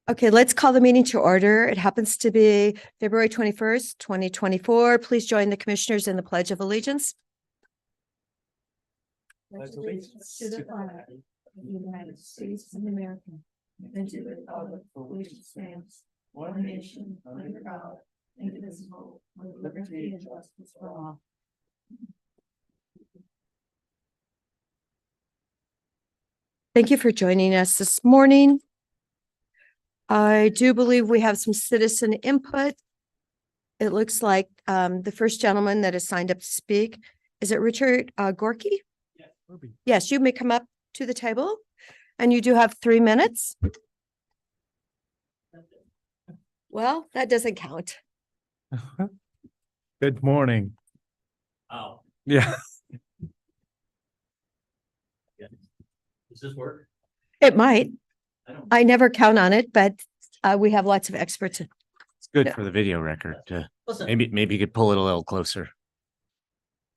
Okay, let's call the meeting to order. It happens to be February 21st, 2024. Please join the commissioners in the Pledge of Allegiance. Pledge allegiance to the flag of the United States of America and to the republic for which it stands, one nation under God, indivisible, with liberty and justice for all. Thank you for joining us this morning. I do believe we have some citizen input. It looks like the first gentleman that has signed up to speak. Is it Richard Gorky? Yes, Ruby. Yes, you may come up to the table and you do have 3 minutes. Well, that doesn't count. Good morning. Oh, Yeah. does this work? It might. don't. I never count on it, but we have lots of experts. It's good Yeah. for the video record to Listen, maybe you could pull it a little closer.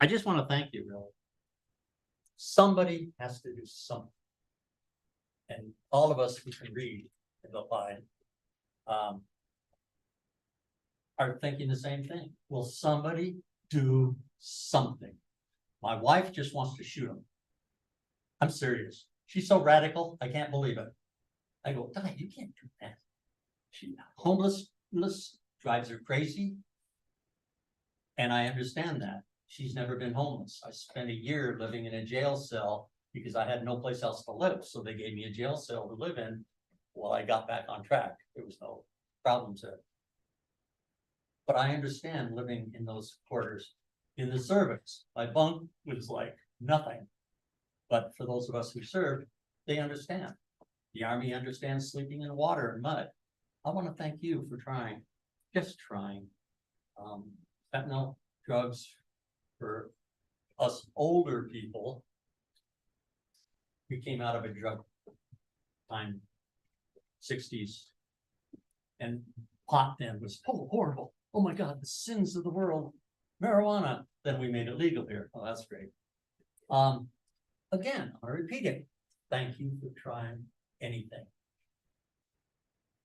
I just want to thank you, really. Somebody has to do something. And all of us who can read and go by, are thinking the same thing. Will somebody do something? My wife just wants to shoot him. I'm serious. She's so radical, I can't believe it. I go, Di, you can't do that. She homelessness drives her crazy. And I understand that. She's never been homeless. I spent a year living in a jail cell because I had no place else to live. So they gave me a jail cell to live in while I got back on track. There was no problems there. But I understand living in those quarters. In the service, my bunk was like nothing. But for those of us who served, they understand. The Army understands sleeping in water and mud. I want to thank you for trying, just trying. Fentanyl, drugs for us older people. We came out of a drug time, 60s. And pot then was horrible. Oh my God, the sins of the world. Marijuana. Then we made it legal here. Oh, that's great. Again, I repeat it. Thank you for trying anything.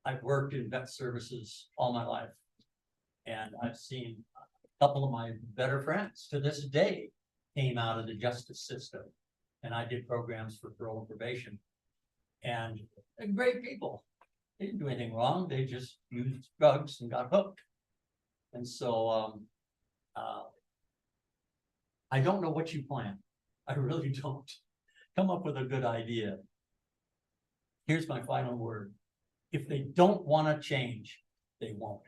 I've worked in vet services all my life. And I've seen a couple of my better friends to this day came out of the justice system. And I did programs for parole and probation. And they're great people. They didn't do anything wrong. They just used drugs and got hooked. And so I don't know what you plan. I really don't. Come up with a good idea. Here's my final word. If they don't want to change, they won't.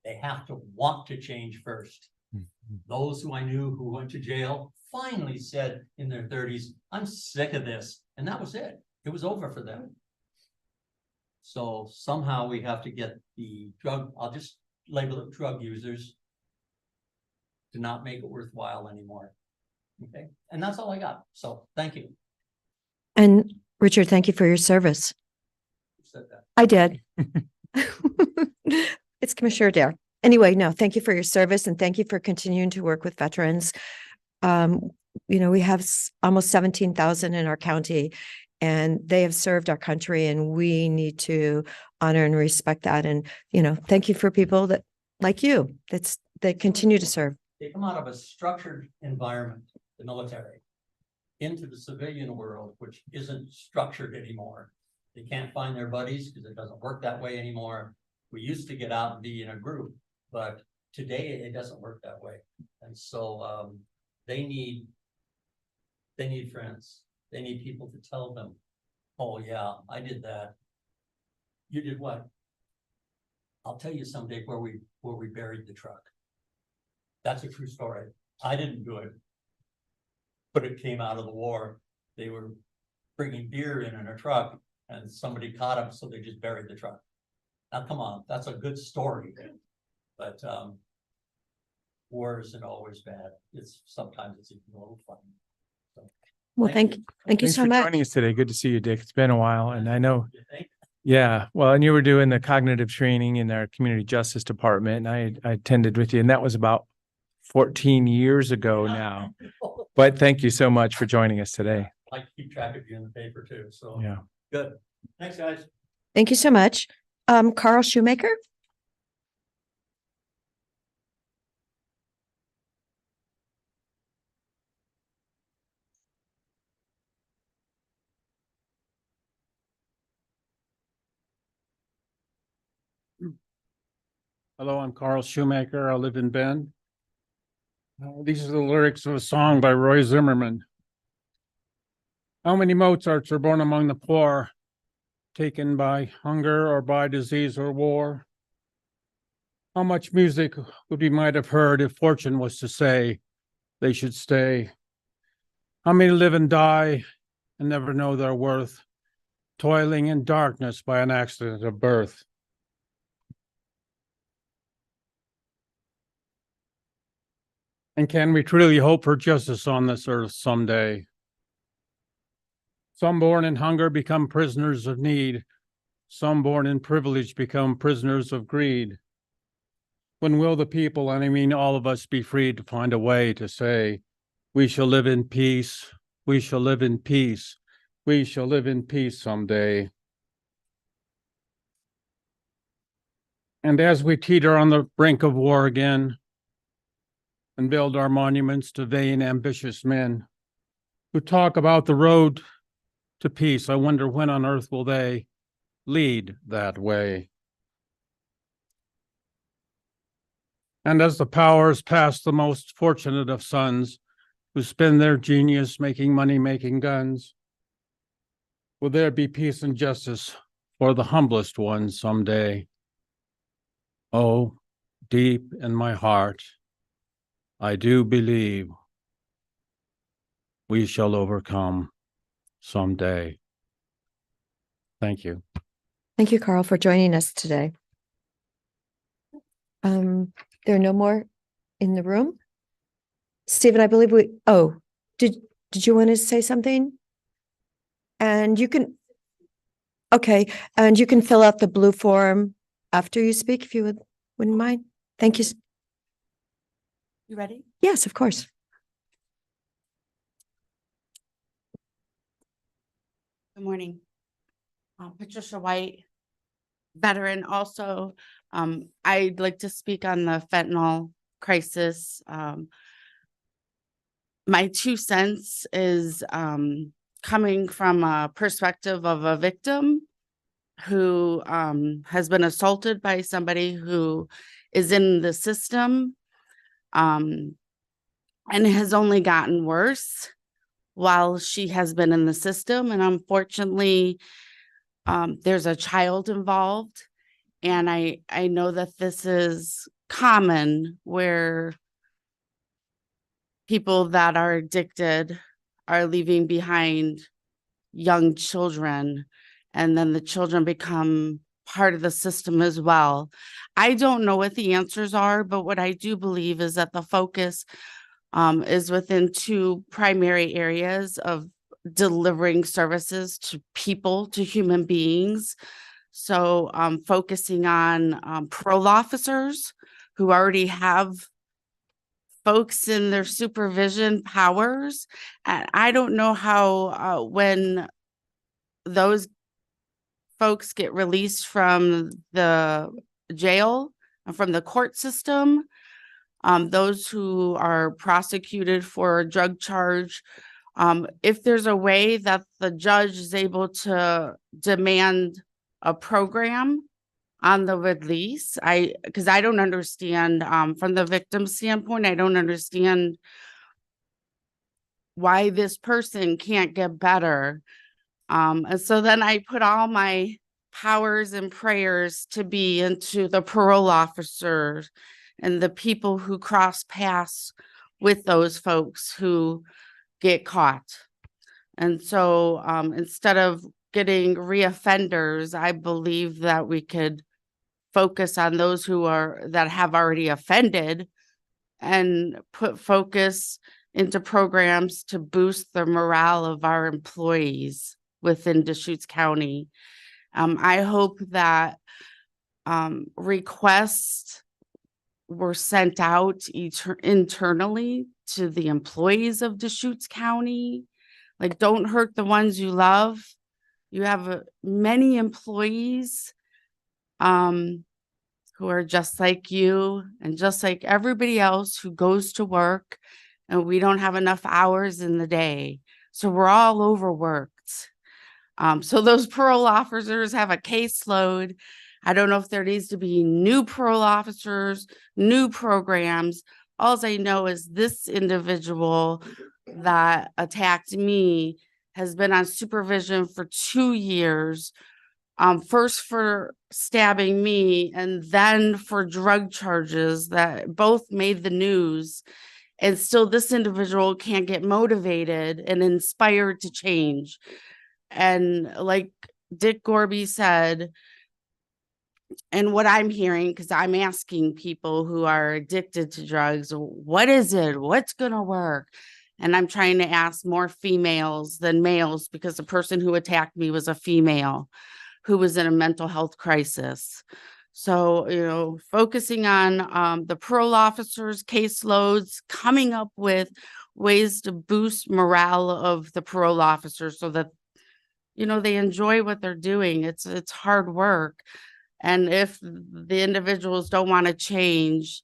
They have to want to change first. Those who I knew who went to jail finally said in their 30s, I'm sick of this. And that was it. It was over for them. So somehow we have to get the drug, I'll just label it drug users, to not make it worthwhile anymore. Okay, and that's all I got. So thank you. And Richard, thank you for your service. Who said that? I did. It's Commissioner Adair. Anyway, no, thank you for your service and thank you for continuing to work with veterans. We have almost 17,000 in our county and they have served our country and we need to honor and respect that. And, thank you for people that like you, that continue to serve. They come out of a structured environment, the military, into the civilian world, which isn't structured anymore. They can't find their buddies because it doesn't work that way anymore. We used to get out and be in a group, but today it doesn't work that way. And so they need friends. They need people to tell them, oh yeah, I did that. You did what? I'll tell you someday where we buried the truck. That's a true story. I didn't do it, but it came out of the war. They were bringing beer in a truck and somebody caught them, so they just buried the truck. Now, come on, that's a good story. But war isn't always bad. Sometimes it's even a little fun. So, Well, thank you Thanks so for much. joining us today. Good to see you, Dick. It's been a while. And I know, you think? yeah, well, and you were doing the cognitive training in our community justice department. And I attended with you, and that was about 14 years ago now. But thank you so much for joining us today. I like to keep track of you in the paper too. So Yeah. good. Thanks, guys. Thank you so much. Carl Shoemaker? Hello, I'm Carl Shoemaker. I live in Bend. These are the lyrics of a song by Roy Zimmerman. How many Mozarts are born among the poor, taken by hunger or by disease or war? How much music we might have heard if fortune was to say they should stay? How many live and die and never know their worth, toiling in darkness by an accident of birth? And can we truly hope for justice on this earth someday? Some born in hunger become prisoners of need. Some born in privilege become prisoners of greed. When will the people, and I mean all of us, be free to find a way to say, we shall live in peace, we shall live in peace, we shall live in peace someday? And as we teeter on the brink of war again and build our monuments to vain, ambitious men who talk about the road to peace, I wonder when on earth will they lead that way? And as the powers pass the most fortunate of sons who spend their genius making money, making guns, will there be peace and justice for the humblest ones someday? Oh, deep in my heart, I do believe we shall overcome someday. Thank you. Thank you, Carl, for joining us today. There are no more in the room. Stephen, I believe did you want to say something? And you can, okay, and you can fill out the blue form after you speak, if you wouldn't mind. Thank you. You ready? Yes, of course. Good morning. Patricia White, veteran also. I'd like to speak on the fentanyl crisis. My 2 cents is coming from a perspective of a victim who has been assaulted by somebody who is in the system and has only gotten worse while she has been in the system. And unfortunately, there's a child involved. And I know that this is common where people that are addicted are leaving behind young children, and then the children become part of the system as well. I don't know what the answers are, but what I do believe is that the focus is within 2 primary areas of delivering services to people, to human beings. So focusing on parole officers who already have folks in their supervision powers. And I don't know how when those folks get released from the jail, from the court system, those who are prosecuted for a drug charge, if there's a way that the judge is able to demand a program on the release, because I don't understand, from the victim standpoint, I don't understand why this person can't get better. And so then I put all my powers and prayers to be into the parole officers and the people who cross paths with those folks who get caught. And so instead of getting reoffenders, I believe that we could focus on those that have already offended and put focus into programs to boost the morale of our employees within Deschutes County. I hope that requests were sent out internally to the employees of Deschutes County. Like, don't hurt the ones you love. You have many employees who are just like you and just like everybody else who goes to work, and we don't have enough hours in the day. So we're all overworked. So those parole officers have a caseload. I don't know if there needs to be new parole officers, new programs. All I know is this individual that attacked me has been on supervision for 2 years. First for stabbing me and then for drug charges that both made the news. And still this individual can't get motivated and inspired to change. And like Dick Gorby said, and what I'm hearing, because I'm asking people who are addicted to drugs, what is it? What's going to work? And I'm trying to ask more females than males, because the person who attacked me was a female who was in a mental health crisis. So, you know, focusing on the parole officers' caseloads, coming up with ways to boost morale of the parole officers so that, you know, they enjoy what they're doing. It's hard work. And if the individuals don't want to change,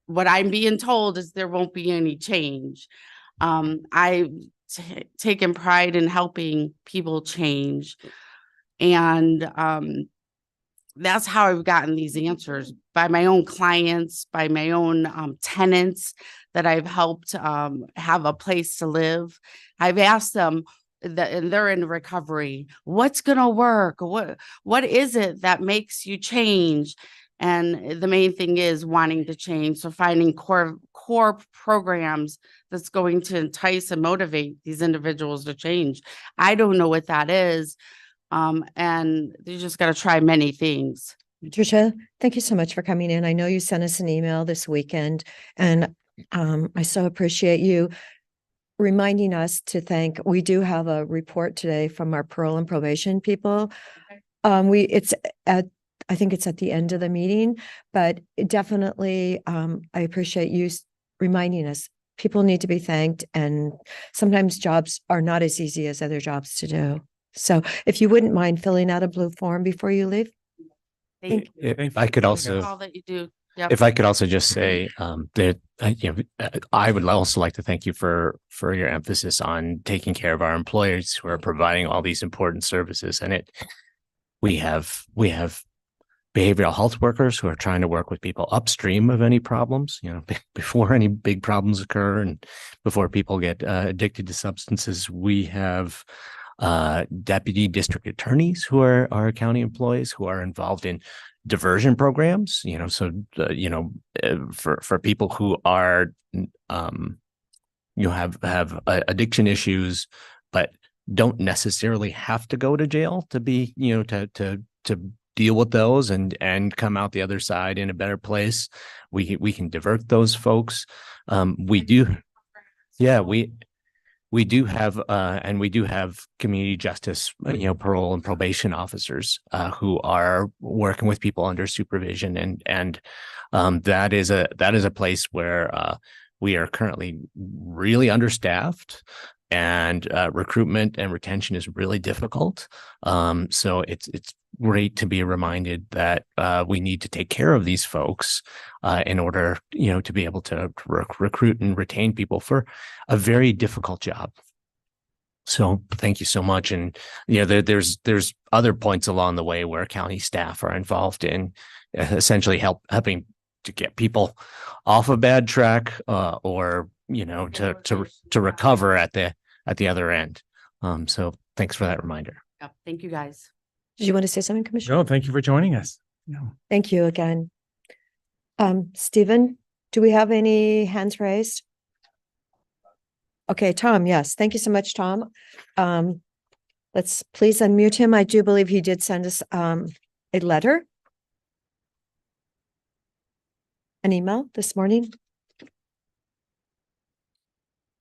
what I'm being told is there won't be any change. I've taken pride in helping people change. And that's how I've gotten these answers, by my own clients, by my own tenants that I've helped have a place to live. I've asked them, and they're in recovery, what's going to work? What is it that makes you change? And the main thing is wanting to change. So finding core programs that's going to entice and motivate these individuals to change. I don't know what that is. And you just got to try many things. Tricia, thank you so much for coming in. I know you sent us an email this weekend, and I so appreciate you reminding us to thank. We do have a report today from our parole and probation people. I think it's at the end of the meeting, but definitely, I appreciate you reminding us. People need to be thanked, and sometimes jobs are not as easy as other jobs to do. So if you wouldn't mind filling out a blue form before you leave. Thank you. If I could for also, all that you do. Yep. if I could also just say, that, I would also like to thank you for your emphasis on taking care of our employers who are providing all these important services. And we have behavioral health workers who are trying to work with people upstream of any problems, before any big problems occur and before people get addicted to substances. We have deputy district attorneys who are county employees who are involved in diversion programs, for people who are, have addiction issues, but don't necessarily have to go to jail to be, to deal with those and come out the other side in a better place. We can divert those folks. We do. Yeah, we do have, and we do have community justice, parole and probation officers who are working with people under supervision, and that is a place where we are currently really understaffed, and recruitment and retention is really difficult. So it's great to be reminded that we need to take care of these folks in order, to be able to recruit and retain people for a very difficult job. So thank you so much. And, there's other points along the way where county staff are involved in essentially helping to get people off a bad track, or, to recover at the other end. So thanks for that reminder. Yep. Thank you, guys. Did you want to say something, Commissioner? No, thank you for joining us. No. Thank you again. Stephen, do we have any hands raised? Okay, Tom, yes. Thank you so much, Tom. Let's please unmute him. I do believe he did send us a letter. An email this morning.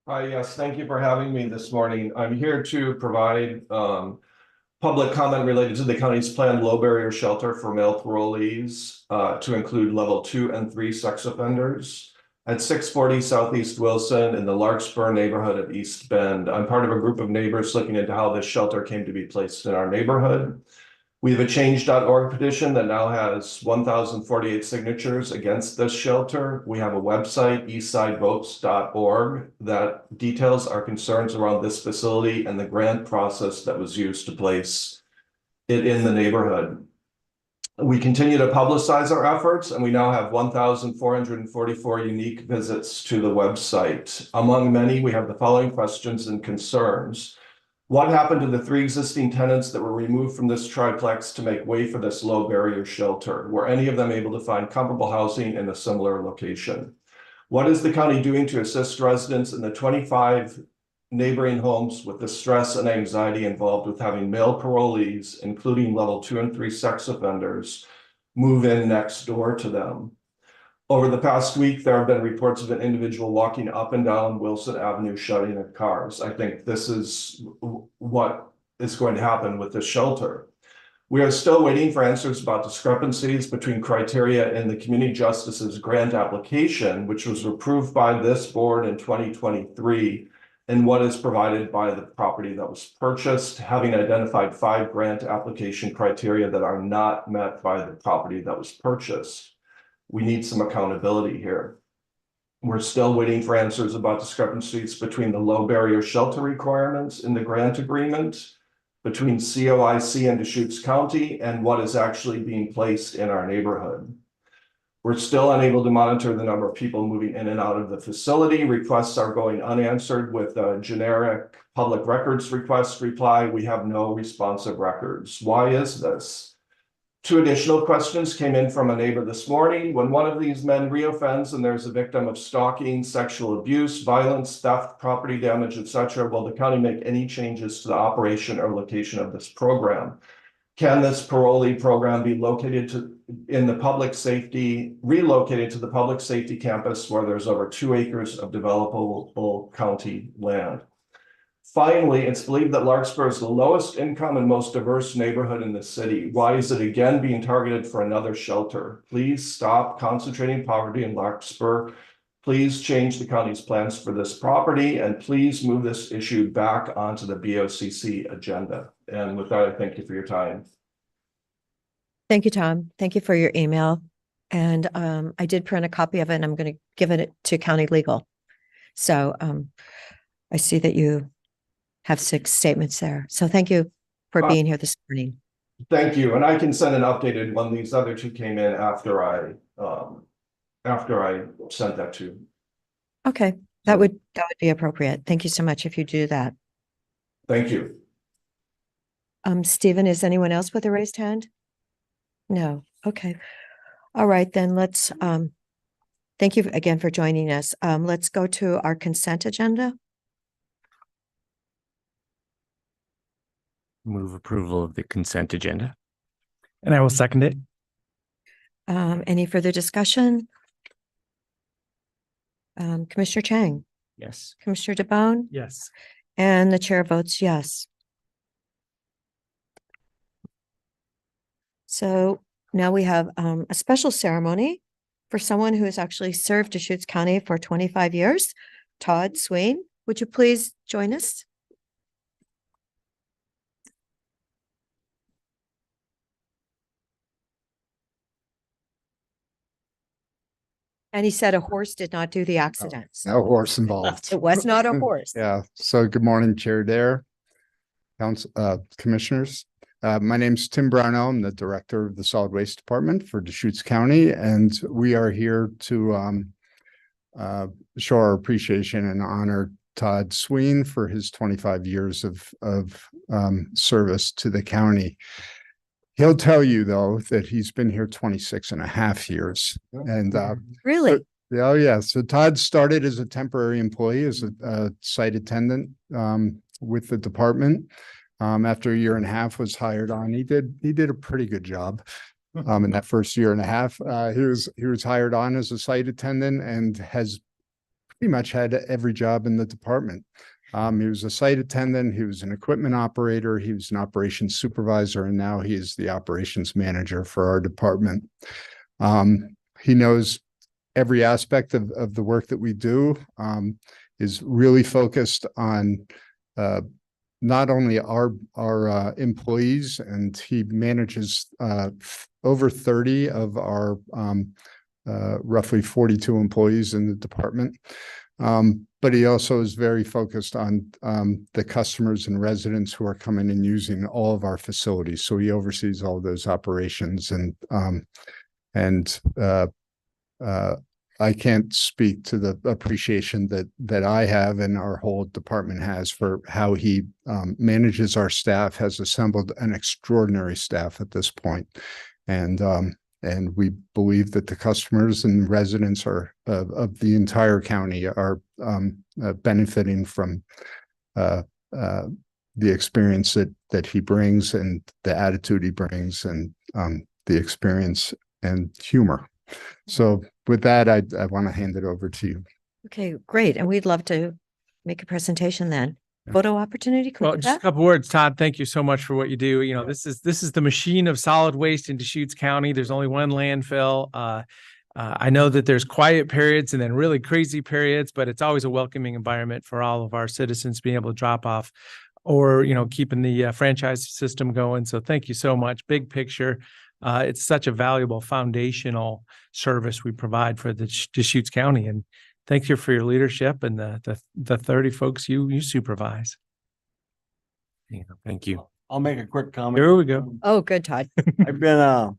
Hi, yes, thank you for having me this morning. I'm here to provide public comment related to the county's planned low barrier shelter for male parolees to include level 2 and 3 sex offenders. at 640 Southeast Wilson in the Larkspur neighborhood of East Bend. I'm part of a group of neighbors looking into how this shelter came to be placed in our neighborhood. We have a change.org petition that now has 1,048 signatures against this shelter. We have a website, eastsidevotes.org, that details our concerns around this facility and the grant process that was used to place it in the neighborhood. We continue to publicize our efforts, and we now have 1,444 unique visits to the website. Among many, we have the following questions and concerns. What happened to the 3 existing tenants that were removed from this triplex to make way for this low barrier shelter? Were any of them able to find comparable housing in a similar location? What is the county doing to assist residents in the 25 neighboring homes with the stress and anxiety involved with having male parolees, including level 2 and 3 sex offenders, move in next door to them? Over the past week, there have been reports of an individual walking up and down Wilson Avenue shouting at cars. I think this is what is going to happen with this shelter. We are still waiting for answers about discrepancies between criteria in the Community Justice's grant application, which was approved by this board in 2023, and what is provided by the property that was purchased, having identified 5 grant application criteria that are not met by the property that was purchased. We need some accountability here. We're still waiting for answers about discrepancies between the low barrier shelter requirements in the grant agreement, between COIC and Deschutes County, and what is actually being placed in our neighborhood. We're still unable to monitor the number of people moving in and out of the facility. Requests are going unanswered with a generic public records request reply. We have no responsive records. Why is this? 2 additional questions came in from a neighbor this morning. When one of these men reoffends and there's a victim of stalking, sexual abuse, violence, theft, property damage, etc., will the county make any changes to the operation or location of this program? Can this parolee program be relocated to the public safety campus where there's over 2 acres of developable county land? Finally, it's believed that Larkspur is the lowest income and most diverse neighborhood in the city. Why is it again being targeted for another shelter? Please stop concentrating poverty in Larkspur. Please change the county's plans for this property, and please move this issue back onto the BOCC agenda. And with that, I thank you for your time. Thank you, Tom. Thank you for your email. And I did print a copy of it, and I'm going to give it to county legal. So I see that you have 6 statements there. So thank you for being here this morning. Thank you. And I can send an updated one. These other 2 came in after I sent that to. Okay, that would be appropriate. Thank you so much if you do that. Thank you. Stephen, is anyone else with a raised hand? No. Okay. All right, then let's thank you again for joining us. Let's go to our consent agenda. Move approval of the consent agenda. And I will second it. Any further discussion? Commissioner Chang, Yes. Commissioner DeBonne, Yes. and the chair votes yes. So now we have a special ceremony for someone who has actually served Deschutes County for 25 years. Todd Swain, would you please join us? And he said a horse did not do the accidents. No horse involved. It was not a horse. Yeah. So good morning, Chair Dare, Council, Commissioners. My name's Tim Brownell. I'm the Director of the Solid Waste Department for Deschutes County, and we are here to show our appreciation and honor Todd Swain for his 25 years of service to the county. He'll tell you, though, that he's been here 26 and a half years. And Really? oh, yeah. So Todd started as a temporary employee, as a site attendant with the department. After a year and a half was hired on. He did a pretty good job in that first year and a half. He was hired on as a site attendant and has pretty much had every job in the department. He was a site attendant, he was an equipment operator, he was an operations supervisor, and now he is the operations manager for our department. He knows every aspect of the work that we do, is really focused on, not only our employees, and he manages, over 30 of our, roughly 42 employees in the department. But he also is very focused on, the customers and residents who are coming and using all of our facilities. So he oversees all those operations, and I can't speak to the appreciation that I have and our whole department has for how he, manages our staff, has assembled an extraordinary staff at this point. And we believe that the customers and residents of the entire county are, benefiting from, the experience that he brings, and the attitude he brings, and, the experience and humor. So with that, I want to hand it over to you. Okay, great. And we'd love to make a presentation then. Yeah. Photo opportunity? Can we Well, do just a that? couple words, Todd. Thank you so much for what you do. You know, this is the machine of solid waste in Deschutes County. There's only one landfill. I know that there's quiet periods and then really crazy periods, but it's always a welcoming environment for all of our citizens being able to drop off, or, you know, keeping the franchise system going. So thank you so much. Big picture. It's such a valuable foundational service we provide for the Deschutes County, and thank you for your leadership and the 30 folks you supervise. Yeah, thank you. I'll make a quick comment. Here we go. Oh, good, Todd. I've been,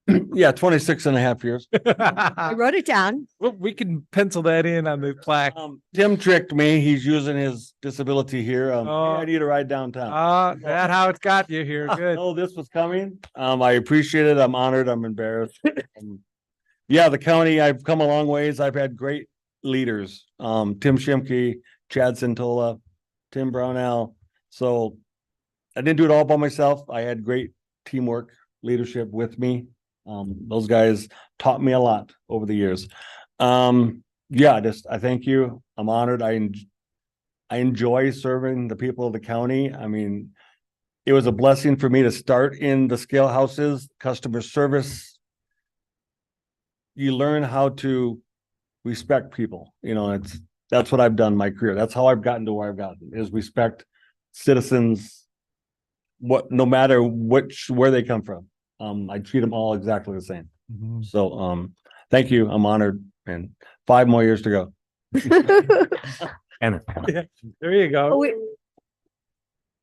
26 and a half years. I wrote it down. Well, we can pencil that in on the plaque. Tim tricked me. He's using his disability here. Hey, Oh. I need a ride downtown. That how it's got you here. Good. Oh, this was coming. I appreciate it. I'm honored. I'm embarrassed. Yeah, the county, I've come a long ways. I've had great leaders. Tim Shimke, Chad Centola, Tim Brownell. So I didn't do it all by myself. I had great teamwork, leadership with me. Those guys taught me a lot over the years. I thank you. I'm honored. I enjoy serving the people of the county. I mean, it was a blessing for me to start in the scale houses, customer service. You learn how to respect people. You know, that's what I've done in my career. That's how I've gotten to where I've gotten, is respect citizens, no matter where they come from. I treat them all exactly the same. Mhm. So, thank you. I'm honored, and 5 more years to go. And There you go. Oh, wait.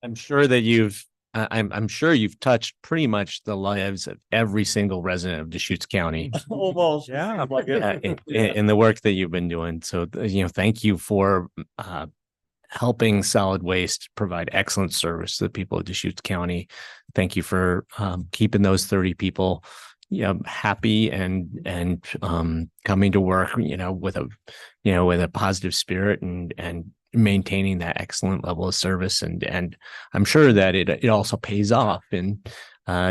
I'm sure that I'm sure you've touched pretty much the lives of every single resident of Deschutes County, Almost. Yeah. in the work that you've been doing. So, thank you for, helping solid waste provide excellent service to the people of Deschutes County. Thank you for, keeping those 30 people, happy and coming to work, with a positive spirit and maintaining that excellent level of service. And I'm sure that it also pays off, and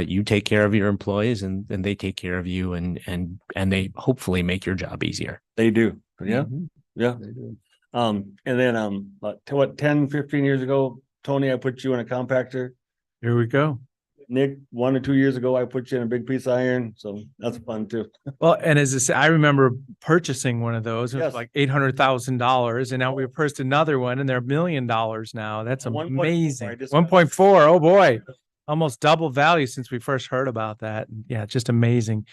you take care of your employees, and they take care of you, and they hopefully make your job easier. They do. Yeah. Mhm. Yeah. And then, about 10, 15 years ago, Tony, I put you in a compactor. Here we go. Nick, 1 or 2 years ago, I put you in a big piece of iron. So that's fun too. Well, and I remember purchasing one of those. It was Yes. like $800,000, and now we purchased another one, and they're $1 million now. That's 1.4, I amazing. just- 1.4. Oh boy, almost double value since we first heard about that. Yeah, just amazing.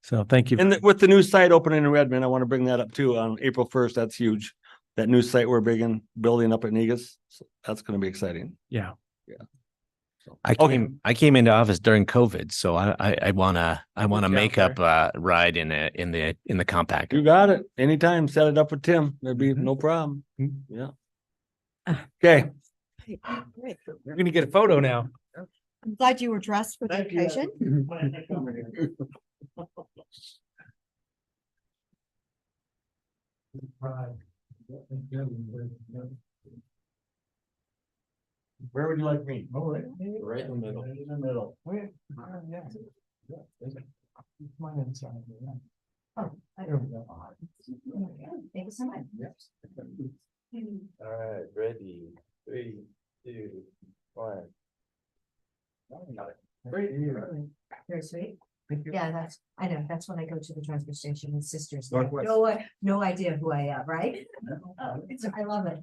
So thank you. And with the new site opening in Redmond, I want to bring that up too on April 1st. That's huge. That new site we're building up at Negus. So that's going to be exciting. Yeah. I came into office during COVID, so I wanna out make there. up a ride in the compactor. You got it. Anytime, set it up with Tim. There'd be Mhm. no problem. Mhm. Yeah. Ah. Okay. Great. We're gonna get a photo now. I'm glad you were dressed for the occasion. Where would you like me? Right in the middle. In the middle. Thank you so much. All right, ready. 3, 2, 1. Very sweet. Yeah, I know, that's when I go to the transfer station with sisters. Northwest. No idea who I am, right? I love it.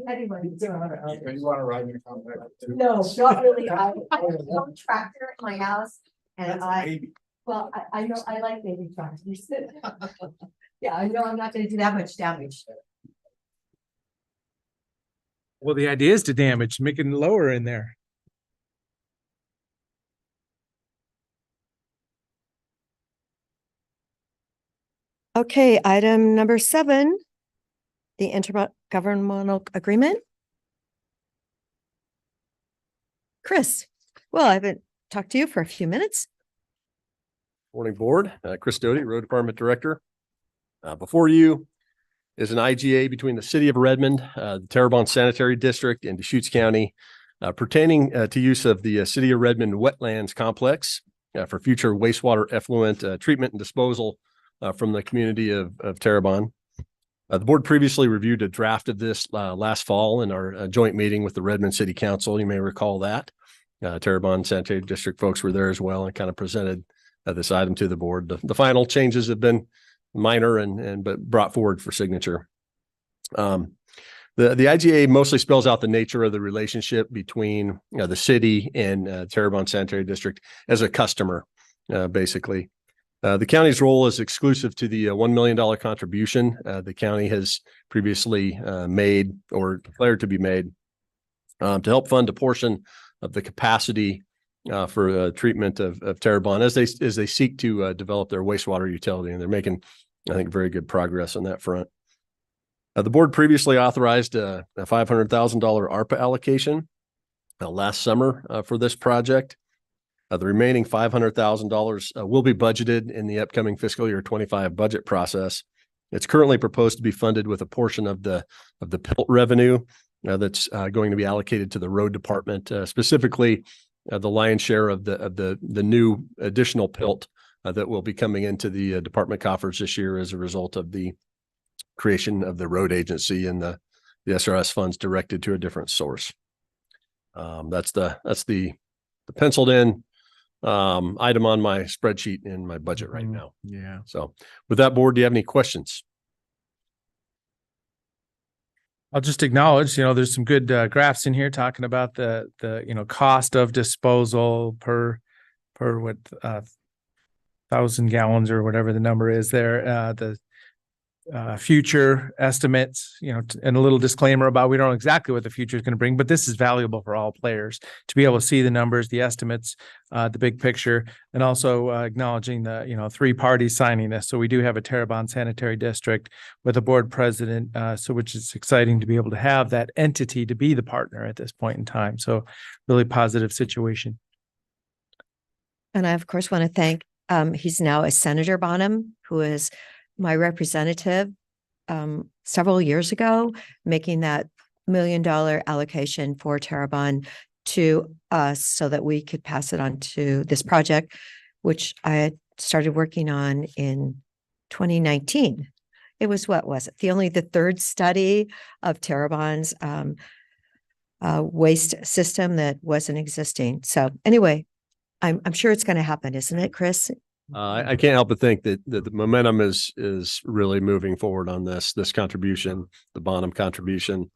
Anyway. You want to ride your compact too? No, not really. I have a tractor in my house and well, I know, I like baby tractors. Yeah, I know I'm not gonna do that much damage. Well, the idea is to damage, make it lower in there. Okay, item number 7, the intergovernmental agreement. Chris, well, I haven't talked to you for a few minutes. Morning, Board. Chris Doty, Road Department Director. Before you is an IGA between the City of Redmond, the Terrebonne Sanitary District, and Deschutes County pertaining to use of the City of Redmond Wetlands Complex for future wastewater effluent treatment and disposal from the community of Terrebonne. The Board previously reviewed a draft of this last fall in our joint meeting with the Redmond City Council. You may recall that. Terrebonne Sanitary District folks were there as well and kind of presented this item to the Board. The final changes have been minor but brought forward for signature. The IGA mostly spells out the nature of the relationship between the city and Terrebonne Sanitary District as a customer, basically. The county's role is exclusive to the $1 million contribution the county has previously made or declared to be made to help fund a portion of the capacity for treatment of Terrebonne as they seek to develop their wastewater utility, and they're making, I think, very good progress on that front. The Board previously authorized a $500,000 ARPA allocation last summer for this project. The remaining $500,000 will be budgeted in the upcoming fiscal year 25 budget process. It's currently proposed to be funded with a portion of the PILT revenue that's going to be allocated to the road department, specifically the lion's share of the new additional PILT that will be coming into the department coffers this year as a result of the creation of the road agency and the SRS funds directed to a different source. That's the penciled in item on my spreadsheet in my budget right now. Yeah. So with that, Board, do you have any questions? I'll just acknowledge, there's some good graphs in here talking about the cost of disposal per what 1,000 gallons or whatever the number is there, the future estimates, and a little disclaimer about we don't know exactly what the future is going to bring, but this is valuable for all players to be able to see the numbers, the estimates, the big picture, and also acknowledging the, 3 parties signing this. So we do have a Terrebonne Sanitary District with a board president, which is exciting to be able to have that entity to be the partner at this point in time. So really positive situation. And I, of course, want to thank, he's now a Senator Bonham, who is my representative several years ago, making that $1 million allocation for Terrebonne to us so that we could pass it on to this project, which I had started working on in 2019. It was, what was it? The third study of Terrebonne's waste system that wasn't existing. So anyway, I'm sure it's going to happen, isn't it, Chris? I can't help but think that the momentum is really moving forward on this contribution, the Bonham contribution,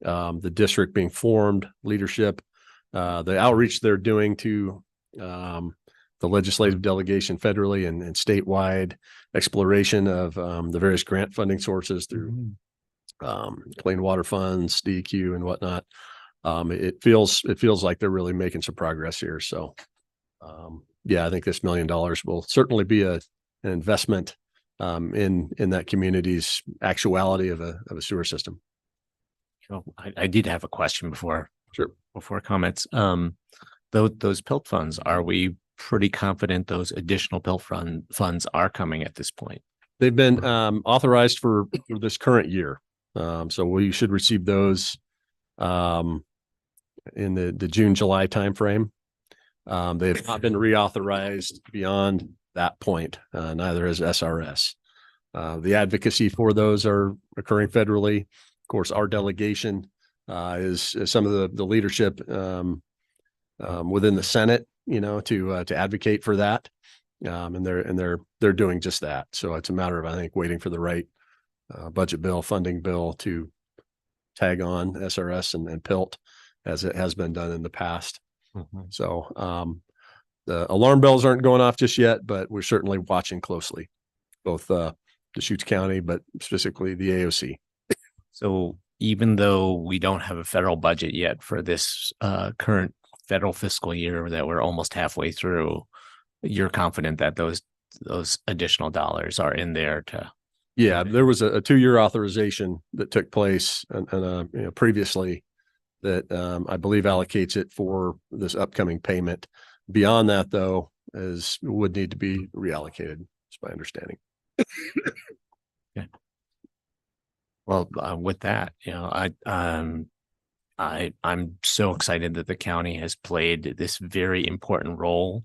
the district being formed, leadership, the outreach they're doing to the legislative delegation federally and statewide, exploration of the various grant funding sources through clean water funds, DEQ and whatnot. It feels like they're really making some progress here. So yeah, I think this $1 million will certainly be an investment in that community's actuality of a sewer system. So I did have a question before comments. Those PILT funds, are we pretty confident those additional PILT funds are coming at this point? They've been authorized for this current year. So we should receive those in the June, July timeframe. They have not been reauthorized beyond that point. Neither has SRS. The advocacy for those are occurring federally. Of course, our delegation is some of the leadership within the Senate, to advocate for that. And they're doing just that. So it's a matter of, I think, waiting for the right budget bill, funding bill to tag on SRS and PILT as it has been done in the past. So the alarm bells aren't going off just yet, but we're certainly watching closely, both Deschutes County, but specifically the AOC. So even though we don't have a federal budget yet for this current federal fiscal year that we're almost halfway through, you're confident that those additional dollars are in there to. Yeah, there was a 2-year authorization that took place and previously that I believe allocates it for this upcoming payment. Beyond that, though, would need to be reallocated. Is my understanding. Okay. Well, with that, I'm so excited that the county has played this very important role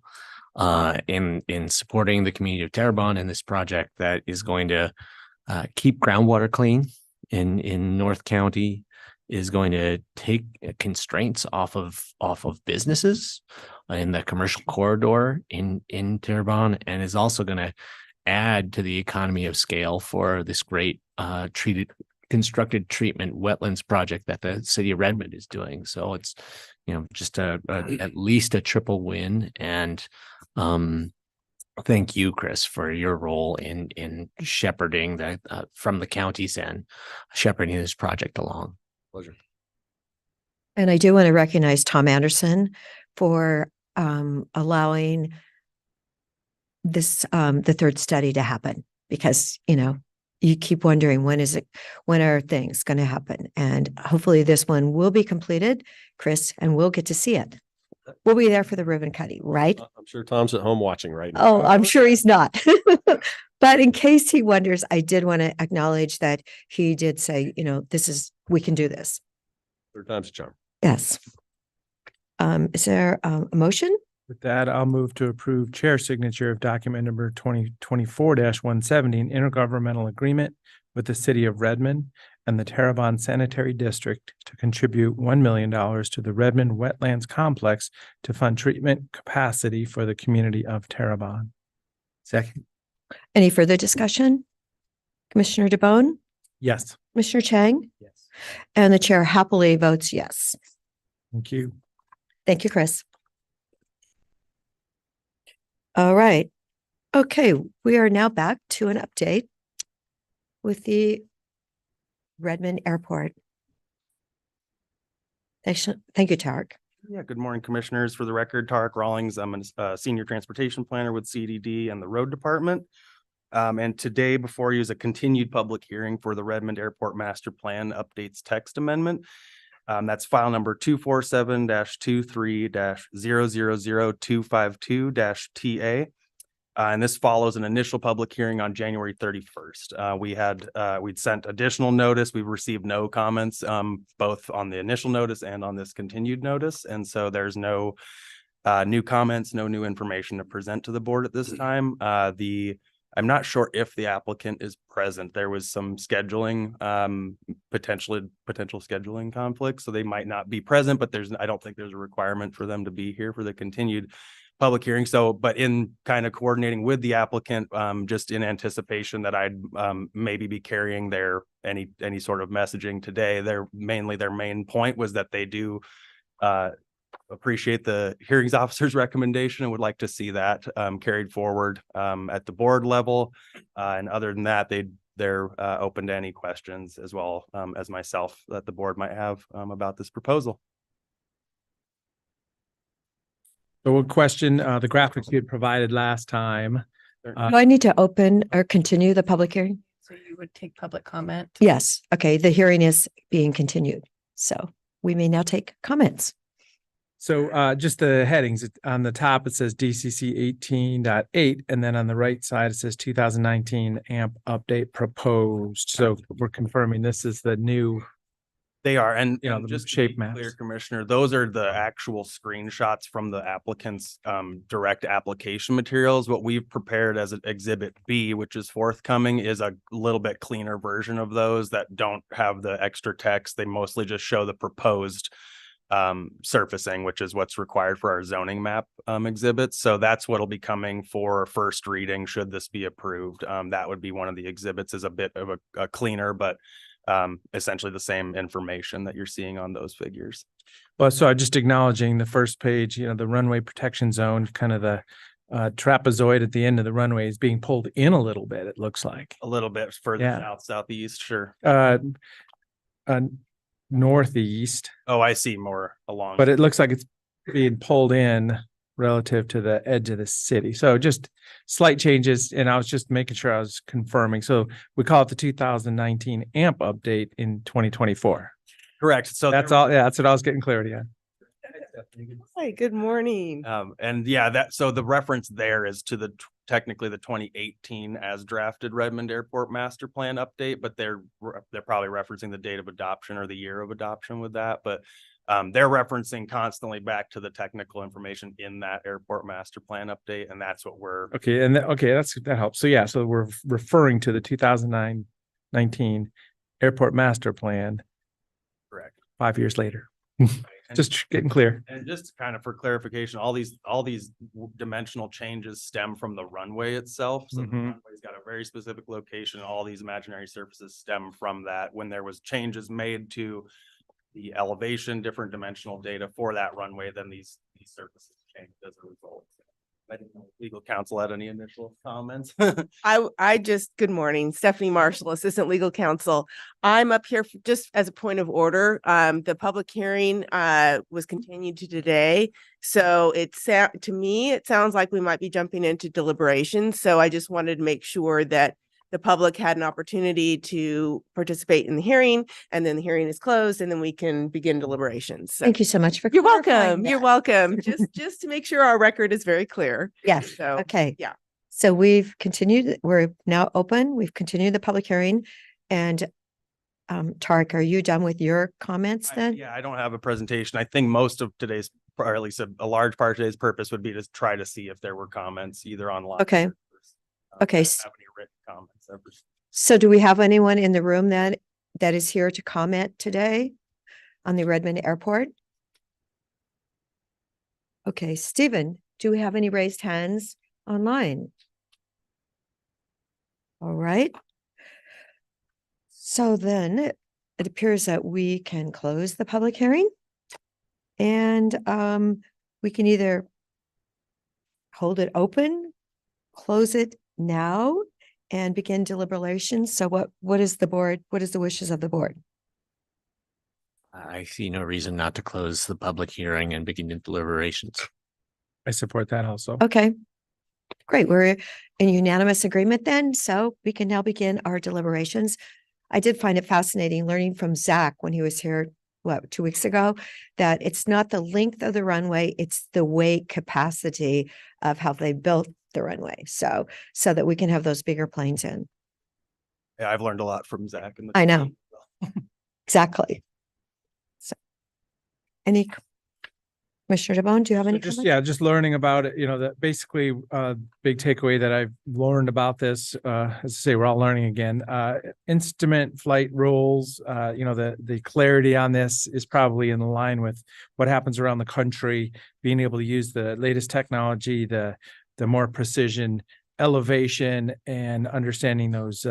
in supporting the community of Terrebonne in this project that is going to keep groundwater clean in North County, is going to take constraints off of businesses in the commercial corridor in Terrebonne, and is also going to add to the economy of scale for this great constructed treatment wetlands project that the city of Redmond is doing. So it's, just at least a triple win. And thank you, Chris, for your role in shepherding from the county's end, shepherding this project along. Pleasure. And I do want to recognize Tom Anderson for allowing this, the third study to happen, because, you keep wondering, when are things going to happen? And hopefully this one will be completed, Chris, and we'll get to see it. We'll be there for the ribbon cutting, right? I'm sure Tom's at home watching right now. Oh, I'm sure he's not. But in case he wonders, I did want to acknowledge that he did say, we can do this. Third time's a charm. Yes. Is there a motion? With that, I'll move to approve chair signature of document number 2024-170, an intergovernmental agreement with the city of Redmond and the Terrebonne Sanitary District to contribute $1 million to the Redmond Wetlands Complex to fund treatment capacity for the community of Terrebonne. Second. Any further discussion? Commissioner DeBonne, Yes. Commissioner Chang, Yes. and the chair happily votes yes. Thank you. Thank you, Chris. All right. Okay, we are now back to an update with the Redmond Airport. Thank you, Tarek. Yeah, good morning, commissioners. For the record, Tarek Rawlings. I'm a senior transportation planner with CDD and the road department. And today before you is a continued public hearing for the Redmond Airport Master Plan Updates Text Amendment. That's file number 247-23-000252-TA. And this follows an initial public hearing on January 31st. We'd sent additional notice. We've received no comments, both on the initial notice and on this continued notice. And so there's no new comments, no new information to present to the board at this time. I'm not sure if the applicant is present. There was some scheduling, potential scheduling conflicts, so they might not be present, but I don't think there's a requirement for them to be here for the continued public hearing. So, but in kind of coordinating with the applicant, just in anticipation that I'd maybe be carrying any sort of messaging today, their main point was that they do appreciate the hearings officer's recommendation and would like to see that carried forward at the board level. And other than that, they're open to any questions as well as myself that the board might have about this proposal. So we'll question the graphics you had provided last time. Do I need to open or continue the public hearing? So you would take public comment? Yes. Okay. The hearing is being continued. So we may now take comments. So just the headings on the top, it says DCC 18.8, and then on the right side, it says 2019 AMP update proposed. So we're confirming this is the new. They are, and the just to shape be maps. clear, Commissioner, those are the actual screenshots from the applicant's direct application materials. What we've prepared as an Exhibit B, which is forthcoming, is a little bit cleaner version of those that don't have the extra text. They mostly just show the proposed surfacing, which is what's required for our zoning map exhibits. So that's what'll be coming for first reading, should this be approved. That would be one of the exhibits, is a bit of a cleaner, but essentially the same information that you're seeing on those figures. Well, so just acknowledging the first page, the runway protection zone, kind of the trapezoid at the end of the runway is being pulled in a little bit, it looks like. A little bit further Yeah. south, southeast, sure. Northeast, Oh, I see, more along. but it looks like it's being pulled in relative to the edge of the city. So just slight changes, and I was just making sure I was confirming. So we call it the 2019 AMP update in 2024. Correct. So That's there- all. Yeah, that's what I was getting clarity on. Hi, good morning. And yeah, so the reference there is to technically the 2018 as drafted Redmond Airport Master Plan update, but they're probably referencing the date of adoption or the year of adoption with that, but they're referencing constantly back to the technical information in that Airport Master Plan update, and that's what we're. Okay, and that helps. So yeah, so we're referring to the 2019 Airport Master Plan Correct. 5 years later. And- Just getting clear. And just kind of for clarification, all these dimensional changes stem from the runway itself. So the Mhm. runway's got a very specific location. All these imaginary surfaces stem from that. When there was changes made to the elevation, different dimensional data for that runway, then these surfaces changed as a result. I didn't know if legal counsel had any initial comments. Good morning, Stephanie Marshall, Assistant Legal Counsel. I'm up here just as a point of order. The public hearing was continued to today. So to me, it sounds like we might be jumping into deliberations. So I just wanted to make sure that the public had an opportunity to participate in the hearing, and then the hearing is closed, and then we can begin deliberations. So Thank you so much for. you're clarifying welcome. You're that. welcome. Just to make sure our record is very clear. Yes, So, okay. yeah. So we've continued, we're now open. We've continued the public hearing. And Tarek, are you done with your comments then? Yeah, I don't have a presentation. I think most of today's, or at least a large part of today's purpose would be to try to see if there were comments either online. Okay. or, Okay, I don't s- have any written comments ever. So do we have anyone in the room that is here to comment today on the Redmond Airport? Okay, Stephen, do we have any raised hands online? All right. So then it appears that we can close the public hearing. And we can either hold it open, close it now, and begin deliberations. So what is the wishes of the board? I see no reason not to close the public hearing and begin the deliberations. I support that also. Okay, great. We're in unanimous agreement then. So we can now begin our deliberations. I did find it fascinating learning from Zach when he was here, 2 weeks ago, that it's not the length of the runway, it's the weight capacity of how they built the runway. So that we can have those bigger planes in. Yeah, I've learned a lot from Zach. And I know. Exactly. So any Commissioner DeBonne, do you have any? Just learning about it, that basically big takeaway that I've learned about this, as I say, we're all learning again. Instrument flight rules, the clarity on this is probably in line with what happens around the country, being able to use the latest technology, the more precision elevation, and understanding those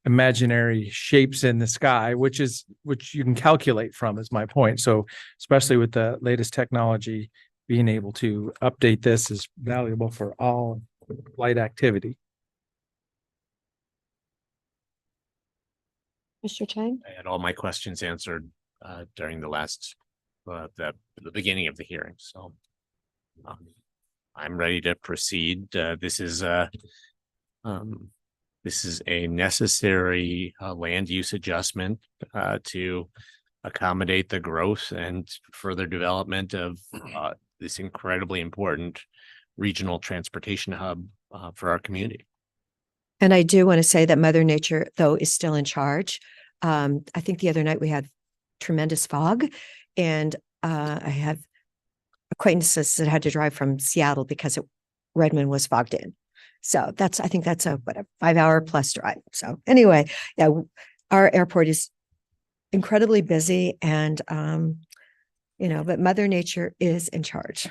imaginary shapes in the sky, which you can calculate from, is my point. So especially with the latest technology, being able to update this is valuable for all flight activity. Mr. Chang? I had all my questions answered during the beginning of the hearing, so I'm ready to proceed. This is a necessary land use adjustment to accommodate the growth and further development of this incredibly important regional transportation hub for our community. And I do want to say that Mother Nature, though, is still in charge. I think the other night we had tremendous fog, and I have acquaintances that had to drive from Seattle because Redmond was fogged in. So I think that's a 5-hour plus drive. So anyway, yeah, our airport is incredibly busy, and you know, but Mother Nature is in charge.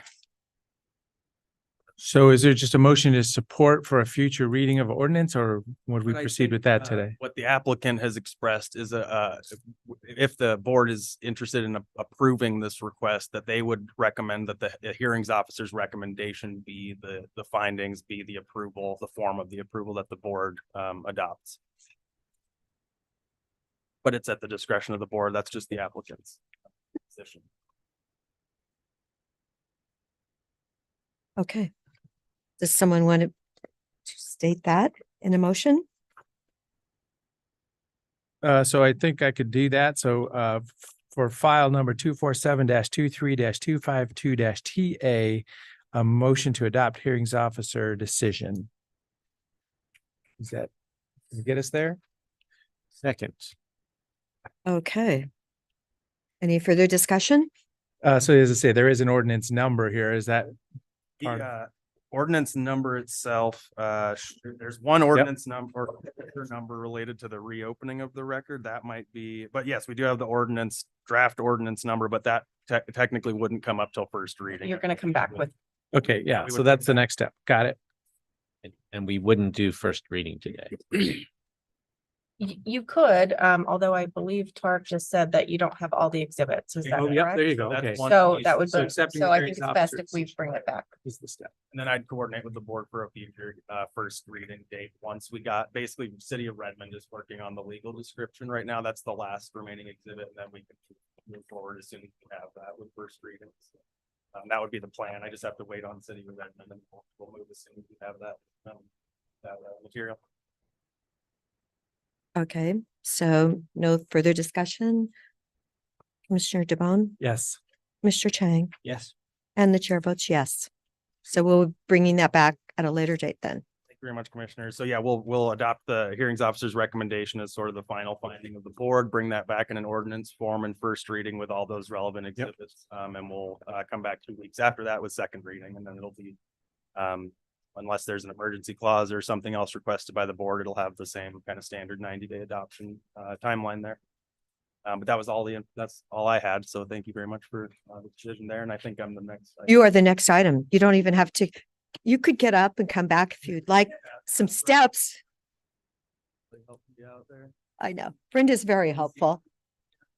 So is there just a motion to support for a future reading of ordinance, or would we But I proceed think, with that today? What the applicant has expressed is if the board is interested in approving this request, that they would recommend that the hearings officer's recommendation be the findings, be the approval, the form of the approval that the board adopts. But it's at the discretion of the board. That's just the applicant's position. Okay. Does someone want to state that in a motion? So I think I could do that. So for file number 247-23-252-TA, a motion to adopt hearings officer decision. Is that, can you get us there? Second. Okay. Any further discussion? So as I say, there is an ordinance number here. Is that part of- The ordinance number itself, there's one ordinance number related to the reopening of the record. That might be, but yes, we do have the ordinance, draft ordinance number, but that technically wouldn't come up till first reading. You're gonna come back with. Okay, yeah, we so would that's take the that. next step. Got it. And we wouldn't do first reading today. You could, although I believe Tark just said that you don't have all the exhibits. Is that Oh, yep, there correct? you go. That's Okay. one So piece. that would, So be- accepting so the I think hearings it's best if officer's we bring it back. Is the step. And then I'd coordinate with the board for a future first reading date. Once we got, basically, City of Redmond is working on the legal description right now. That's the last remaining exhibit, and then we can move forward as soon as we have that with first reading. So, that would be the plan. I just have to wait on City of Redmond, and we'll move as soon as we have that material. Okay, so no further discussion. Commissioner DeBonne, Yes. Mr. Chang, Yes. and the chair votes yes. So we'll be bringing that back at a later date then. Thank you very much, Commissioners. So yeah, we'll adopt the hearings officer's recommendation as sort of the final finding of the board, bring that back in an ordinance form and first reading with all those relevant exhibits. And we'll come back 2 weeks after that with second reading, and then it'll be unless there's an emergency clause or something else requested by the board, it'll have the same kind of standard 90-day adoption timeline there. But that's all I had. So thank you very much for the decision there. And I think I'm the next. You are the next item. You don't even have to, you could get up and come back if you'd like some steps. I know. Brenda's very helpful.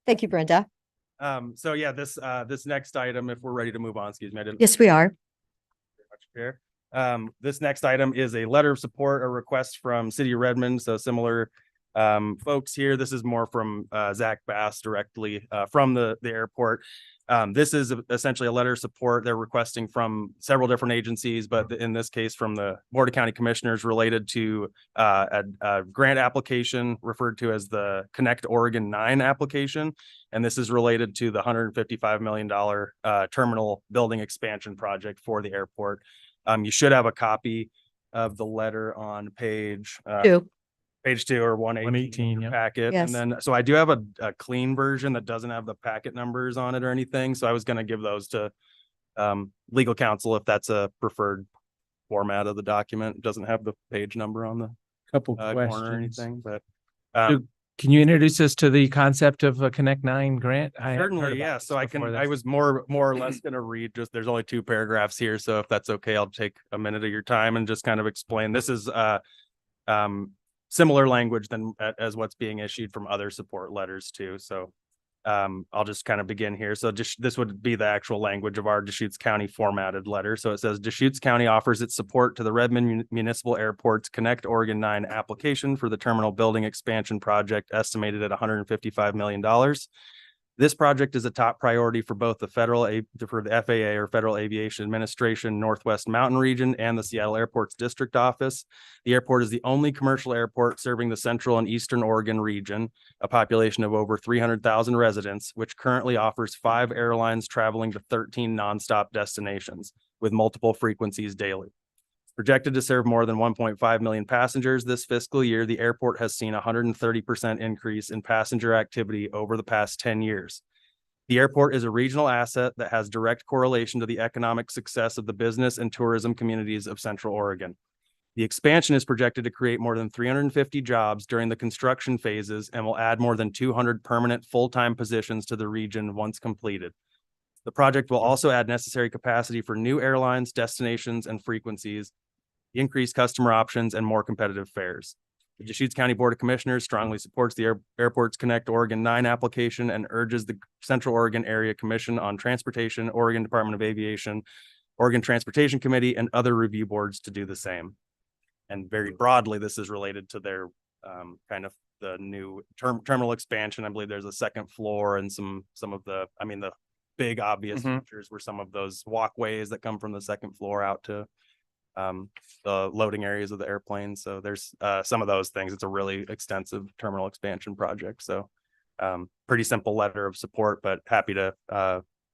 Thank you, Brenda. So yeah, this next item, if we're ready to move on, excuse me, I didn't. Yes, we are. Very much care. This next item is a letter of support, a request from City of Redmond. So similar folks here. This is more from Zach Bass directly from the airport. This is essentially a letter of support they're requesting from several different agencies, but in this case from the Board of County Commissioners related to a grant application referred to as the Connect Oregon 9 application. And this is related to the $155 million terminal building expansion project for the airport. You should have a copy of the letter on page 2 or 118 yeah. packet. Yes. And then, so I do have a clean version that doesn't have the packet numbers on it or anything. So I was going to give those to legal counsel if that's a preferred format of the document. It doesn't have the page number on the Couple corner or questions. anything, but Can you introduce us to the concept of a Connect 9 grant? I hadn't heard certainly, about yeah. this So I before. I was more or less going to read just, there's only 2 paragraphs here. So if that's okay, I'll take a minute of your time and just kind of explain. This is similar language than as what's being issued from other support letters too. So I'll just kind of begin here. So this would be the actual language of our Deschutes County formatted letter. So it says Deschutes County offers its support to the Redmond Municipal Airport's Connect Oregon 9 application for the terminal building expansion project estimated at $155 million. This project is a top priority for both the for the FAA or Federal Aviation Administration Northwest Mountain Region and the Seattle Airport's District Office. The airport is the only commercial airport serving the Central and Eastern Oregon region, a population of over 300,000 residents, which currently offers 5 airlines traveling to 13 nonstop destinations with multiple frequencies daily. Projected to serve more than 1.5 million passengers this fiscal year, the airport has seen a 130% increase in passenger activity over the past 10 years. The airport is a regional asset that has direct correlation to the economic success of the business and tourism communities of Central Oregon. The expansion is projected to create more than 350 jobs during the construction phases and will add more than 200 permanent full-time positions to the region once completed. The project will also add necessary capacity for new airlines, destinations, and frequencies, increase customer options, and more competitive fares. The Deschutes County Board of Commissioners strongly supports the Airports Connect Oregon 9 application and urges the Central Oregon Area Commission on Transportation, Oregon Department of Aviation, Oregon Transportation Committee, and other review boards to do the same. And very broadly, this is related to their kind of the new terminal expansion. I believe there's a second floor and some of the, I mean, the big obvious features were some of those walkways that come from the second floor out to the loading areas of the airplane. So there's some of those things. It's a really extensive terminal expansion project. So pretty simple letter of support, but happy to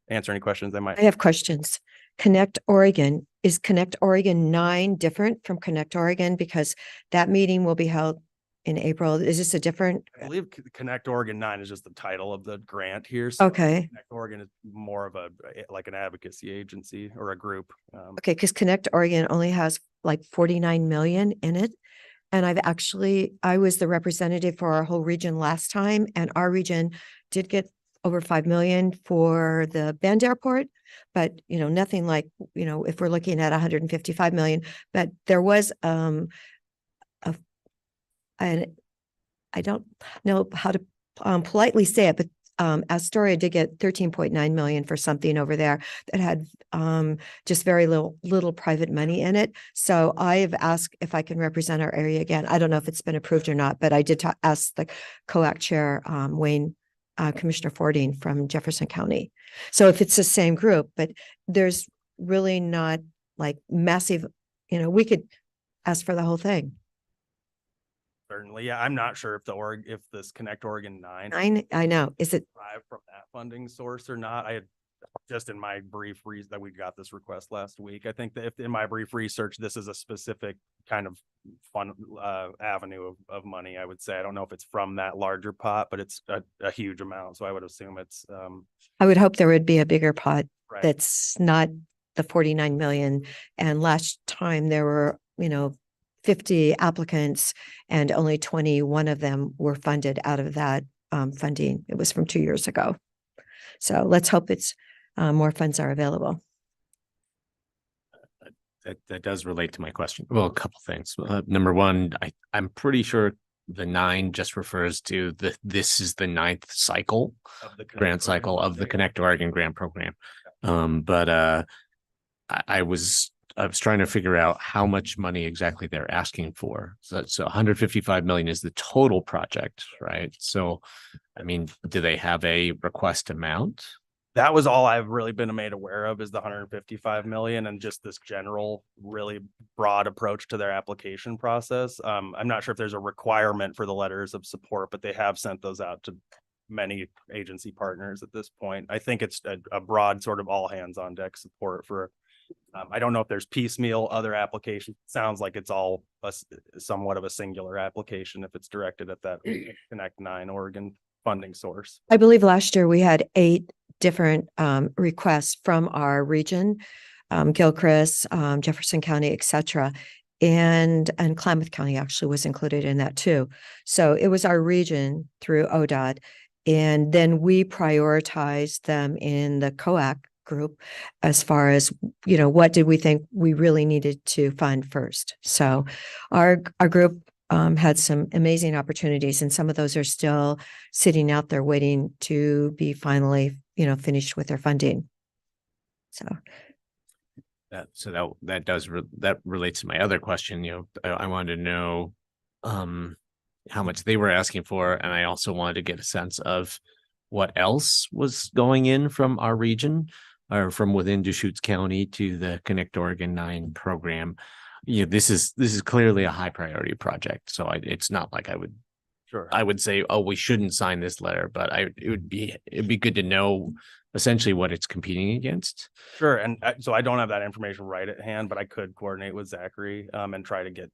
answer any questions they might. I have questions. Connect Oregon, is Connect Oregon 9 different from Connect Oregon? Because that meeting will be held in April. Is this a different? I believe Connect Oregon 9 is just the title of the grant here. So Okay. Connect Oregon is more of a like an advocacy agency or a group. Okay, because Connect Oregon only has like 49 million in it. And I was the representative for our whole region last time, and our region did get over 5 million for the Bend Airport, but nothing like, if we're looking at 155 million, but there was and I don't know how to politely say it, but Astoria did get 13.9 million for something over there that had just very little private money in it. So I've asked if I can represent our area again. I don't know if it's been approved or not, but I did ask the COAC chair, Wayne, Commissioner Fording from Jefferson County. So if it's the same group, but there's really not like massive, we could ask for the whole thing. Certainly. Yeah. I'm not sure if this Connect Oregon 9 I know. Is it? derived from that funding source or not. I had just in my brief reason that we got this request last week. I think that if in my brief research, this is a specific kind of fun avenue of money, I would say. I don't know if it's from that larger pot, but it's a huge amount. So I would assume it's I would hope there would be a bigger pot right. that's not the 49 million. And last time there were, 50 applicants and only 21 of them were funded out of that funding. It was from 2 years ago. So let's hope it's more funds are available. That does relate to my question. Well, a couple things. Number one, I'm pretty sure the 9 just refers to this is the 9th cycle, grant cycle of the Connect Oregon grant program. But I was trying to figure out how much money exactly they're asking for. So 155 million is the total project, right? So, I mean, do they have a request amount? That was all I've really been made aware of is the 155 million and just this general, really broad approach to their application process. I'm not sure if there's a requirement for the letters of support, but they have sent those out to many agency partners at this point. I think it's a broad sort of all hands on deck support for. I don't know if there's piecemeal other applications. Sounds like it's all somewhat of a singular application if it's directed at that Connect 9 Oregon funding source. I believe last year we had 8 different requests from our region, Gilchrist, Jefferson County, et cetera. And Klamath County actually was included in that too. So it was our region through ODOT. And then we prioritized them in the COAC group as far as, what did we think we really needed to fund first. So our group had some amazing opportunities, and some of those are still sitting out there waiting to be finally, finished with their funding. So. That relates to my other question. I wanted to know how much they were asking for, and I also wanted to get a sense of what else was going in from our region or from within Deschutes County to the Connect Oregon 9 program. This is clearly a high priority project, so it's not like I would say, oh, we shouldn't sign this letter, but it'd be good to know essentially what it's competing against. Sure. And so I don't have that information right at hand, but I could coordinate with Zachary and try to get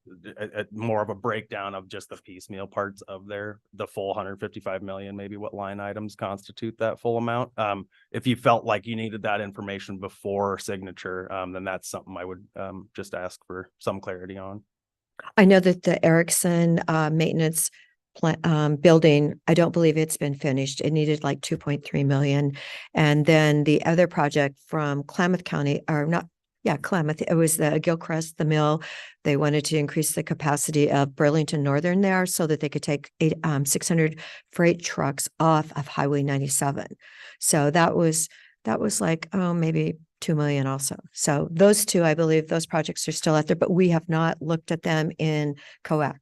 more of a breakdown of just the piecemeal parts of the full 155 million, maybe what line items constitute that full amount. If you felt like you needed that information before signature, then that's something I would just ask for some clarity on. I know that the Erickson maintenance building, I don't believe it's been finished. It needed like 2.3 million. And then the other project from Klamath County, or not, yeah, Klamath, it was the Gilcrest, the mill. They wanted to increase the capacity of Burlington Northern there so that they could take 600 freight trucks off of Highway 97. So that was like, oh, maybe 2 million also. So those two, I believe those projects are still out there, but we have not looked at them in COAC.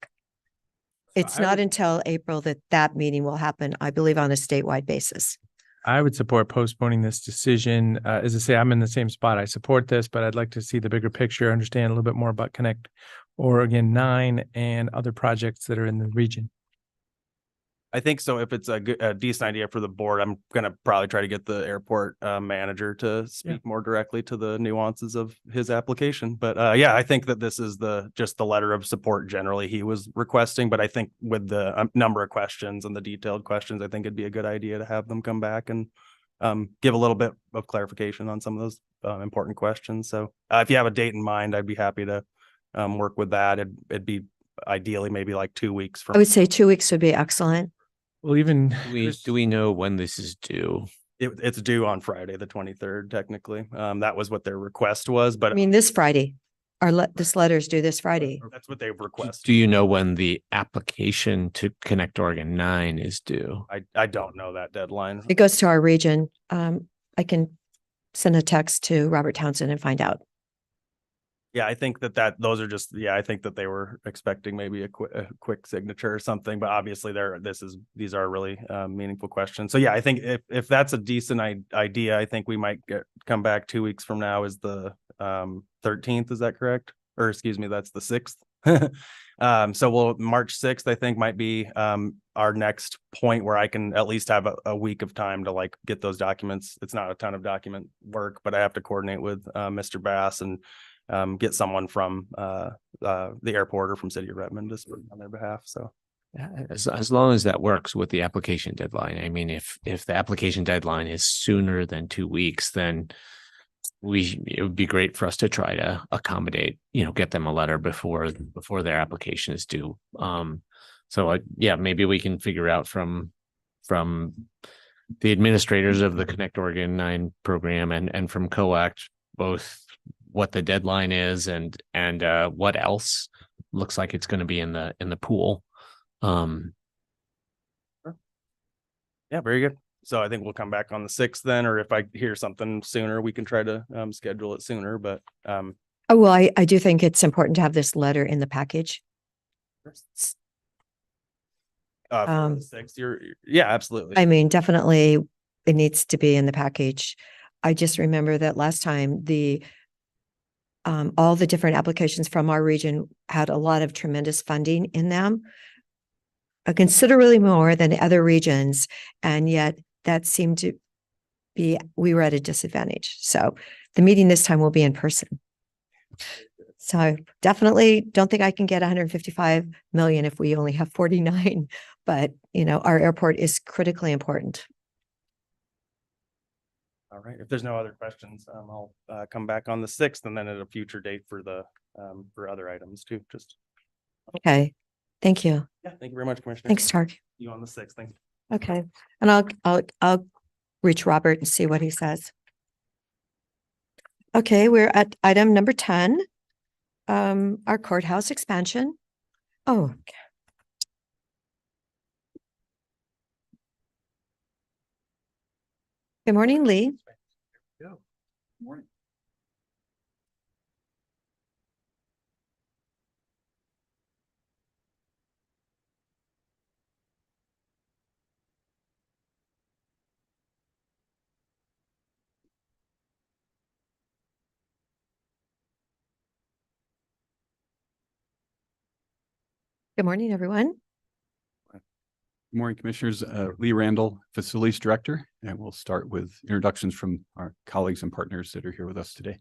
It's I not would- until April that meeting will happen, I believe, on a statewide basis. I would support postponing this decision. As I say, I'm in the same spot. I support this, but I'd like to see the bigger picture, understand a little bit more about Connect Oregon 9 and other projects that are in the region. I think so. If it's a decent idea for the board, I'm gonna probably try to get the airport manager to speak more directly to the nuances of his application. But yeah, I think that this is just the letter of support generally he was requesting. But I think with the number of questions and the detailed questions, I think it'd be a good idea to have them come back and give a little bit of clarification on some of those important questions. So if you have a date in mind, I'd be happy to work with that. It'd be ideally maybe like 2 weeks from. I would say 2 weeks would be excellent. Well, even Do we know when this is due? It's due on Friday, the 23rd, technically. That was what their request was, but I mean, this Friday, this letter's due this Friday. that's what they've requested. Do you know when the application to Connect Oregon 9 is due? I don't know that deadline. It goes to our region. I can send a text to Robert Townsend and find out. Yeah, I think those are just, I think that they were expecting maybe a quick signature or something, but obviously these are really meaningful questions. So yeah, I think if that's a decent idea, I think we might come back 2 weeks from now is the 13th, is that correct? Or excuse me, that's the 6th. So March 6th, I think might be our next point where I can at least have a week of time to like get those documents. It's not a ton of document work, but I have to coordinate with Mr. Bass and get someone from the airport or from City of Redmond to speak on their behalf. So As long as that works with the application deadline. I mean, if the application deadline is sooner than 2 weeks, then it would be great for us to try to accommodate, get them a letter before their application is due. So yeah, maybe we can figure out from the administrators of the Connect Oregon 9 program and from COAC, both what the deadline is and what else looks like it's going to be in the pool. yeah, very good. So I think we'll come back on the 6th then, or if I hear something sooner, we can try to schedule it sooner, but Oh, well, I do think it's important to have this letter in the package. for the 6th, yeah, absolutely. I mean, definitely it needs to be in the package. I just remember that last time all the different applications from our region had a lot of tremendous funding in them, considerably more than other regions. And yet that seemed to be, we were at a disadvantage. So the meeting this time will be in person. So I definitely don't think I can get 155 million if we only have 49, but our airport is critically important. All right, if there's no other questions, I'll come back on the 6th and then at a future date for for other items too, just. Okay. Thank you. Yeah, thank you very much, Commissioner. Thanks, Tark. See you on the 6th, thanks. Okay. And I'll reach Robert and see what he says. Okay, we're at item number 10. Our courthouse expansion. Oh, okay. Good morning, Lee. Morning. Good morning, everyone. Good morning, Commissioners. Lee Randall, Facilities Director, and we'll start with introductions from our colleagues and partners that are here with us today.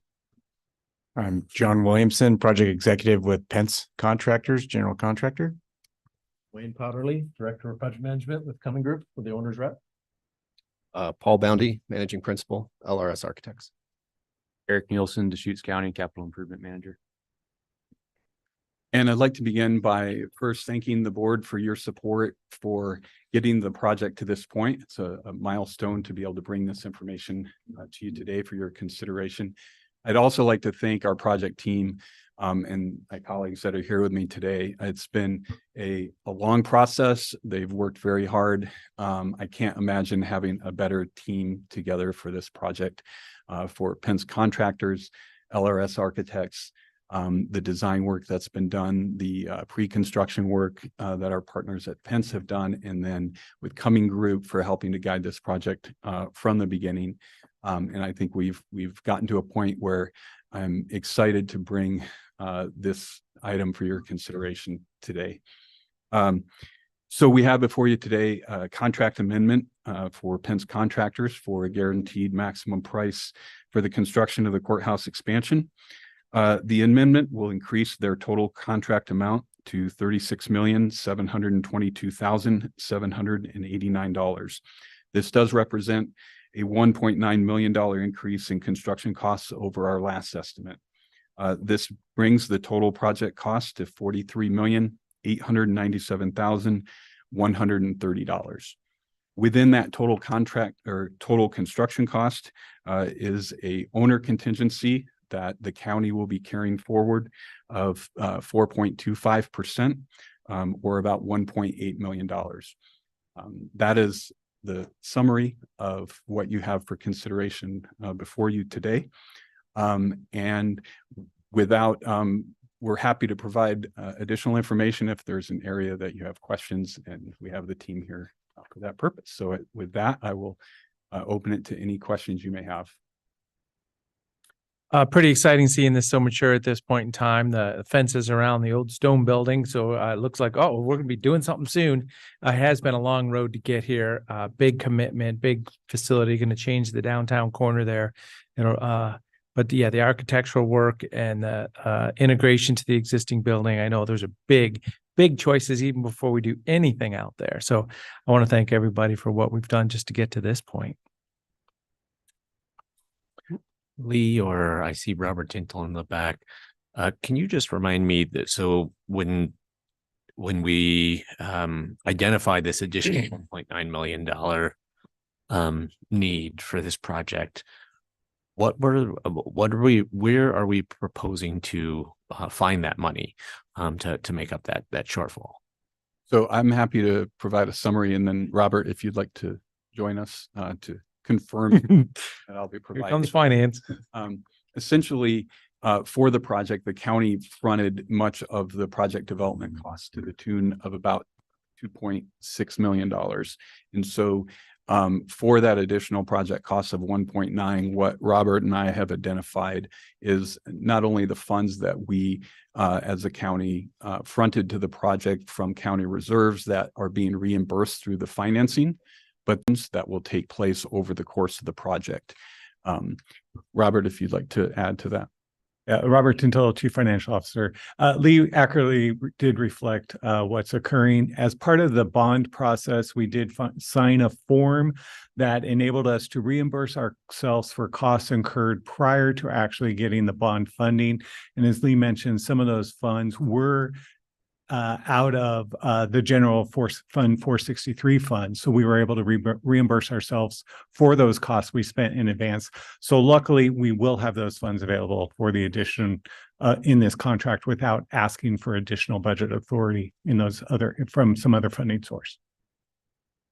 I'm John Williamson, Project Executive with Pence Contractors, General Contractor. Wayne Powderly, Director of Project Management with Cumming Group, with the owner's rep. Paul Boundy, Managing Principal, LRS Architects. Eric Nielsen, Deschutes County Capital Improvement Manager. And I'd like to begin by first thanking the board for your support for getting the project to this point. It's a milestone to be able to bring this information to you today for your consideration. I'd also like to thank our project team and my colleagues that are here with me today. It's been a long process. They've worked very hard. I can't imagine having a better team together for this project, for Pence Contractors, LRS Architects, the design work that's been done, the pre-construction work that our partners at Pence have done, and then with Cumming Group for helping to guide this project from the beginning. And I think we've gotten to a point where I'm excited to bring this item for your consideration today. So we have before you today a contract amendment for Pence Contractors for a guaranteed maximum price for the construction of the courthouse expansion. The amendment will increase their total contract amount to $36,722,789. This does represent a $1.9 million increase in construction costs over our last estimate. This brings the total project cost to $43,897,130. Within that total contract or total construction cost is a owner contingency that the county will be carrying forward of 4.25%, or about $1.8 million. That is the summary of what you have for consideration before you today. And without, we're happy to provide additional information if there's an area that you have questions, and we have the team here for that purpose. So with that, I will open it to any questions you may have. Pretty exciting seeing this so mature at this point in time. The fences around the old stone building. So it looks like, oh, we're going to be doing something soon. It has been a long road to get here. Big commitment, big facility, going to change the downtown corner there. But yeah, the architectural work and the integration to the existing building. I know there's a big choices even before we do anything out there. So I want to thank everybody for what we've done just to get to this point. Lee, or I see Robert Tintle in the back. Can you just remind me that, so when we identify this additional $1.9 million need for this project, where are we proposing to find that money to make up that shortfall? So I'm happy to provide a summary, and then Robert, if you'd like to join us to confirm that I'll be providing. Here comes finance. Essentially, for the project, the county fronted much of the project development costs to the tune of about $2.6 million. And so for that additional project cost of 1.9, what Robert and I have identified is not only the funds that we as a county fronted to the project from county reserves that are being reimbursed through the financing, but that will take place over the course of the project. Robert, if you'd like to add to that. Yeah, Robert Tintle, Chief Financial Officer. Lee accurately did reflect what's occurring. As part of the bond process, we did sign a form that enabled us to reimburse ourselves for costs incurred prior to actually getting the bond funding. And as Lee mentioned, some of those funds were out of the general fund 463 fund. So we were able to reimburse ourselves for those costs we spent in advance. So luckily we will have those funds available for the addition in this contract without asking for additional budget authority in those from some other funding source.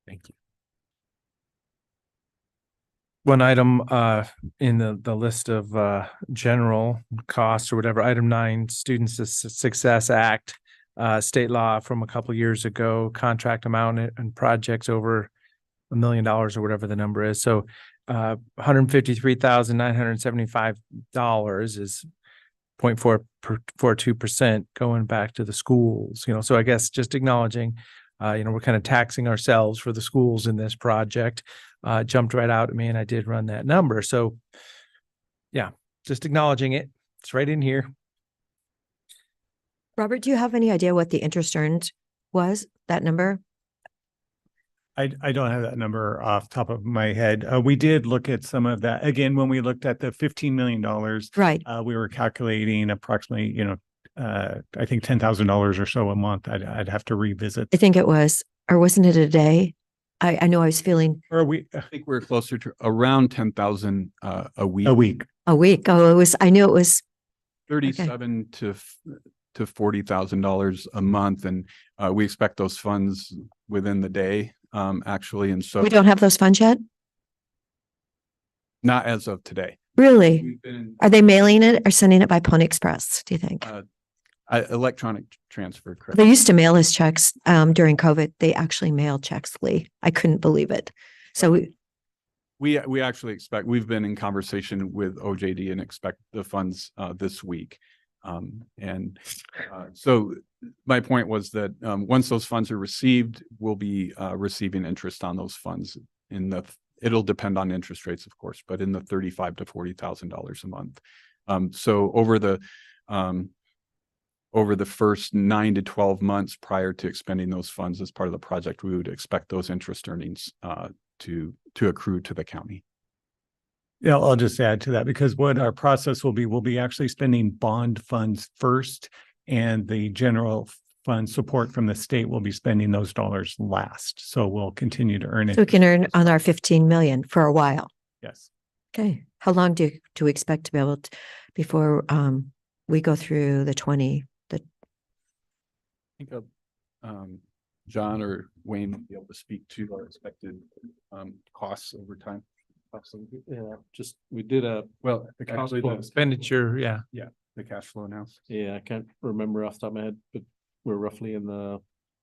Thank you. One item in the list of general costs or whatever, item 9, Student Success Act. State law from a couple years ago, contract amount and projects over $1 million or whatever the number is. So $153,975 is 0.442% going back to the schools. So I guess just acknowledging, we're kind of taxing ourselves for the schools in this project. Jumped right out at me and I did run that number. So yeah, just acknowledging it. It's right in here. Robert, do you have any idea what the interest earned was, that number? I don't have that number off the top of my head. We did look at some of that. Again, when we looked at the $15 million, right, we were calculating approximately, I think $10,000 or so a month. I'd have to revisit. I think it was, or wasn't it a day? I know I was feeling Or a week. I think we're closer to around 10,000 a week. A week. a week. Oh, it was, I knew it was, 37 to $40,000 a month, and we expect those funds within the day, actually, and so we don't have those funds yet? not as of today. Really? We've been Are they mailing it or sending it by Pony Express, do you think? electronic transfer. Correct. They used to mail us checks during COVID. They actually mailed checks, Lee. I couldn't believe it. So We actually expect, we've been in conversation with OJD and expect the funds this week. So my point was that once those funds are received, we'll be receiving interest on those funds it'll depend on interest rates, of course, but in the $35,000 to $40,000 a month. So over the first 9 to 12 months prior to expending those funds as part of the project, we would expect those interest earnings to accrue to the county. Yeah, I'll just add to that because what our process will be, we'll be actually spending bond funds first, and the general fund support from the state will be spending those dollars last. So we'll continue to earn it. we can earn on our 15 million for a while. Yes. Okay. How long do we expect to be able to, before we go through the 20, I think John or Wayne will be able to speak to our expected costs over time. Yeah, just, we did a, Well, The actually, expenditure, yeah. the cash flow now. yeah, I can't remember off the top of my head, but we're roughly in the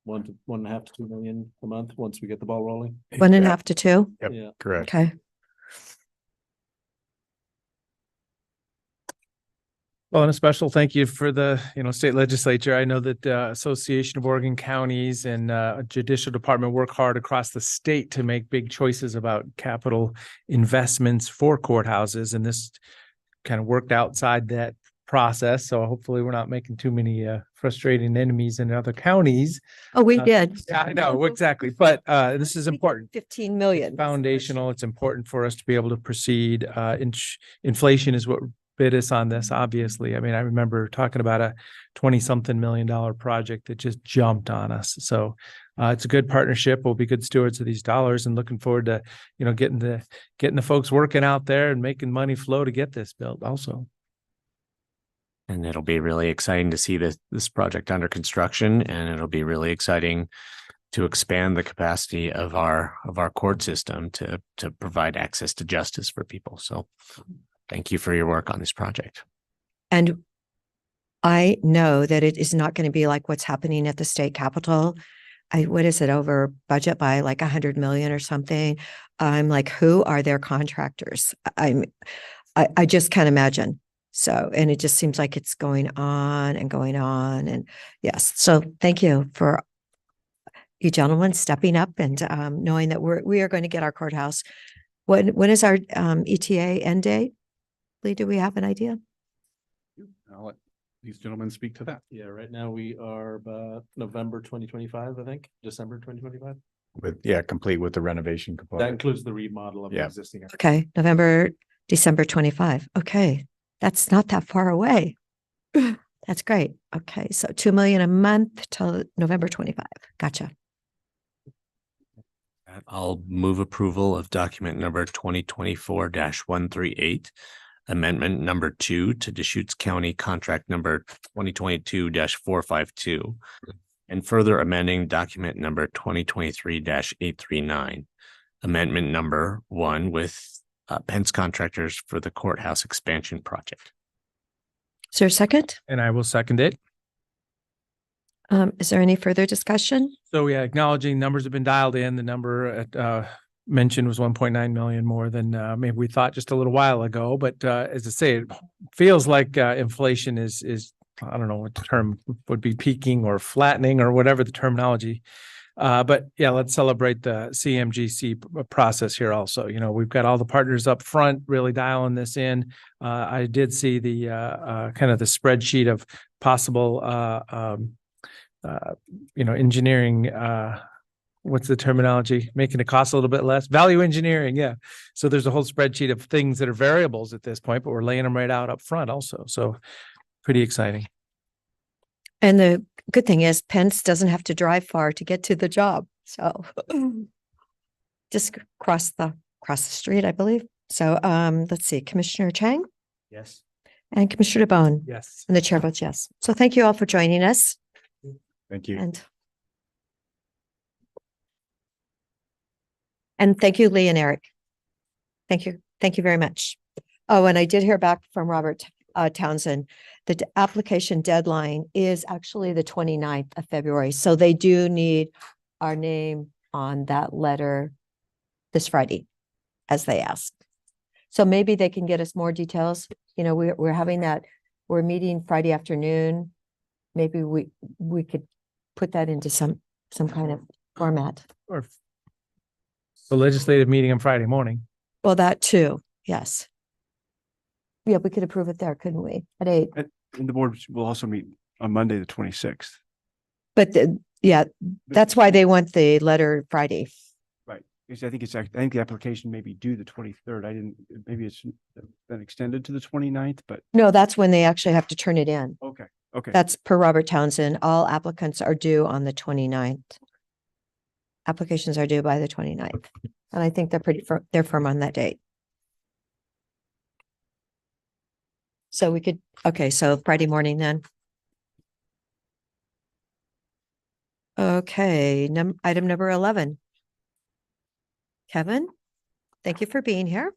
1.5 to 2 million a month once we get the ball rolling. 1.5 to 2? Yep, Yeah. correct. Okay. Well, and a special thank you for the, state legislature. I know that Association of Oregon Counties and Judicial Department work hard across the state to make big choices about capital investments for courthouses. And this kind of worked outside that process. So hopefully we're not making too many frustrating enemies in other counties. Oh, we did. Yeah, I know, exactly. But this is important. 15 million. Foundational. It's important for us to be able to proceed. Inflation is what bid us on this, obviously. I mean, I remember talking about a 20-something million project that just jumped on us. So it's a good partnership. We'll be good stewards of these dollars and looking forward to, getting the folks working out there and making money flow to get this built also. And it'll be really exciting to see this project under construction, and it'll be really exciting to expand the capacity of our court system to provide access to justice for people. So thank you for your work on this project. And I know that it is not going to be like what's happening at the state capitol. What is it, over budget by like 100 million or something? I'm like, who are their contractors? I just can't imagine. So, and it just seems like it's going on and going on. And yes, so thank you for you gentlemen stepping up and knowing that we are going to get our courthouse. When is our ETA end date? Lee, do we have an idea? I'll let these gentlemen speak to that. Yeah, right now we are about November 2025, I think, December 2025. Complete with the renovation That component. includes the remodel of the Yeah. existing. Okay, December 25. Okay, that's not that far away. That's great. Okay, so 2 million a month till November 25. Gotcha. I'll move approval of document number 2024-138, amendment number 2 to Deschutes County contract number 2022-452, and further amending document number 2023-839, amendment number 1 with Pence Contractors for the courthouse expansion project. Is there a second? And I will second it. Is there any further discussion? So yeah, acknowledging numbers have been dialed in. The number mentioned was 1.9 million more than maybe we thought just a little while ago. But as I say, it feels like inflation is I don't know what the term would be, peaking or flattening or whatever the terminology. But yeah, let's celebrate the CMGC process here also. We've got all the partners up front really dialing this in. I did see the kind of the spreadsheet of possible engineering, what's the terminology? Making it cost a little bit less. Value engineering, yeah. So there's a whole spreadsheet of things that are variables at this point, but we're laying them right out up front also. So pretty exciting. And the good thing is Pence doesn't have to drive far to get to the job. So just cross the street, I believe. So let's see, Commissioner Chang Yes. and Commissioner DeBonne. Yes. And the chair votes yes. So thank you all for joining us. Thank you. And thank you, Lee and Eric. Thank you. Thank you very much. Oh, and I did hear back from Robert Townsend. The application deadline is actually the 29th of February. So they do need our name on that letter this Friday, as they asked. So maybe they can get us more details. You know, we're having that, we're meeting Friday afternoon. Maybe we could put that into some kind of format. Or the legislative meeting on Friday morning. Well, that too, yes. Yeah, we could approve it there, couldn't we? At 8. And the board will also meet on Monday, the 26th. But yeah, that's why they want the letter Friday. Right. Because I think the application may be due the 23rd. Maybe it's been extended to the 29th, but. No, that's when they actually have to turn it in. Okay. Okay. That's per Robert Townsend. All applicants are due on the 29th. Applications are due by the 29th. And I think they're firm on that date. So we could, okay, so Friday morning then. Okay, item number 11. Kevin, thank you for being here.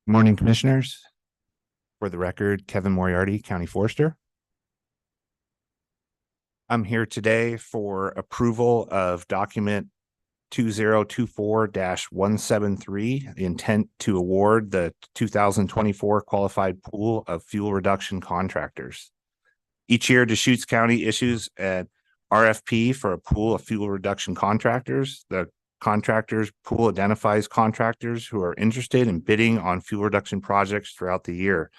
Morning, Commissioners. For the record, Kevin Moriarty, County Forester. I'm here today for approval of document 2024-173, the intent to award the 2024 qualified pool of fuel reduction contractors. Each year, Deschutes County issues an RFP for a pool of fuel reduction contractors. The contractors pool identifies contractors who are interested in bidding on fuel reduction projects throughout the year.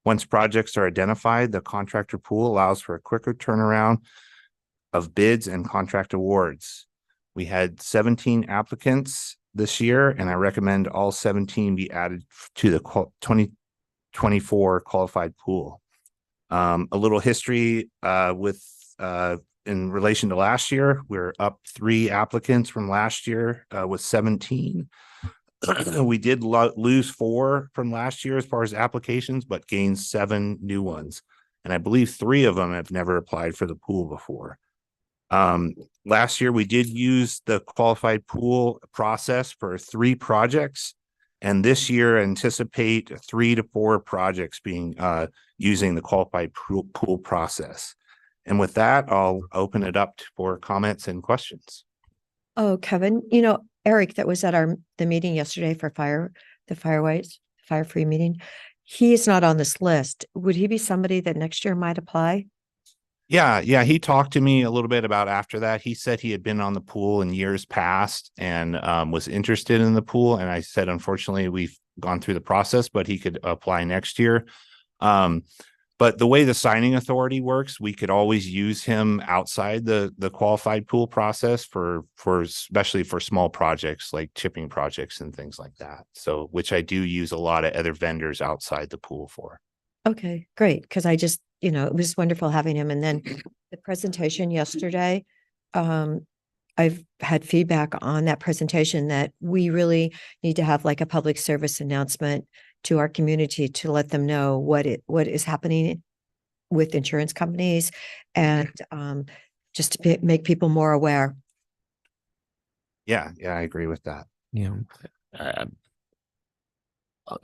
Once projects are identified, the contractor pool allows for a quicker turnaround of bids and contract awards. We had 17 applicants this year, and I recommend all 17 be added to the 2024 qualified pool. A little history in relation to last year, we're up 3 applicants from last year with 17. We did lose 4 from last year as far as applications, but gained 7 new ones. And I believe 3 of them have never applied for the pool before. Last year, we did use the qualified pool process for 3 projects. And this year, anticipate 3 to 4 projects being using the qualified pool process. And with that, I'll open it up for comments and questions. Oh, Kevin, you know, Eric, that was at the meeting yesterday for fire free meeting. He is not on this list. Would he be somebody that next year might apply? Yeah. He talked to me a little bit about after that. He said he had been on the pool in years past and was interested in the pool. And I said, unfortunately, we've gone through the process, but he could apply next year. But the way the signing authority works, we could always use him outside the qualified pool process for especially for small projects like chipping projects and things like that. So, which I do use a lot of other vendors outside the pool for. Okay, great. Because I just, you know, it was wonderful having him. And then the presentation yesterday, I've had feedback on that presentation that we really need to have like a public service announcement to our community to let them know what is happening with insurance companies and just to make people more aware. Yeah, I agree with that.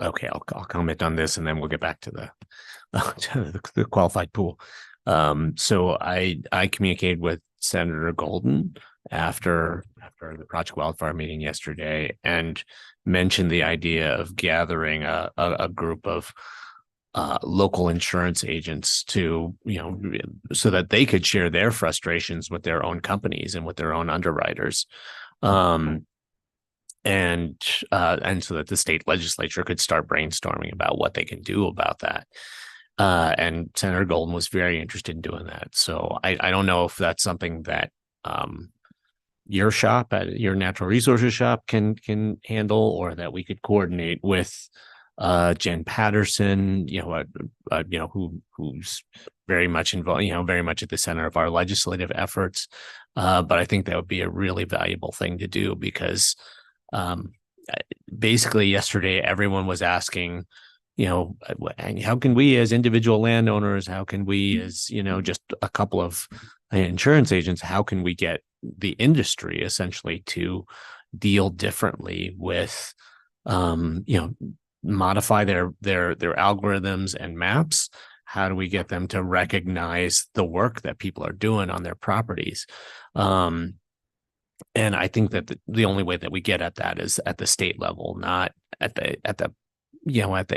Okay, I'll comment on this and then we'll get back to the qualified pool. So I communicated with Senator Golden after the Project Wildfire meeting yesterday and mentioned the idea of gathering a group of local insurance agents to, so that they could share their frustrations with their own companies and with their own underwriters. and so that the state legislature could start brainstorming about what they can do about that. And Senator Golden was very interested in doing that. So I don't know if that's something that your shop at your natural resources shop can handle, or that we could coordinate with Jen Patterson, who's very much involved, very much at the center of our legislative efforts. But I think that would be a really valuable thing to do, because basically yesterday everyone was asking, how can we as individual landowners, how can we as, just a couple of insurance agents, how can we get the industry essentially to deal differently with, modify their algorithms and maps? How do we get them to recognize the work that people are doing on their properties? And I think that the only way that we get at that is at the state level, not at the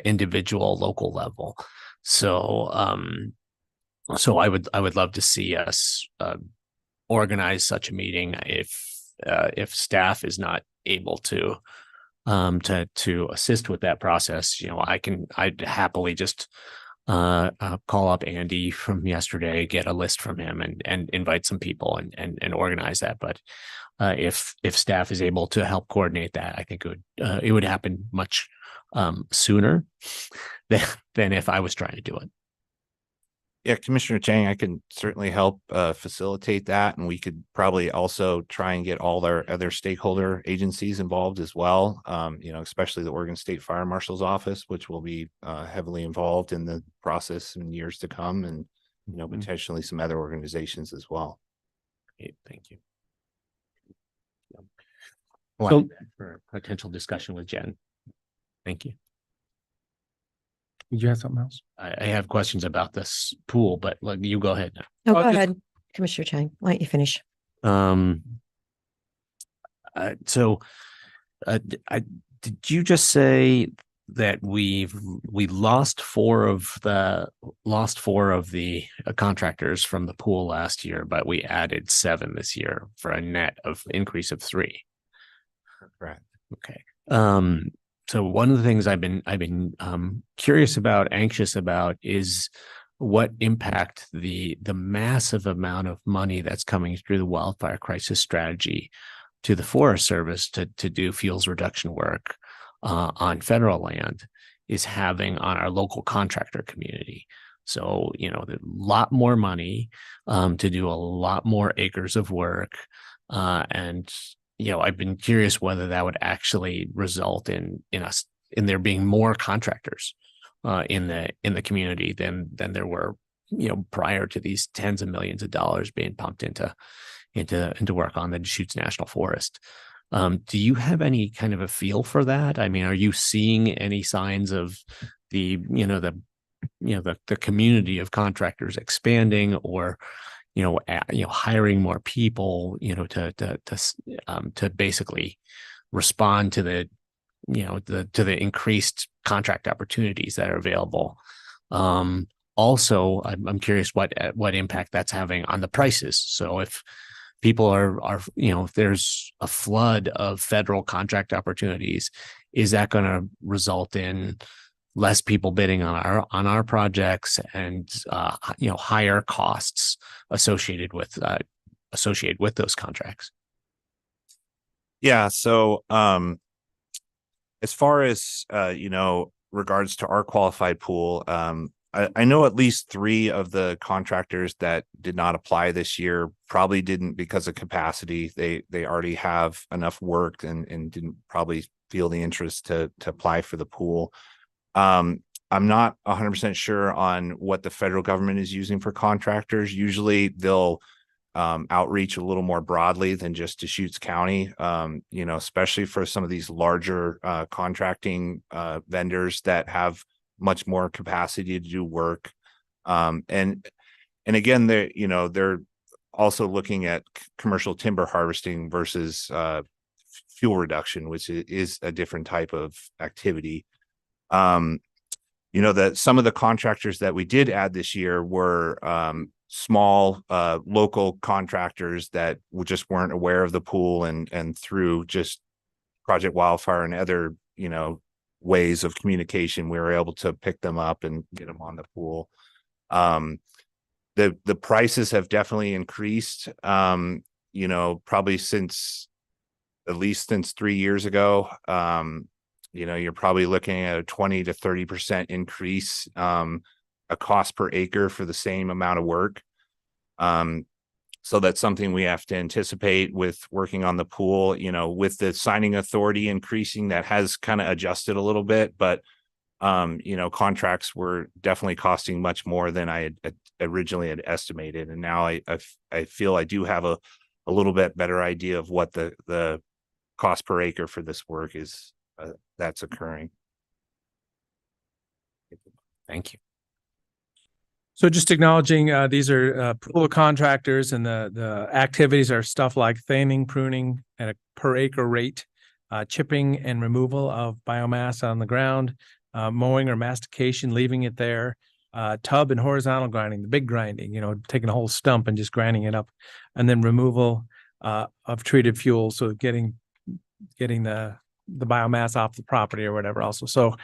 individual local level. So I would love to see us organize such a meeting if staff is not able to assist with that process. I'd happily just call up Andy from yesterday, get a list from him, and invite some people and organize that. But if staff is able to help coordinate that, I think it would happen much sooner than if I was trying to do it. Yeah, Commissioner Chang, I can certainly help facilitate that, and we could probably also try and get all our other stakeholder agencies involved as well. Especially the Oregon State Fire Marshal's Office, which will be heavily involved in the process in years to come, and potentially some other organizations as well. Great, thank you. So- For potential discussion with Jen. Thank you. Did you have something else? I have questions about this pool, but you go ahead now. No, go just- ahead, Commissioner Chang. Why don't you finish? Did you just say that we lost four of the contractors from the pool last year, but we added 7 this year for a net of increase of 3? Correct. Okay. So one of the things I've been curious about, anxious about, is what impact the massive amount of money that's coming through the wildfire crisis strategy to the Forest Service to do fuels reduction work on federal land is having on our local contractor community. So, a lot more money to do a lot more acres of work, and I've been curious whether that would actually result in there being more contractors in the community than there were, prior to these tens of millions of dollars being pumped into work on the Deschutes National Forest. Do you have any kind of a feel for that? I mean, are you seeing any signs of the community of contractors expanding, or hiring more people, to basically respond to the increased contract opportunities that are available? Also, I'm curious what impact that's having on the prices. So if people are if there's a flood of federal contract opportunities, is that going to result in less people bidding on our projects and higher costs associated with those contracts? Yeah. So, as far as, regards to our qualified pool, I know at least 3 of the contractors that did not apply this year probably didn't because of capacity. They already have enough work and didn't probably feel the interest to apply for the pool. I'm not 100% sure on what the federal government is using for contractors. Usually they'll outreach a little more broadly than just Deschutes County, especially for some of these larger contracting vendors that have much more capacity to do work. And again, they're also looking at commercial timber harvesting versus fuel reduction, which is a different type of activity. That some of the contractors that we did add this year were small local contractors that just weren't aware of the pool, and through just Project Wildfire and other, ways of communication, we were able to pick them up and get them on the pool. The prices have definitely increased, probably at least since 3 years ago. You're probably looking at a 20 to 30% increase, a cost per acre for the same amount of work. So that's something we have to anticipate with working on the pool, with the signing authority increasing, that has kind of adjusted a little bit, but contracts were definitely costing much more than I had originally had estimated. And now I feel I do have a little bit better idea of what the cost per acre for this work is, that's occurring. Thank you. So just acknowledging, these are pool contractors, and the activities are stuff like thinning, pruning at a per acre rate, chipping and removal of biomass on the ground, mowing or mastication, leaving it there, tub and horizontal grinding, the big grinding, taking a whole stump and just grinding it up, and then removal of treated fuel. So getting the biomass off the property or whatever also. So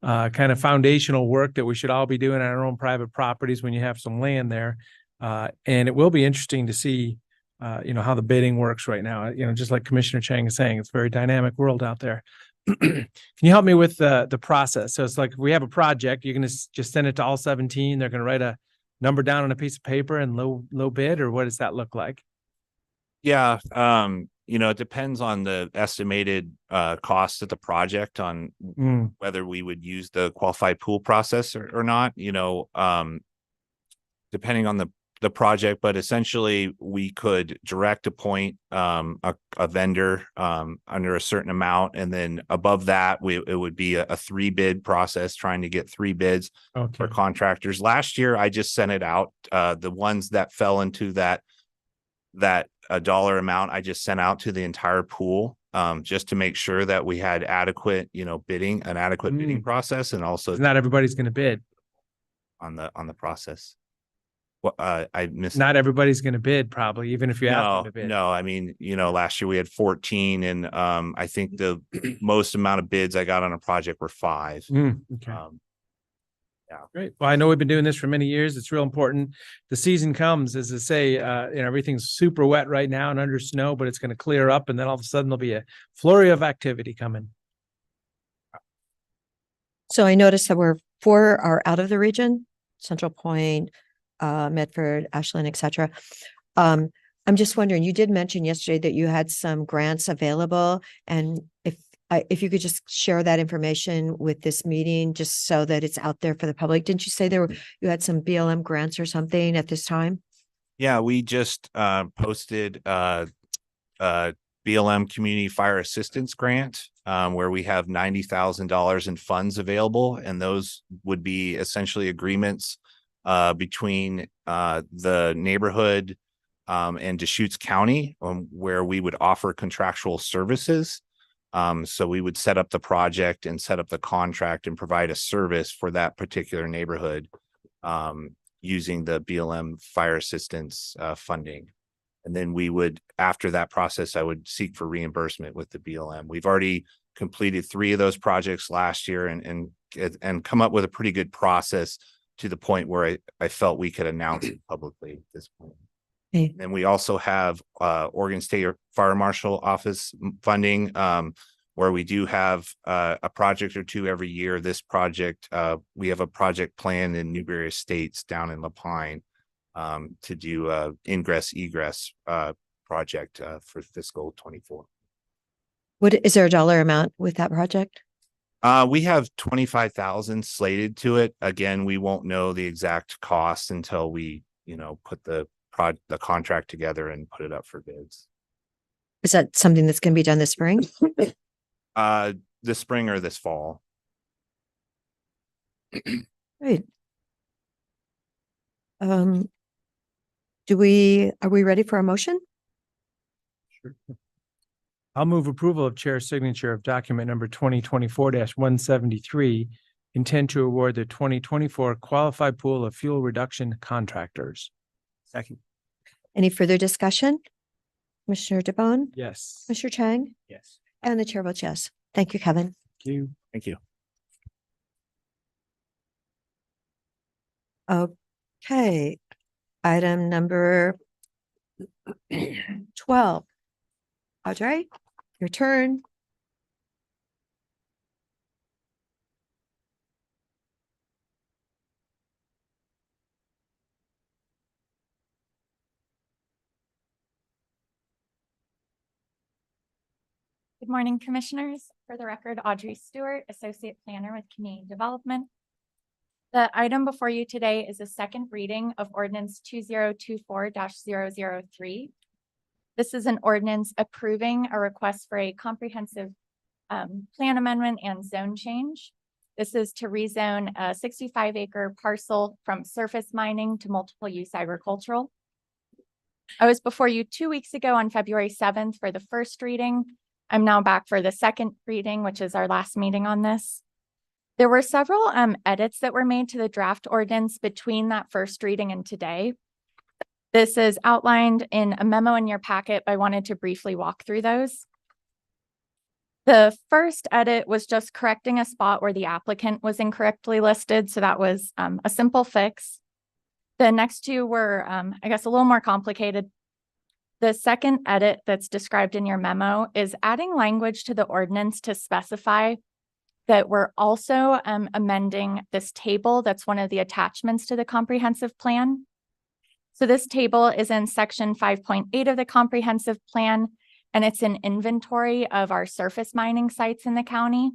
kind of foundational work that we should all be doing on our own private properties when you have some land there. And it will be interesting to see, how the bidding works right now. Just like Commissioner Chang is saying, it's a very dynamic world out there. Can you help me with the process? So it's like, if we have a project, you're going to just send it to all 17. They're going to write a number down on a piece of paper and low bid, or what does that look like? Yeah. It depends on the estimated cost of the project on whether we would use the qualified pool process or not, depending on the project, but essentially we could direct appoint a vendor under a certain amount, and then above that it would be a 3-bid process, trying to get 3 bids for contractors. Last year I just sent it out, the ones that fell into that a dollar amount, I just sent out to the entire pool, just to make sure that we had adequate, bidding process, and also Not everybody's going to bid on the process. Well, I missed. Not everybody's going to bid, probably, even if you ask them to bid. No, I mean, last year we had 14, and I think the most amount of bids I got on a project were 5. Okay. Yeah, great. Well, I know we've been doing this for many years. It's real important. The season comes, as I say, everything's super wet right now and under snow, but it's going to clear up, and then all of a sudden there'll be a flurry of activity coming. So I noticed that 4 are out of the region, Central Point, Medford, Ashland, etc. I'm just wondering, you did mention yesterday that you had some grants available, and if you could just share that information with this meeting, just so that it's out there for the public. Didn't you say you had some BLM grants or something at this time? Yeah, we just posted BLM Community Fire Assistance Grant, where we have $90,000 in funds available, and those would be essentially agreements between the neighborhood and Deschutes County, where we would offer contractual services. So we would set up the project and set up the contract and provide a service for that particular neighborhood, using the BLM fire assistance funding. And then we would, after that process, I would seek for reimbursement with the BLM. We've already completed 3 of those projects last year and come up with a pretty good process to the point where I felt we could announce it publicly at this point. And we also have Oregon State Fire Marshal Office funding, where we do have a project or 2 every year. This project, we have a project planned in Newberry Estates down in La Pine, to do ingress egress project for fiscal 24. Is there a dollar amount with that project? We have 25,000 slated to it. Again, we won't know the exact cost until we, put the contract together and put it up for bids. Is that something that's going to be done this spring? This spring or this fall. Great. Are we ready for a motion? Sure. I'll move approval of chair signature of document number 2024-173, intend to award the 2024 qualified pool of fuel reduction contractors. Second. Any further discussion? Commissioner DeBonne? Yes. Commissioner Chang? Yes. And the chair votes yes. Thank you, Kevin. Thank you. Okay, item number 12. Audrey, your turn. Good morning, Commissioners. For the record, Audrey Stewart, Associate Planner with Community Development. The item before you today is a second reading of Ordinance 2024-003. This is an ordinance approving a request for a comprehensive plan amendment and zone change. This is to rezone a 65-acre parcel from surface mining to multiple use agricultural. I was before you 2 weeks ago on February 7th for the first reading. I'm now back for the second reading, which is our last meeting on this. There were several edits that were made to the draft ordinance between that first reading and today. This is outlined in a memo in your packet, but I wanted to briefly walk through those. The first edit was just correcting a spot where the applicant was incorrectly listed, so that was a simple fix. The next two were, I guess, a little more complicated. The second edit that's described in your memo is adding language to the ordinance to specify that we're also amending this table that's one of the attachments to the comprehensive plan. So this table is in section 5.8 of the comprehensive plan, and it's an inventory of our surface mining sites in the county.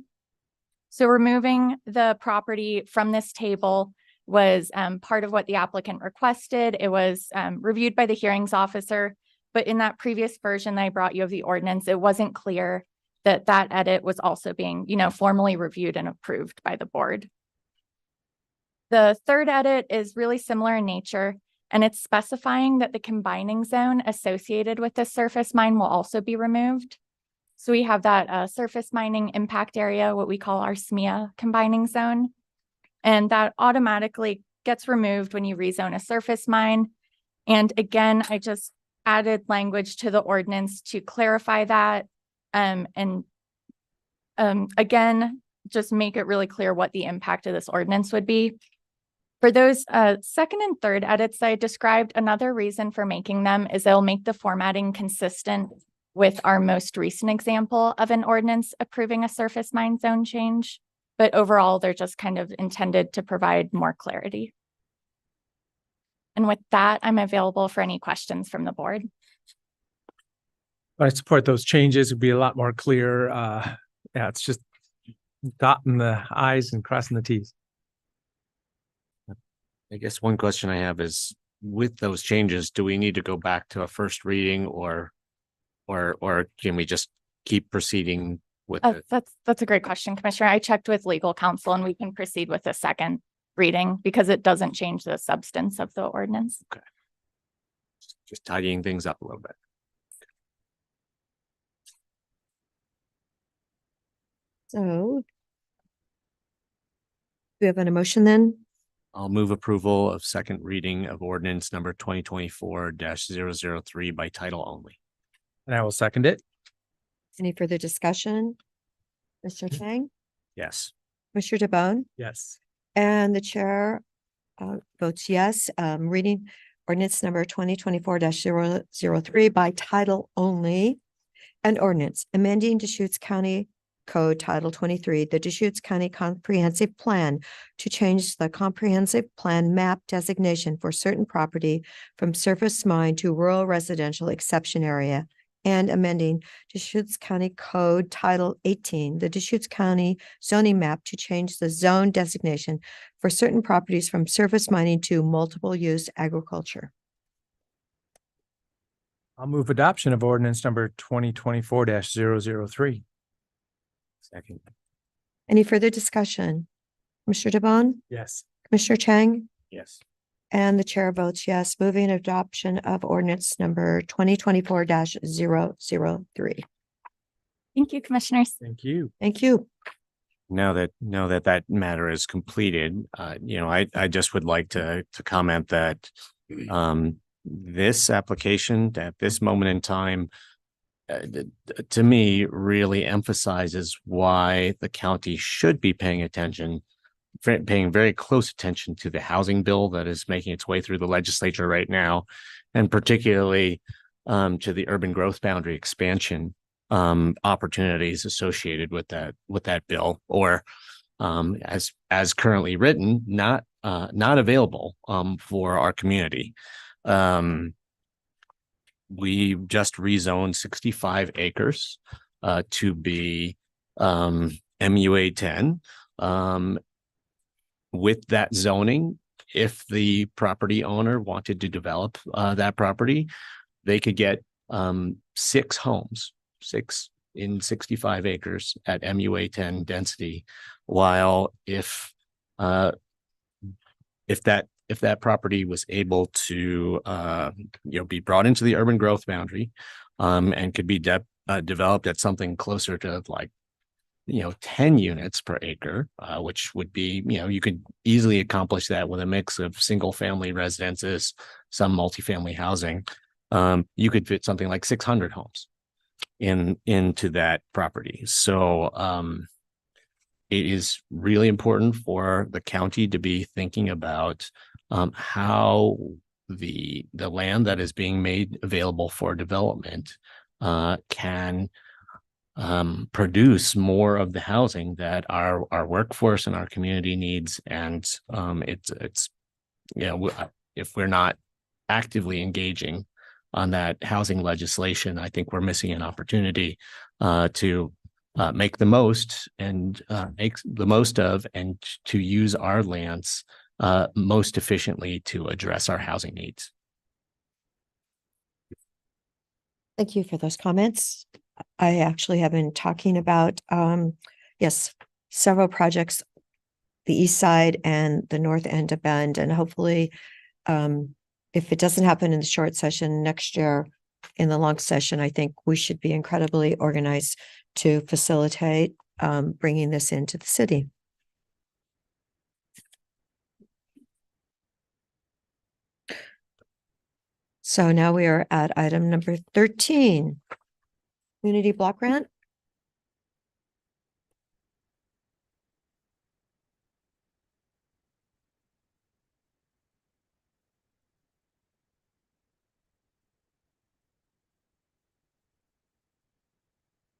So removing the property from this table was part of what the applicant requested. It was reviewed by the hearings officer. But in that previous version that I brought you of the ordinance, it wasn't clear that that edit was also being, formally reviewed and approved by the board. The third edit is really similar in nature, and it's specifying that the combining zone associated with the surface mine will also be removed. So we have that surface mining impact area, what we call our SMIA combining zone, and that automatically gets removed when you rezone a surface mine. And again, I just added language to the ordinance to clarify that again, just make it really clear what the impact of this ordinance would be. For those second and third edits that I described, another reason for making them is they'll make the formatting consistent with our most recent example of an ordinance approving a surface mine zone change. But overall, they're just kind of intended to provide more clarity. And with that, I'm available for any questions from the board. I support those changes. It'd be a lot more clear. Yeah, it's just dotting the I's and crossing the T's. I guess one question I have is, with those changes, do we need to go back to a first reading or can we just keep proceeding with it? That's a great question, Commissioner. I checked with legal counsel and we can proceed with the second reading because it doesn't change the substance of the ordinance. Okay. Just tidying things up a little bit. So we have an emotion then? I'll move approval of second reading of ordinance number 2024-003 by title only. And I will second it. Any further discussion? Mr. Chang, Yes. Mr. DeBonne, Yes. and the chair votes yes. Reading ordinance number 2024-003 by title only. An ordinance amending Deschutes County Code Title 23, the Deschutes County Comprehensive Plan to change the comprehensive plan map designation for certain property from surface mine to rural residential exception area, and amending Deschutes County Code Title 18, the Deschutes County zoning map to change the zone designation for certain properties from surface mining to multiple use agriculture. I'll move adoption of ordinance number 2024-003. Second. Any further discussion? Mr. DeBonne, Yes. Commissioner Chang, Yes. and the chair votes yes, moving adoption of ordinance number 2024-003. Thank you, Commissioners. Thank you. Thank you. Now that that matter is completed, I just would like to comment that this application at this moment in time to me, really emphasizes why the county should be paying very close attention to the housing bill that is making its way through the legislature right now, and particularly to the urban growth boundary expansion opportunities associated with that bill, or as currently written, not available for our community. We just rezoned 65 acres to be MUA 10. With that zoning, if the property owner wanted to develop that property, they could get 6 homes, 6 in 65 acres at MUA 10 density. While if that property was able to be brought into the urban growth boundary and could be developed at something closer to like 10 units per acre, which would be, you could easily accomplish that with a mix of single family residences, some multifamily housing. You could fit something like 600 homes into that property. So it is really important for the county to be thinking about how the land that is being made available for development can produce more of the housing that our workforce and our community needs. And if we're not actively engaging on that housing legislation, I think we're missing an opportunity to make the most and to use our lands most efficiently to address our housing needs. Thank you for those comments. I actually have been talking about, yes, several projects, the east side and the north end of Bend, and hopefully, if it doesn't happen in the short session next year, in the long session, I think we should be incredibly organized to facilitate bringing this into the city. So now we are at item number 13. Community block grant.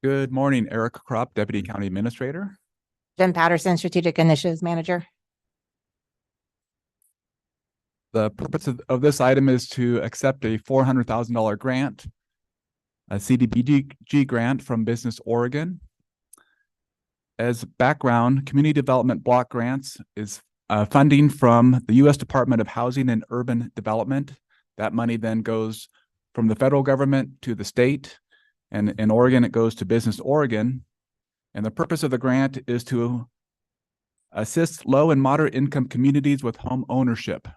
Good morning, Eric Kropp, Deputy County Administrator. Jen Patterson, Strategic Initiatives Manager. The purpose of this item is to accept a $400,000 grant, a CDBG grant from Business Oregon. As background, community development block grants is funding from the U.S. Department of Housing and Urban Development. That money then goes from the federal government to the state, and in Oregon, it goes to Business Oregon. And the purpose of the grant is to assist low and moderate income communities with home ownership.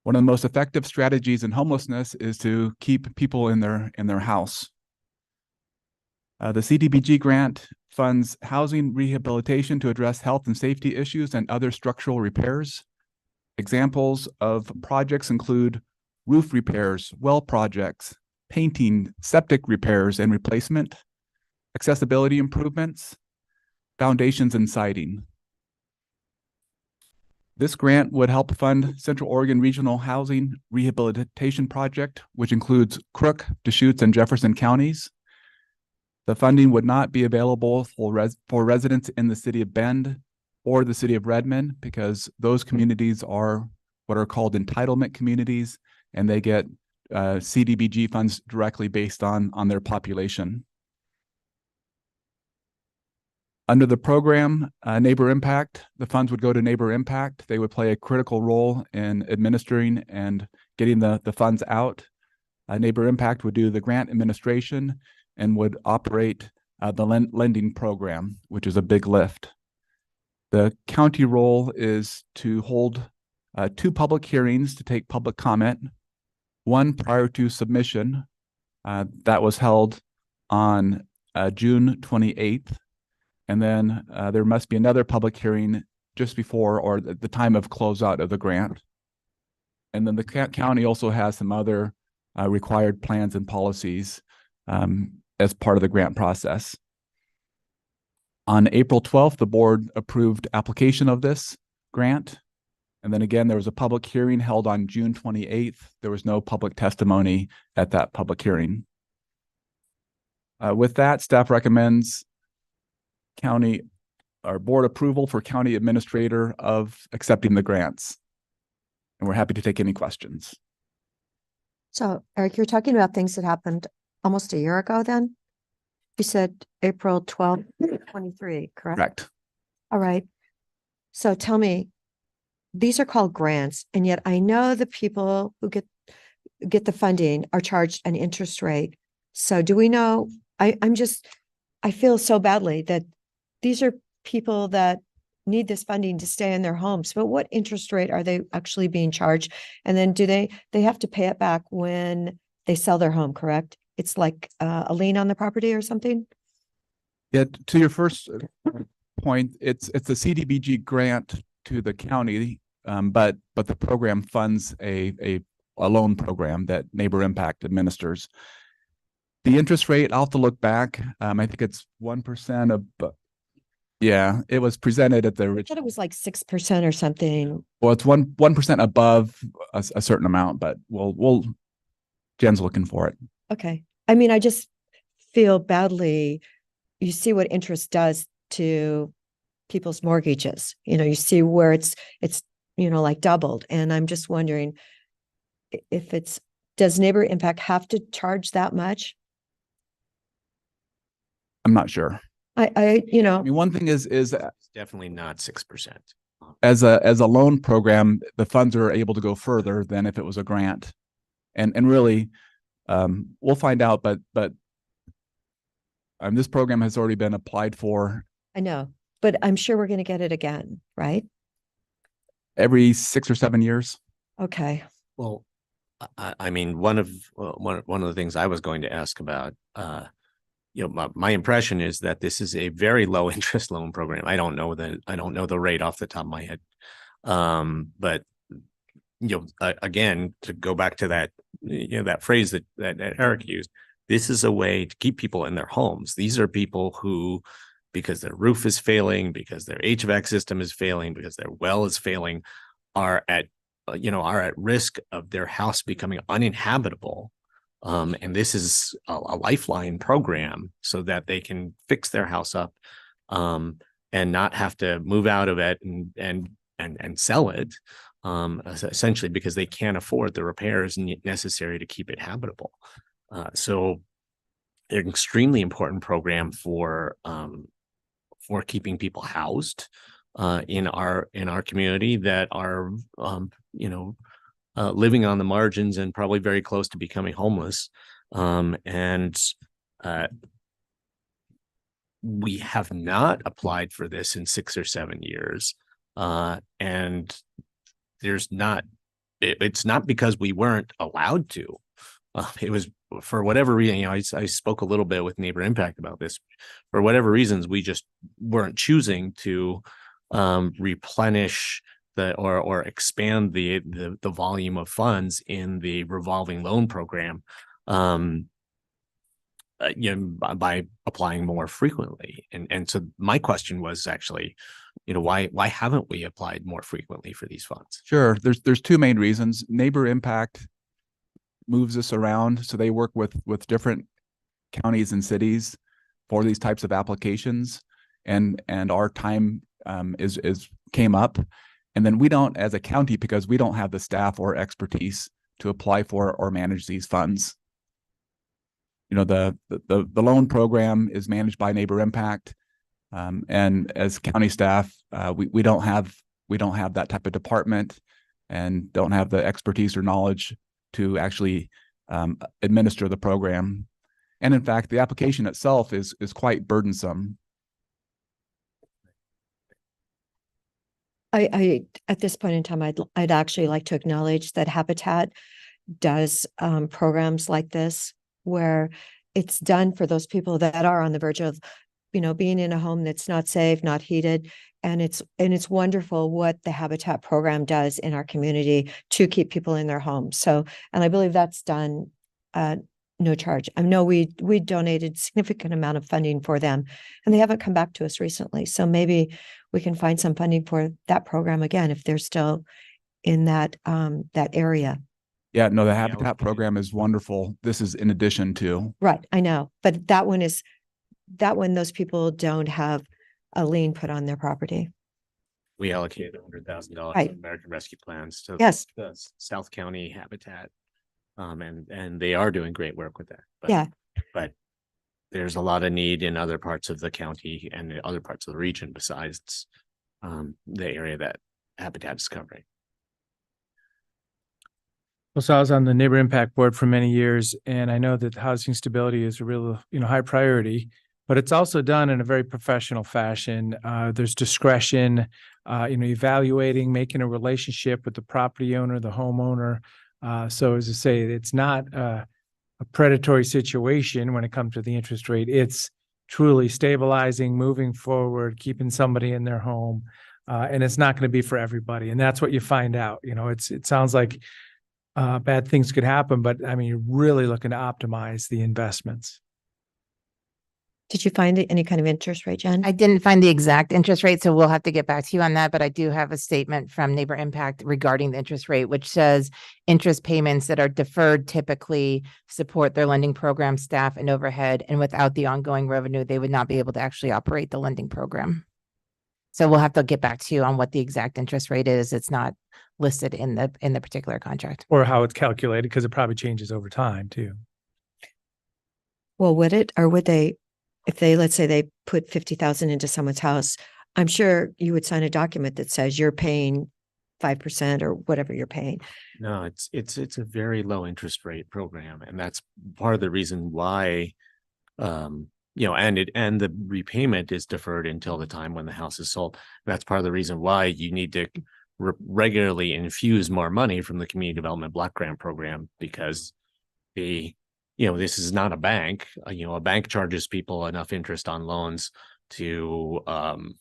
One of the most effective strategies in homelessness is to keep people in their house. The CDBG grant funds housing rehabilitation to address health and safety issues and other structural repairs. Examples of projects include roof repairs, well projects, painting, septic repairs and replacement, accessibility improvements, foundations and siding. This grant would help fund Central Oregon Regional Housing Rehabilitation Project, which includes Crook, Deschutes, and Jefferson counties. The funding would not be available for residents in the city of Bend or the city of Redmond, because those communities are what are called entitlement communities, and they get CDBG funds directly based on their population. Under the program, Neighbor Impact, the funds would go to Neighbor Impact. They would play a critical role in administering and getting the funds out. Neighbor Impact would do the grant administration and would operate the lending program, which is a big lift. The county role is to hold 2 public hearings to take public comment, one prior to submission. That was held on June 28th. And then there must be another public hearing just before or at the time of closeout of the grant. And then the county also has some other required plans and policies as part of the grant process. On April 12th, the board approved application of this grant. And then again, there was a public hearing held on June 28th. There was no public testimony at that public hearing. With that, staff recommends county or board approval for county administrator of accepting the grants. And we're happy to take any questions. So Eric, you're talking about things that happened almost a year ago then? You said April 12th, 23, correct? Correct. All right. So tell me, these are called grants, and yet I know the people who get the funding are charged an interest rate. So do we know, I feel so badly that these are people that need this funding to stay in their homes, but what interest rate are they actually being charged? And then do they have to pay it back when they sell their home, correct? It's like a lien on the property or something? Yeah, to your first point, it's a CDBG grant to the county, but the program funds a loan program that Neighbor Impact administers. The interest rate, I'll have to look back. I think it's 1% of, yeah, it was presented at the I original. thought it was like 6% or something. Well, it's 1% above a certain amount, but Jen's looking for it. Okay. I mean, I just feel badly. You see what interest does to people's mortgages. You know, you see where it's, like doubled. And I'm just wondering if does Neighbor Impact have to charge that much? I'm not sure. I mean, one thing is It's definitely not 6%. as a loan program, the funds are able to go further than if it was a grant. And really, we'll find out, but this program has already been applied for I know, but I'm sure we're going to get it again, right? every 6 or 7 years. Okay. Well, I mean, one of the things I was going to ask about, my impression is that this is a very low interest loan program. I don't know the rate off the top of my head. But again, to go back to that, that phrase that Eric used, this is a way to keep people in their homes. These are people who, because their roof is failing, because their HVAC system is failing, because their well is failing, are at risk of their house becoming uninhabitable. And this is a lifeline program so that they can fix their house up, and not have to move out of it and sell it, essentially because they can't afford the repairs necessary to keep it habitable. So an extremely important program for keeping people housed in our community that are living on the margins and probably very close to becoming homeless. We have not applied for this in 6 or 7 years. And it's not because we weren't allowed to. It was for whatever reason, I spoke a little bit with Neighbor Impact about this. For whatever reasons, we just weren't choosing to replenish or expand the volume of funds in the revolving loan program, by applying more frequently. And so my question was actually, why haven't we applied more frequently for these funds? Sure. There's two main reasons. Neighbor Impact moves us around. So they work with different counties and cities for these types of applications. And our time came up. And then we don't, as a county, because we don't have the staff or expertise to apply for or manage these funds. The loan program is managed by Neighbor Impact. And as county staff, we don't have that type of department and don't have the expertise or knowledge to actually administer the program. And in fact, the application itself is quite burdensome. I at this point in time, I'd actually like to acknowledge that Habitat does programs like this, where it's done for those people that are on the verge of, being in a home that's not safe, not heated. And it's wonderful what the Habitat program does in our community to keep people in their homes. So, and I believe that's done no charge. I know we donated significant amount of funding for them and they haven't come back to us recently. So maybe we can find some funding for that program again if they're still in that area. Yeah, no, the Habitat program is wonderful. This is in addition to. Right, I know, but that one, those people don't have a lien put on their property. We allocated $100,000 Right. to American Rescue Plans to Yes. the South County Habitat. And they are doing great work with that. But, Yeah. But there's a lot of need in other parts of the county and the other parts of the region besides the area that Habitat is covering. Well, so I was on the Neighbor Impact Board for many years, and I know that housing stability is a real, high priority, but it's also done in a very professional fashion. There's discretion, evaluating, making a relationship with the property owner, the homeowner. So as I say, it's not a predatory situation when it comes to the interest rate. It's truly stabilizing, moving forward, keeping somebody in their home. And it's not going to be for everybody. And that's what you find out. It sounds like bad things could happen, but I mean, you're really looking to optimize the investments. Did you find any kind of interest rate, Jen? I didn't find the exact interest rate, so we'll have to get back to you on that, but I do have a statement from Neighbor Impact regarding the interest rate, which says interest payments that are deferred typically support their lending program staff and overhead, and without the ongoing revenue, they would not be able to actually operate the lending program. So we'll have to get back to you on what the exact interest rate is. It's not listed in the particular contract. Or how it's calculated, because it probably changes over time too. Well, would it, or would they, if they, let's say they put 50,000 into someone's house, I'm sure you would sign a document that says you're paying 5% or whatever you're paying. No, it's a very low interest rate program, and that's part of the reason why, and the repayment is deferred until the time when the house is sold. That's part of the reason why you need to regularly infuse more money from the Community Development Block Grant Program, because this is not a bank. A bank charges people enough interest on loans to to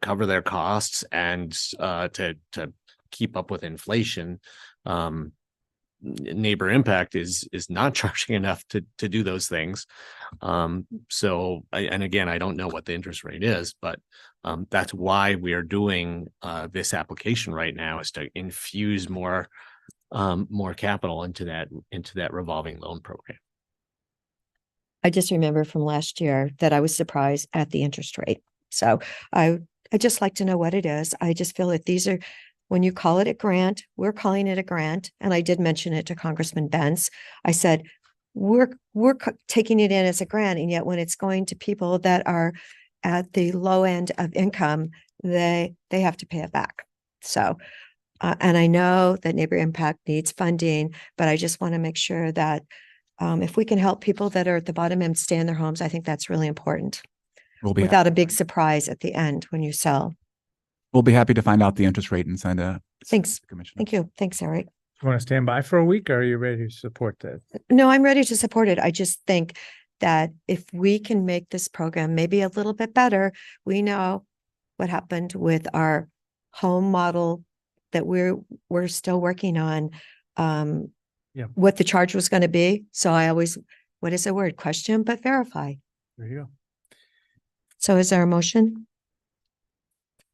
cover their costs and to keep up with inflation. Neighbor Impact is not charging enough to do those things. So again, I don't know what the interest rate is, but that's why we are doing this application right now, is to infuse more capital into that revolving loan program. I just remember from last year that I was surprised at the interest rate. So I just like to know what it is. I just feel that these are, when you call it a grant, we're calling it a grant. And I did mention it to Congressman Benz. I said, we're taking it in as a grant. And yet when it's going to people that are at the low end of income, they have to pay it back. So, and I know that Neighbor Impact needs funding, but I just want to make sure that if we can help people that are at the bottom end stay in their homes, I think that's really important. Without a big surprise at the end when you sell. We'll be happy to find out the interest rate and send a. Thanks. Thank you. Thanks, Eric. You want to stand by for a week, or are you ready to support that? No, I'm ready to support it. I just think that if we can make this program maybe a little bit better, we know what happened with our home model that we're still working on, what the charge was going to be. So I always, what is the word? Question, but verify. There you go. So is there a motion?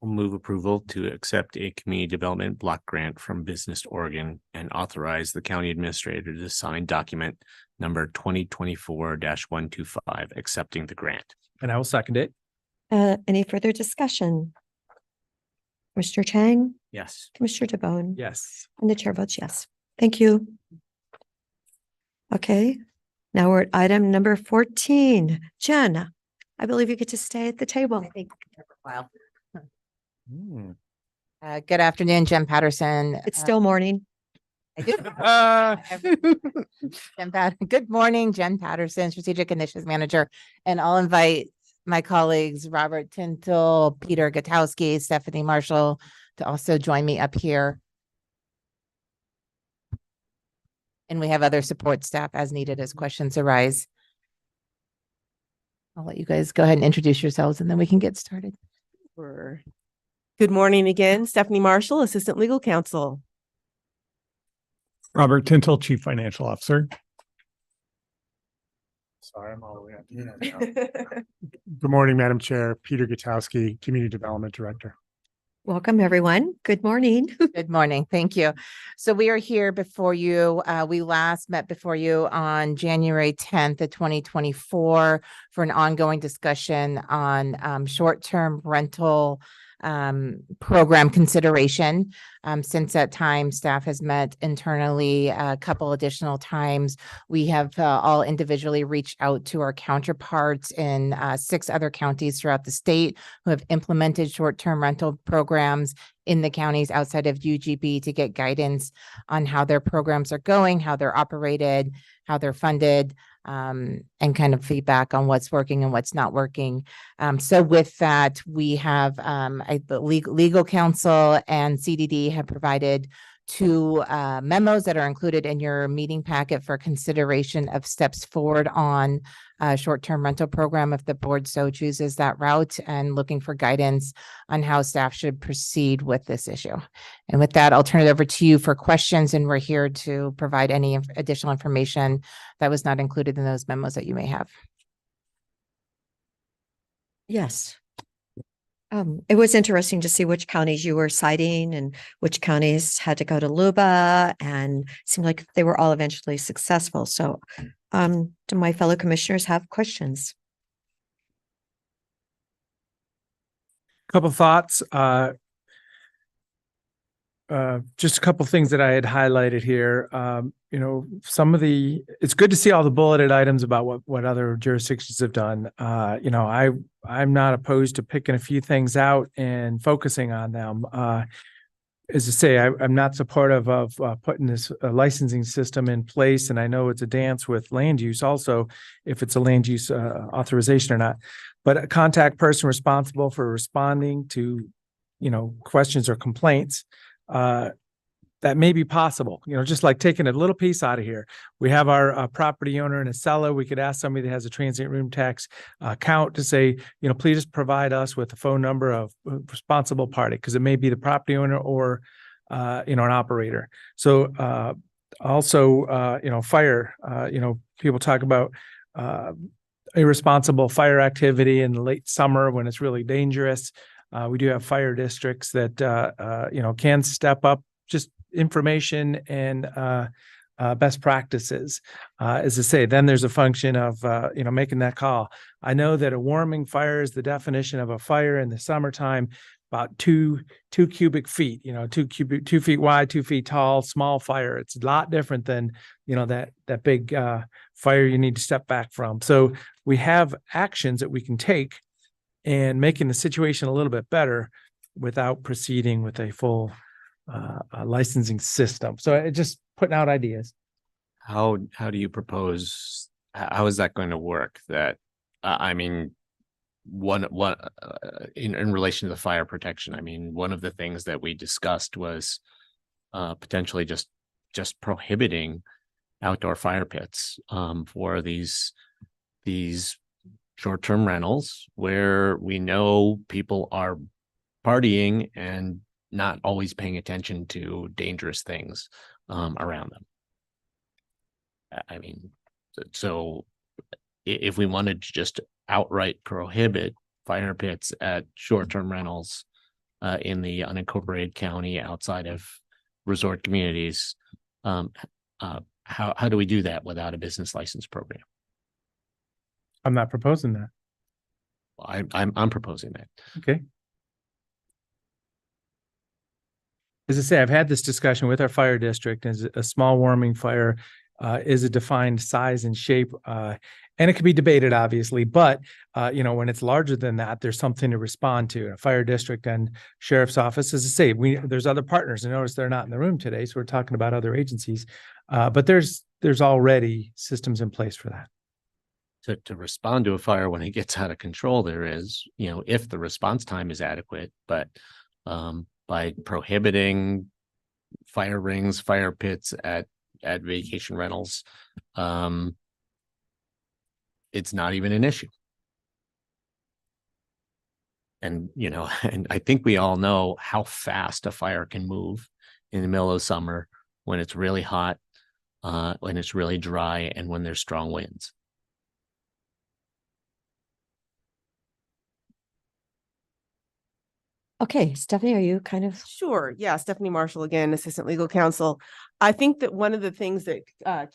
We'll move approval to accept a community development block grant from Business Oregon and authorize the county administrator to sign document number 2024-125, accepting the grant. And I will second it. Any further discussion? Mr. Chang? Yes. Commissioner DeBonne? Yes. And the chair votes yes. Thank you. Okay, now we're at item number 14. Jen, I believe you get to stay at the table. I think for a while. Good afternoon, Jen Patterson. It's still morning. I do. Good morning, Jen Patterson, Strategic Initiatives Manager. And I'll invite my colleagues, Robert Tintle, Peter Gutowski, Stephanie Marshall, to also join me up here. And we have other support staff as needed as questions arise. I'll let you guys go ahead and introduce yourselves and then we can get started. Good morning again, Stephanie Marshall, Assistant Legal Counsel. Robert Tintle, Chief Financial Officer. Sorry, I'm all the way up. Good morning, Madam Chair. Peter Gutowski, Community Development Director. Welcome, everyone. Good morning. Good morning. Thank you. So we are here before you. We last met before you on January 10th of 2024 for an ongoing discussion on short-term rental program consideration. Since that time, staff has met internally a couple additional times. We have all individually reached out to our counterparts in 6 other counties throughout the state who have implemented short-term rental programs in the counties outside of UGB to get guidance on how their programs are going, how they're operated, how they're funded, and kind of feedback on what's working and what's not working. So with that, we have the legal counsel and CDD have provided 2 memos that are included in your meeting packet for consideration of steps forward on a short-term rental program if the board so chooses that route, and looking for guidance on how staff should proceed with this issue. And with that, I'll turn it over to you for questions, and we're here to provide any additional information that was not included in those memos that you may have. Yes. It was interesting to see which counties you were citing and which counties had to go to LUBA, and it seemed like they were all eventually successful. So, do my fellow commissioners have questions? Couple thoughts. Just a couple things that I had highlighted here. You know, it's good to see all the bulleted items about what other jurisdictions have done. You know, I'm not opposed to picking a few things out and focusing on them. As I say, I'm not supportive of putting this licensing system in place, and I know it's a dance with land use also, if it's a land use authorization or not. But a contact person responsible for responding to, you know, questions or complaints, that may be possible, you know, just like taking a little piece out of here. We have our property owner and a seller. We could ask somebody that has a transient room tax account to say, you know, please provide us with the phone number of responsible party, because it may be the property owner or, you know, an operator. So also, you know, fire, you know, people talk about irresponsible fire activity in the late summer when it's really dangerous. We do have fire districts that, you know, can step up just information and best practices. As I say, then there's a function of, you know, making that call. I know that a warming fire is the definition of a fire in the summertime, about two cubic feet, you know, 2 feet wide, 2 feet tall, small fire. It's a lot different than, you know, that big fire you need to step back from. So we have actions that we can take and making the situation a little bit better without proceeding with a full licensing system. So it just putting out ideas. How do you propose, how is that going to work? That, I mean, in relation to the fire protection, I mean, one of the things that we discussed was potentially just prohibiting outdoor fire pits for these short-term rentals where we know people are partying and not always paying attention to dangerous things around them. I mean, so if we wanted to just outright prohibit fire pits at short-term rentals in the unincorporated county outside of resort communities, how do we do that without a business license program? I'm not proposing that. I'm proposing that. Okay. As I say, I've had this discussion with our fire district. As a small warming fire is a defined size and shape, and it can be debated, obviously. But you know, when it's larger than that, there's something to respond to. A fire district and sheriff's office, as I say, there's other partners. I notice they're not in the room today, so we're talking about other agencies. But there's already systems in place for that. To respond to a fire when it gets out of control, there is, you know, if the response time is adequate, but by prohibiting fire rings, fire pits at vacation rentals, it's not even an issue. And, you know, and I think we all know how fast a fire can move in the middle of summer when it's really hot, when it's really dry, and when there's strong winds. Okay, Stephanie, are you kind of? Sure. Yeah. Stephanie Marshall again, Assistant Legal Counsel. I think that one of the things that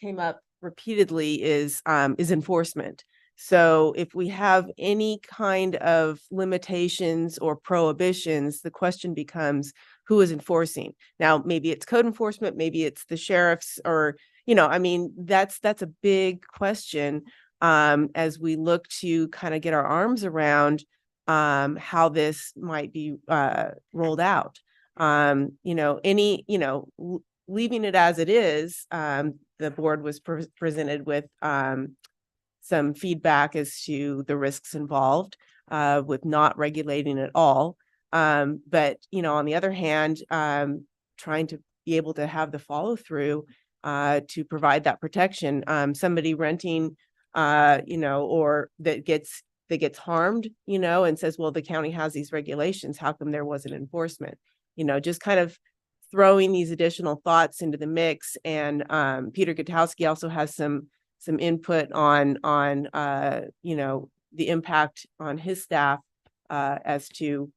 came up repeatedly is enforcement. So if we have any kind of limitations or prohibitions, the question becomes who is enforcing? Now, maybe it's code enforcement, maybe it's the sheriffs, or, I mean, that's a big question as we look to kind of get our arms around how this might be rolled out. Leaving it as it is, the board was presented with some feedback as to the risks involved with not regulating at all. But, on the other hand, trying to be able to have the follow through to provide that protection. Somebody renting, or that gets harmed, and says, well, the county has these regulations. How come there wasn't enforcement? Just kind of throwing these additional thoughts into the mix. And Peter Gutowski also has some input on the impact on his staff as to,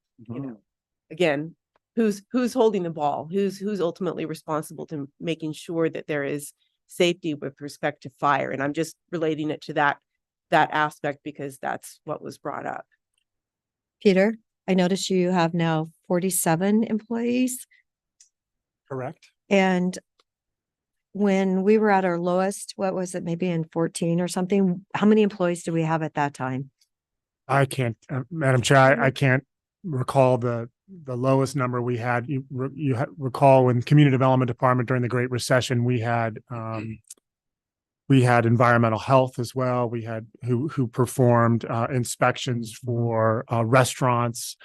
again, who's holding the ball, who's ultimately responsible to making sure that there is safety with respect to fire. And I'm just relating it to that aspect because that's what was brought up. Peter, I noticed you have now 47 employees. Correct. And when we were at our lowest, what was it, maybe in 14 or something? How many employees do we have at that time? I can't, Madam Chair, I can't recall the lowest number we had. You recall when Community Development Department during the Great Recession, we had environmental health as well. We had who performed inspections for restaurants.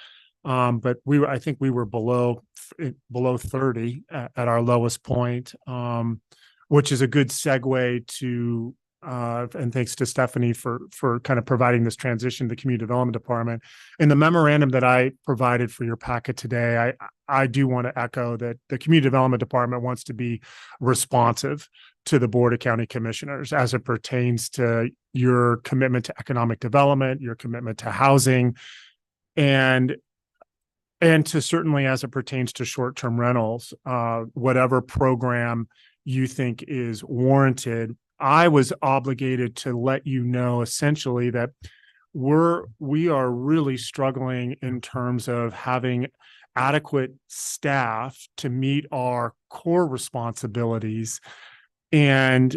But I think we were below 30 at our lowest point, which is a good segue to and thanks to Stephanie for kind of providing this transition to the Community Development Department. In the memorandum that I provided for your packet today, I do want to echo that the Community Development Department wants to be responsive to the Board of County Commissioners as it pertains to your commitment to economic development, your commitment to housing, and to certainly as it pertains to short-term rentals, whatever program you think is warranted. I was obligated to let you know essentially that we are really struggling in terms of having adequate staff to meet our core responsibilities. And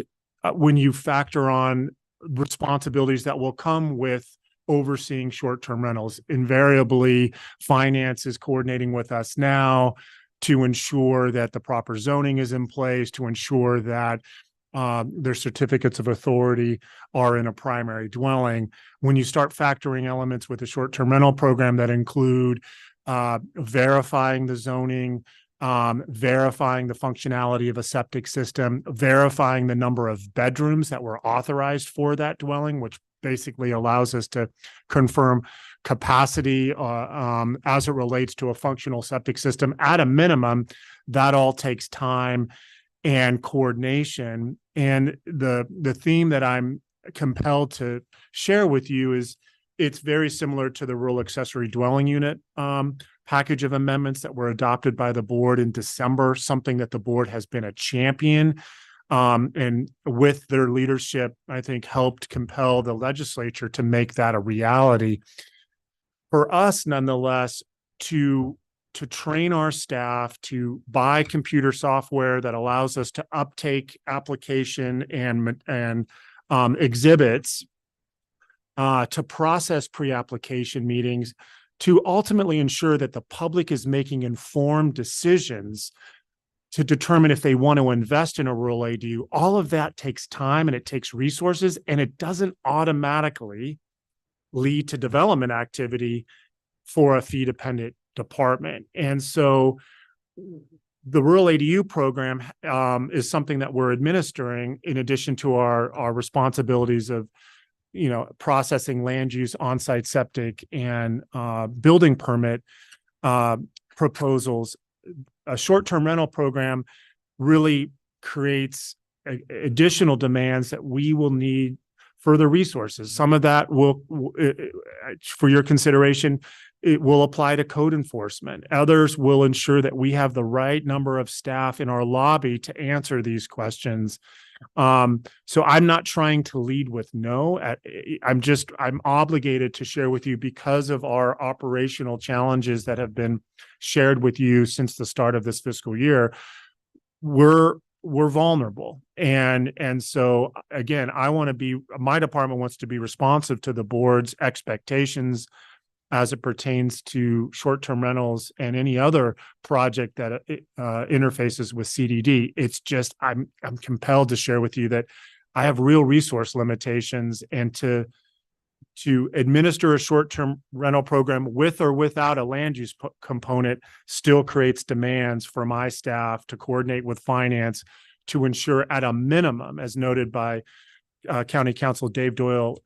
when you factor on responsibilities that will come with overseeing short-term rentals, invariably finance is coordinating with us now to ensure that the proper zoning is in place, to ensure that their certificates of authority are in a primary dwelling. When you start factoring elements with a short-term rental program that include verifying the zoning, verifying the functionality of a septic system, verifying the number of bedrooms that were authorized for that dwelling, which basically allows us to confirm capacity as it relates to a functional septic system. At a minimum, that all takes time and coordination. And the theme that I'm compelled to share with you is it's very similar to the rural accessory dwelling unit package of amendments that were adopted by the board in December, something that the board has been a champion and with their leadership, I think helped compel the legislature to make that a reality. For us, nonetheless, to train our staff, to buy computer software that allows us to uptake application and exhibits, to process pre-application meetings, to ultimately ensure that the public is making informed decisions to determine if they want to invest in a rural ADU. All of that takes time and it takes resources, and it doesn't automatically lead to development activity for a fee-dependent department. And so the rural ADU program is something that we're administering in addition to our responsibilities of processing land use, on-site septic, and building permit proposals. A short-term rental program really creates additional demands that we will need further resources. Some of that will, for your consideration, it will apply to code enforcement. Others will ensure that we have the right number of staff in our lobby to answer these questions. So I'm not trying to lead with no. I'm obligated to share with you because of our operational challenges that have been shared with you since the start of this fiscal year. We're vulnerable. And so again, my department wants to be responsive to the board's expectations as it pertains to short-term rentals and any other project that interfaces with CDD. It's just, I'm compelled to share with you that I have real resource limitations, and to administer a short-term rental program with or without a land use component still creates demands for my staff to coordinate with finance to ensure, at a minimum, as noted by County Counsel Dave Doyle,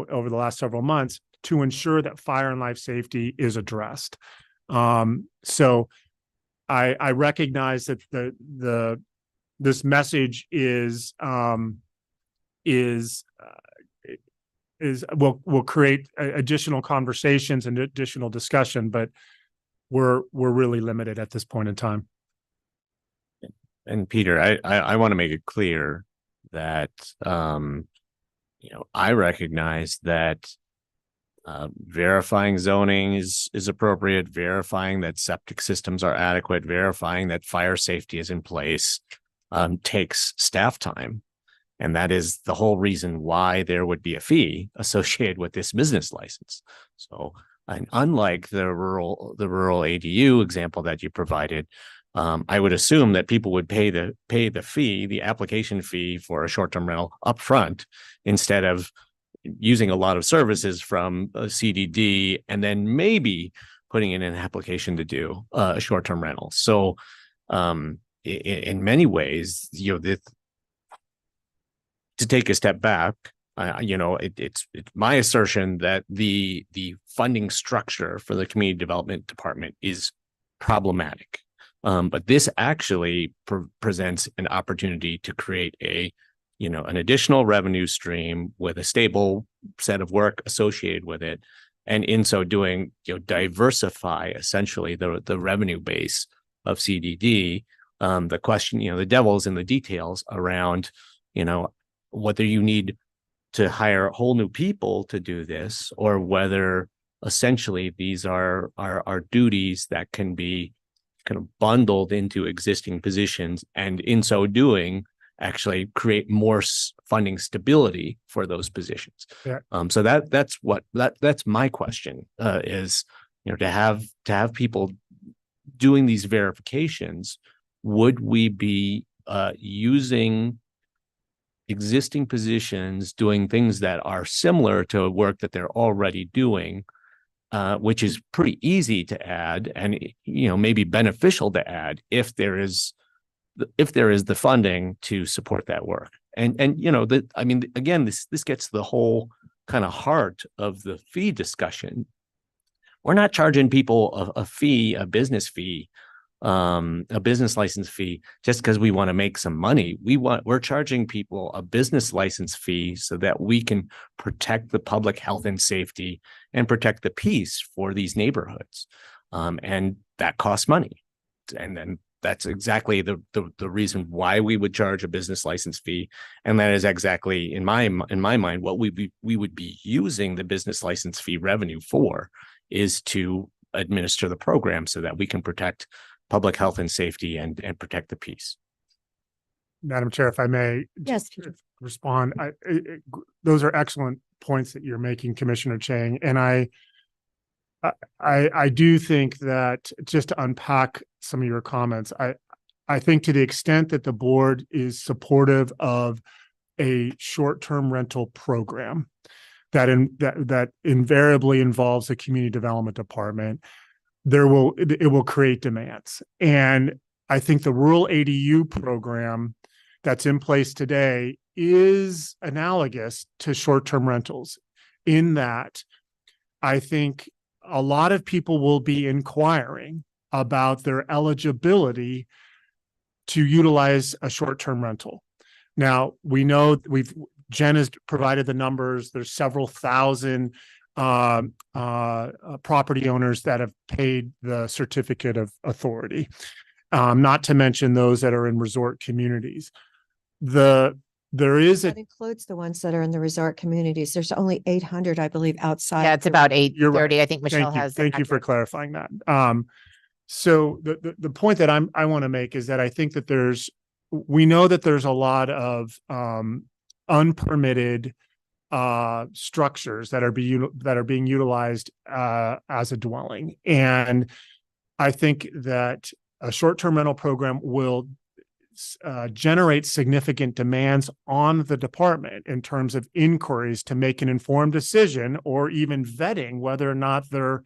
over the last several months, to ensure that fire and life safety is addressed. So I recognize that this message will create additional conversations and additional discussion, but we're really limited at this point in time. And Peter, I want to make it clear that, I recognize that verifying zoning is appropriate, verifying that septic systems are adequate, verifying that fire safety is in place, takes staff time. And that is the whole reason why there would be a fee associated with this business license. So, and unlike the rural ADU example that you provided, I would assume that people would pay the fee, the application fee for a short-term rental upfront, instead of using a lot of services from a CDD and then maybe putting in an application to do a short-term rental. So, in many ways, to take a step back, it's my assertion that the funding structure for the community development department is problematic. But this actually presents an opportunity to create an additional revenue stream with a stable set of work associated with it. And in so doing, diversify essentially the revenue base of CDD. The question, the devil's in the details around, whether you need to hire whole new people to do this, or whether essentially these are duties that can be kind of bundled into existing positions, and in so doing actually create more funding stability for those positions. Yeah. So that's my question, is, to have people doing these verifications, would we be using existing positions doing things that are similar to work that they're already doing, which is pretty easy to add, and maybe beneficial to add if there is the funding to support that work. And again, this gets to the whole kind of heart of the fee discussion. We're not charging people a fee, a business fee, a business license fee, just because we want to make some money. We're charging people a business license fee so that we can protect the public health and safety and protect the peace for these neighborhoods. And that costs money. And then that's exactly the reason why we would charge a business license fee. And that is exactly, in my mind, what we would be using the business license fee revenue for, is to administer the program so that we can protect public health and safety and protect the peace. Madam Chair, if I may Yes. respond, those are excellent points that you're making, Commissioner Chang. And I do think that, just to unpack some of your comments, I think to the extent that the board is supportive of a short-term rental program that invariably involves a community development department, it will create demands. And I think the rural ADU program that's in place today is analogous to short-term rentals, in that I think a lot of people will be inquiring about their eligibility to utilize a short-term rental. Now, we know Jen has provided the numbers. There's several thousand property owners that have paid the certificate of authority. Not to mention those that are in resort communities. There is That includes the ones that are in the resort communities. There's only 800, I believe, outside. Yeah, it's about You're right. 8:30. I think Michelle Thank you. has. Thank you for clarifying that. So the point that I want to make is that I think that we know that there's a lot of unpermitted structures that are being utilized as a dwelling. And I think that a short-term rental program will generate significant demands on the department in terms of inquiries to make an informed decision, or even vetting whether or not their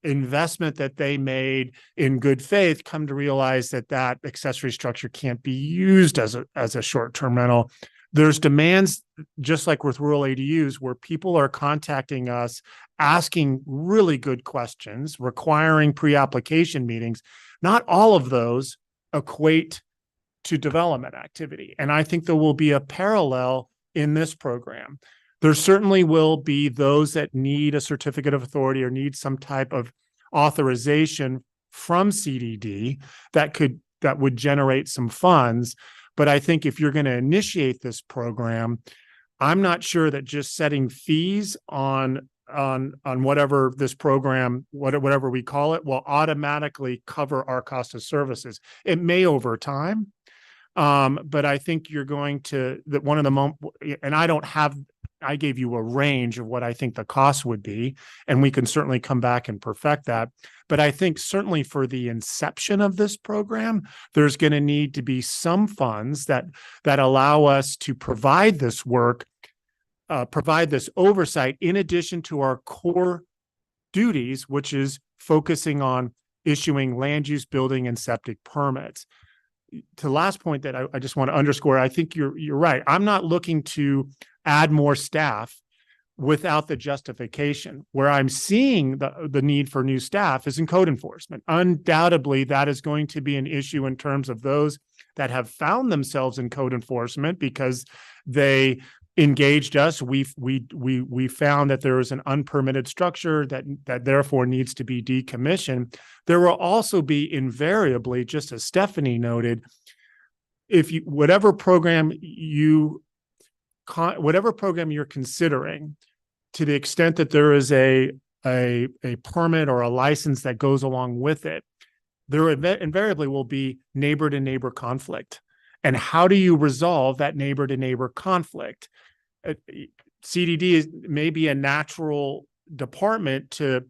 investment that they made in good faith come to realize that that accessory structure can't be used as a short-term rental. There's demands, just like with rural ADUs, where people are contacting us, asking really good questions, requiring pre-application meetings. Not all of those equate to development activity. And I think there will be a parallel in this program. There certainly will be those that need a certificate of authority or need some type of authorization from CDD that would generate some funds. But I think if you're going to initiate this program, I'm not sure that just setting fees on whatever this program, whatever we call it, will automatically cover our cost of services. It may over time, but I think you're going to, that one of the and I gave you a range of what I think the cost would be, and we can certainly come back and perfect that. But I think certainly for the inception of this program, there's going to need to be some funds that allow us to provide this work, provide this oversight in addition to our core duties, which is focusing on issuing land use, building, and septic permits. To the last point that I just want to underscore, I think you're right. I'm not looking to add more staff without the justification. Where I'm seeing the need for new staff is in code enforcement. Undoubtedly, that is going to be an issue in terms of those that have found themselves in code enforcement because they engaged us. We found that there is an unpermitted structure that therefore needs to be decommissioned. There will also be invariably, just as Stephanie noted, whatever program you're considering, to the extent that there is a permit or a license that goes along with it, there invariably will be neighbor to neighbor conflict. And how do you resolve that neighbor to neighbor conflict? CDD may be a natural department to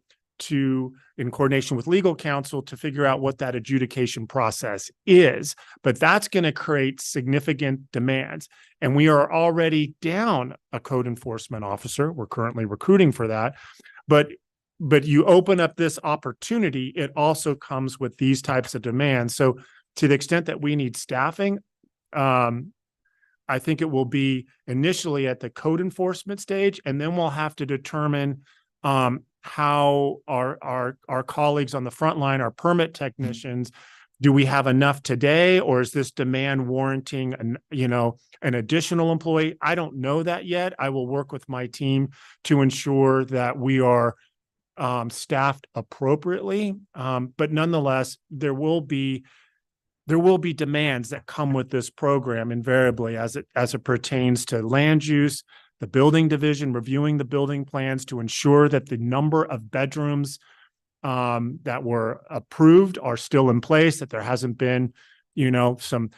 in coordination with legal counsel to figure out what that adjudication process is, but that's going to create significant demands. And we are already down a code enforcement officer. We're currently recruiting for that, but you open up this opportunity, it also comes with these types of demands. So to the extent that we need staffing, I think it will be initially at the code enforcement stage, and then we'll have to determine how our colleagues on the front line, our permit technicians, do we have enough today, or is this demand warranting an additional employee? I don't know that yet. I will work with my team to ensure that we are staffed appropriately. But nonetheless, there will be demands that come with this program invariably as it pertains to land use, the building division reviewing the building plans to ensure that the number of bedrooms that were approved are still in place, that there hasn't been, some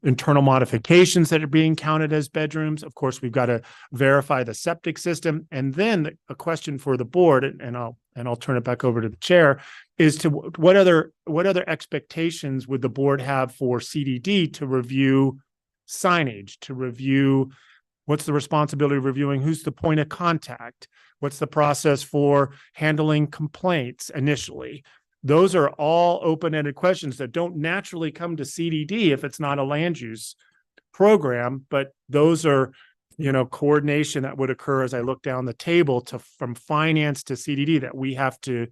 internal modifications that are being counted as bedrooms. Of course, we've got to verify the septic system. And then a question for the board, and I'll turn it back over to the chair, is to what other expectations would the board have for CDD to review signage, to review what's the responsibility of reviewing, who's the point of contact, what's the process for handling complaints initially. Those are all open-ended questions that don't naturally come to CDD if it's not a land use program, but those are, coordination that would occur as I look down the table from finance to CDD that we have to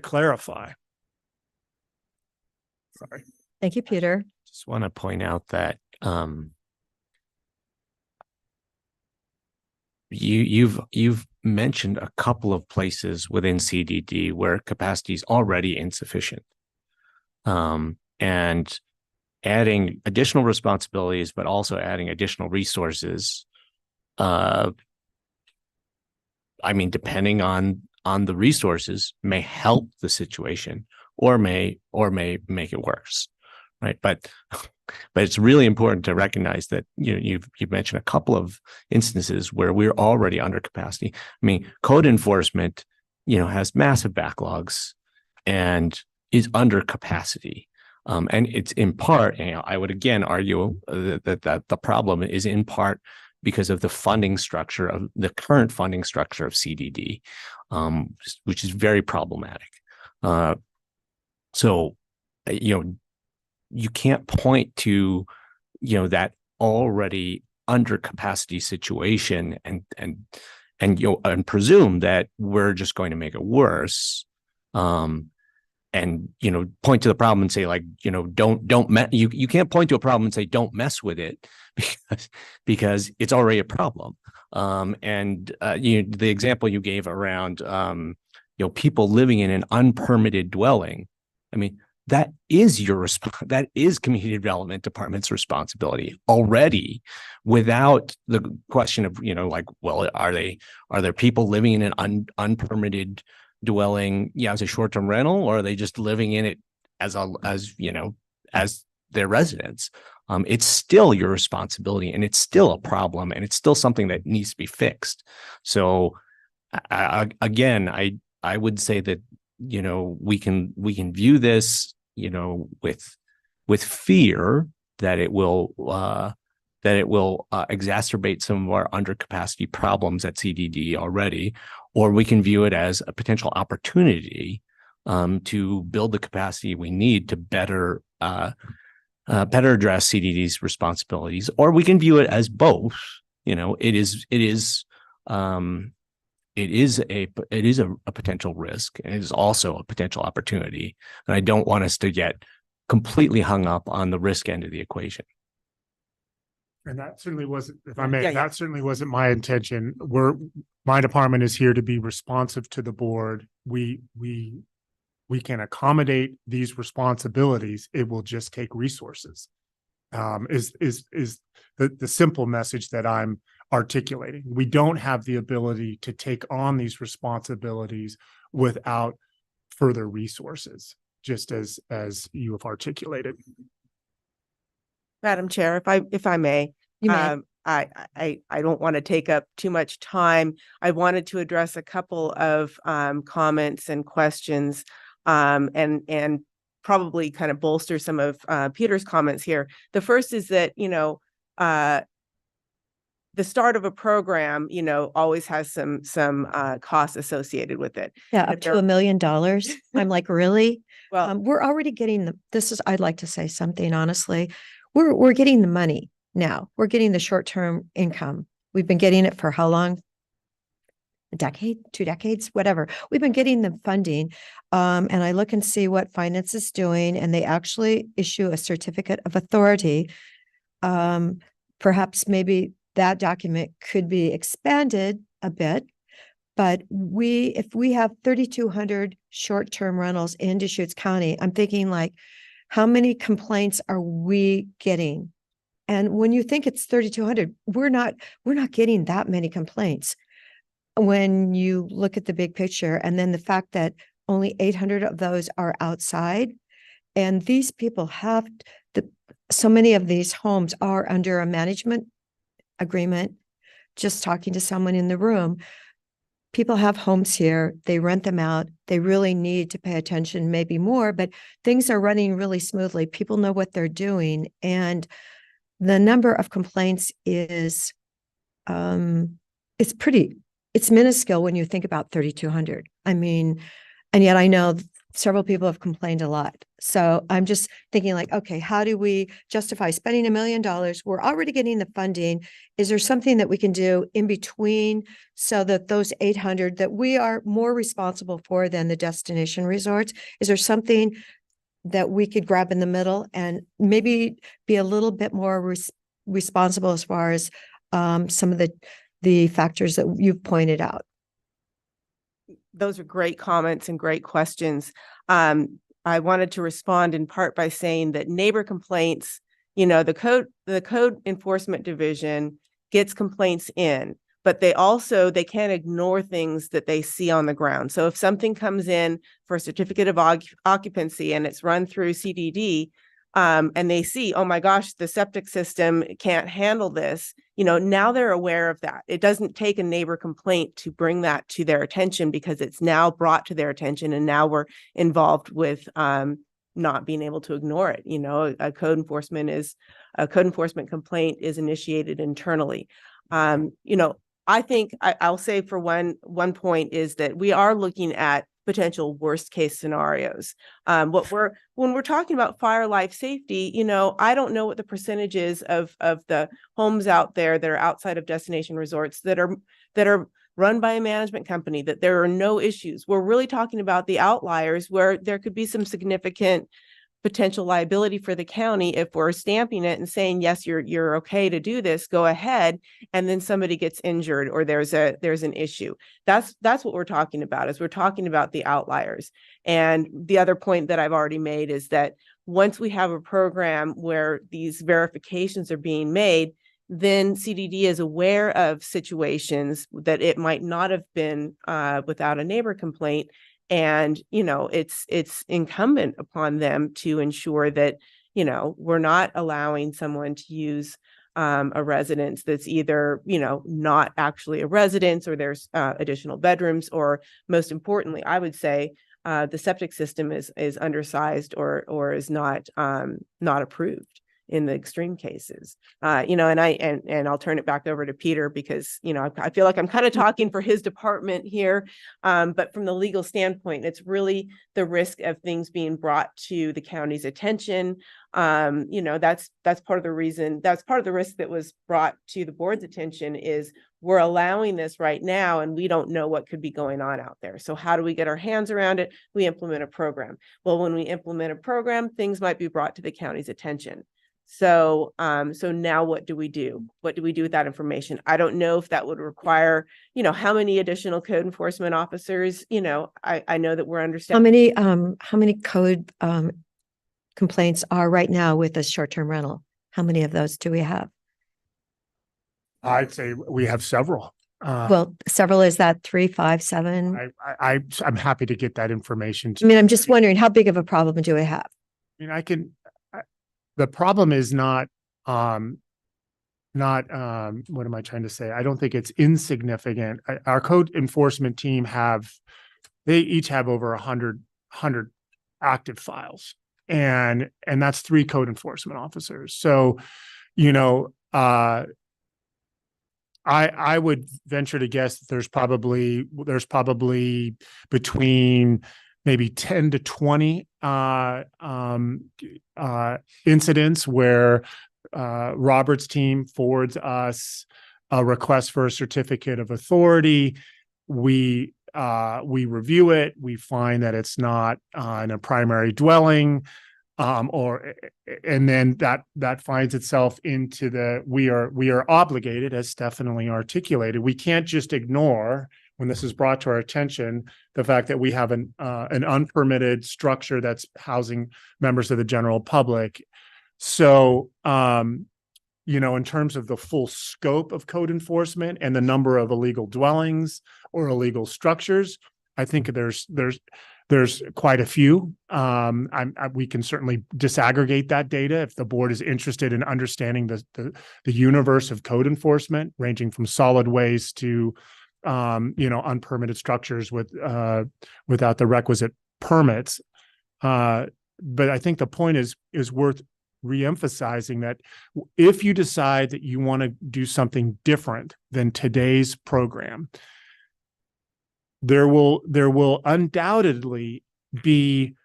clarify. Sorry. Thank you, Peter. Just want to point out that you've mentioned a couple of places within CDD where capacity is already insufficient. And adding additional responsibilities, but also adding additional resources. I mean, depending on the resources, may help the situation or may make it worse, right? But it's really important to recognize that you've mentioned a couple of instances where we're already under capacity. I mean, code enforcement, has massive backlogs and is under capacity. And it's in part, I would again argue that the problem is in part because of the current funding structure of CDD, which is very problematic. So, you can't point to, that already under capacity situation and presume that we're just going to make it worse. And point to the problem and say you can't point to a problem and say don't mess with it because it's already a problem. And the example you gave around people living in an unpermitted dwelling, I mean, that is that is community development department's responsibility already, without the question of are there people living in an unpermitted dwelling as a short-term rental, or are they just living in it as their residence? It's still your responsibility, and it's still a problem, and it's still something that needs to be fixed. So again, I would say that we can view this with fear that it will exacerbate some of our undercapacity problems at CDD already, or we can view it as a potential opportunity to build the capacity we need to better address CDD's responsibilities, or we can view it as both. It is a potential risk, and it is also a potential opportunity. And I don't want us to get completely hung up on the risk end of the equation. And that certainly wasn't, if I may, that certainly wasn't my intention. My department is here to be responsive to the board. We can accommodate these responsibilities. It will just take resources. Is the simple message that I'm articulating. We don't have the ability to take on these responsibilities without further resources, just as you have articulated. Madam Chair, if I may, I don't want to take up too much time. I wanted to address a couple of comments and questions, and probably kind of bolster some of Peter's comments here. The first is that the start of a program, always has some costs associated with it. Yeah, up to $1 million. I'm like, really? Well, we're already getting I'd like to say something honestly. We're getting the money now. We're getting the short-term income. We've been getting it for how long? A decade, 2 decades, whatever. We've been getting the funding. And I look and see what finance is doing, and they actually issue a certificate of authority. Perhaps maybe that document could be expanded a bit, but if we have 3,200 short-term rentals in Deschutes County, I'm thinking how many complaints are we getting? And when you think it's 3,200, we're not getting that many complaints when you look at the big picture. And then the fact that only 800 of those are outside, and these people so many of these homes are under a management agreement. Just talking to someone in the room, people have homes here, they rent them out, they really need to pay attention maybe more, but things are running really smoothly. People know what they're doing, and the number of complaints is it's minuscule when you think about 3,200. I mean, and yet I know several people have complained a lot. So I'm just thinking okay, how do we justify spending $1 million? We're already getting the funding. Is there something that we can do in between so that those 800 that we are more responsible for than the destination resorts? Is there something that we could grab in the middle and maybe be a little bit more responsible as far as some of the the factors that you've pointed out? Those are great comments and great questions. I wanted to respond in part by saying that neighbor complaints, the code enforcement division gets complaints in, but they can't ignore things that they see on the ground. So if something comes in for a certificate of occupancy and it's run through CDD, and they see, oh my gosh, the septic system can't handle this, now they're aware of that. It doesn't take a neighbor complaint to bring that to their attention because it's now brought to their attention, and now we're involved with not being able to ignore it. A code enforcement complaint is initiated internally. I think I'll say for one point is that we are looking at potential worst case scenarios. When we're talking about fire life safety, I don't know what the percentage is of the homes out there that are outside of destination resorts that are run by a management company, that there are no issues. We're really talking about the outliers where there could be some significant potential liability for the county if we're stamping it and saying, yes, you're okay to do this, go ahead, and then somebody gets injured or there's an issue. That's what we're talking about, is we're talking about the outliers. And the other point that I've already made is that once we have a program where these verifications are being made, then CDD is aware of situations that it might not have been without a neighbor complaint. And, it's incumbent upon them to ensure that, we're not allowing someone to use a residence that's either, not actually a residence, or there's additional bedrooms, or most importantly, I would say the septic system is undersized or is not approved in the extreme cases. And I'll turn it back over to Peter because, I feel like I'm kind of talking for his department here. But from the legal standpoint, it's really the risk of things being brought to the county's attention. That's part of the reason, that's part of the risk that was brought to the board's attention, is we're allowing this right now and we don't know what could be going on out there. So how do we get our hands around it? We implement a program. Well, when we implement a program, things might be brought to the county's attention. So now what do we do? What do we do with that information? I don't know if that would require, how many additional code enforcement officers, I know that we're understanding. How many code complaints are right now with a short-term rental? How many of those do we have? I'd say we have several. Well, several, is that 3, 5, 7? I'm happy to get that information. I'm just wondering, how big of a problem do we have? The problem is not, what am I trying to say? I don't think it's insignificant. Our code enforcement team they each have over 100 active files, and that's 3 code enforcement officers. So, I would venture to guess that there's probably between maybe 10 to 20 incidents where Robert's team forwards us a request for a certificate of authority. We review it. We find that it's not in a primary dwelling, and then that finds itself into we are obligated, as Stephanie articulated. We can't just ignore, when this is brought to our attention, the fact that we have an unpermitted structure that's housing members of the general public. So, in terms of the full scope of code enforcement and the number of illegal dwellings or illegal structures, I think there's quite a few. We can certainly disaggregate that data if the board is interested in understanding the universe of code enforcement, ranging from solid waste to unpermitted structures without the requisite permits. But I think the point is worth reemphasizing, that if you decide that you want to do something different than today's program, there will undoubtedly be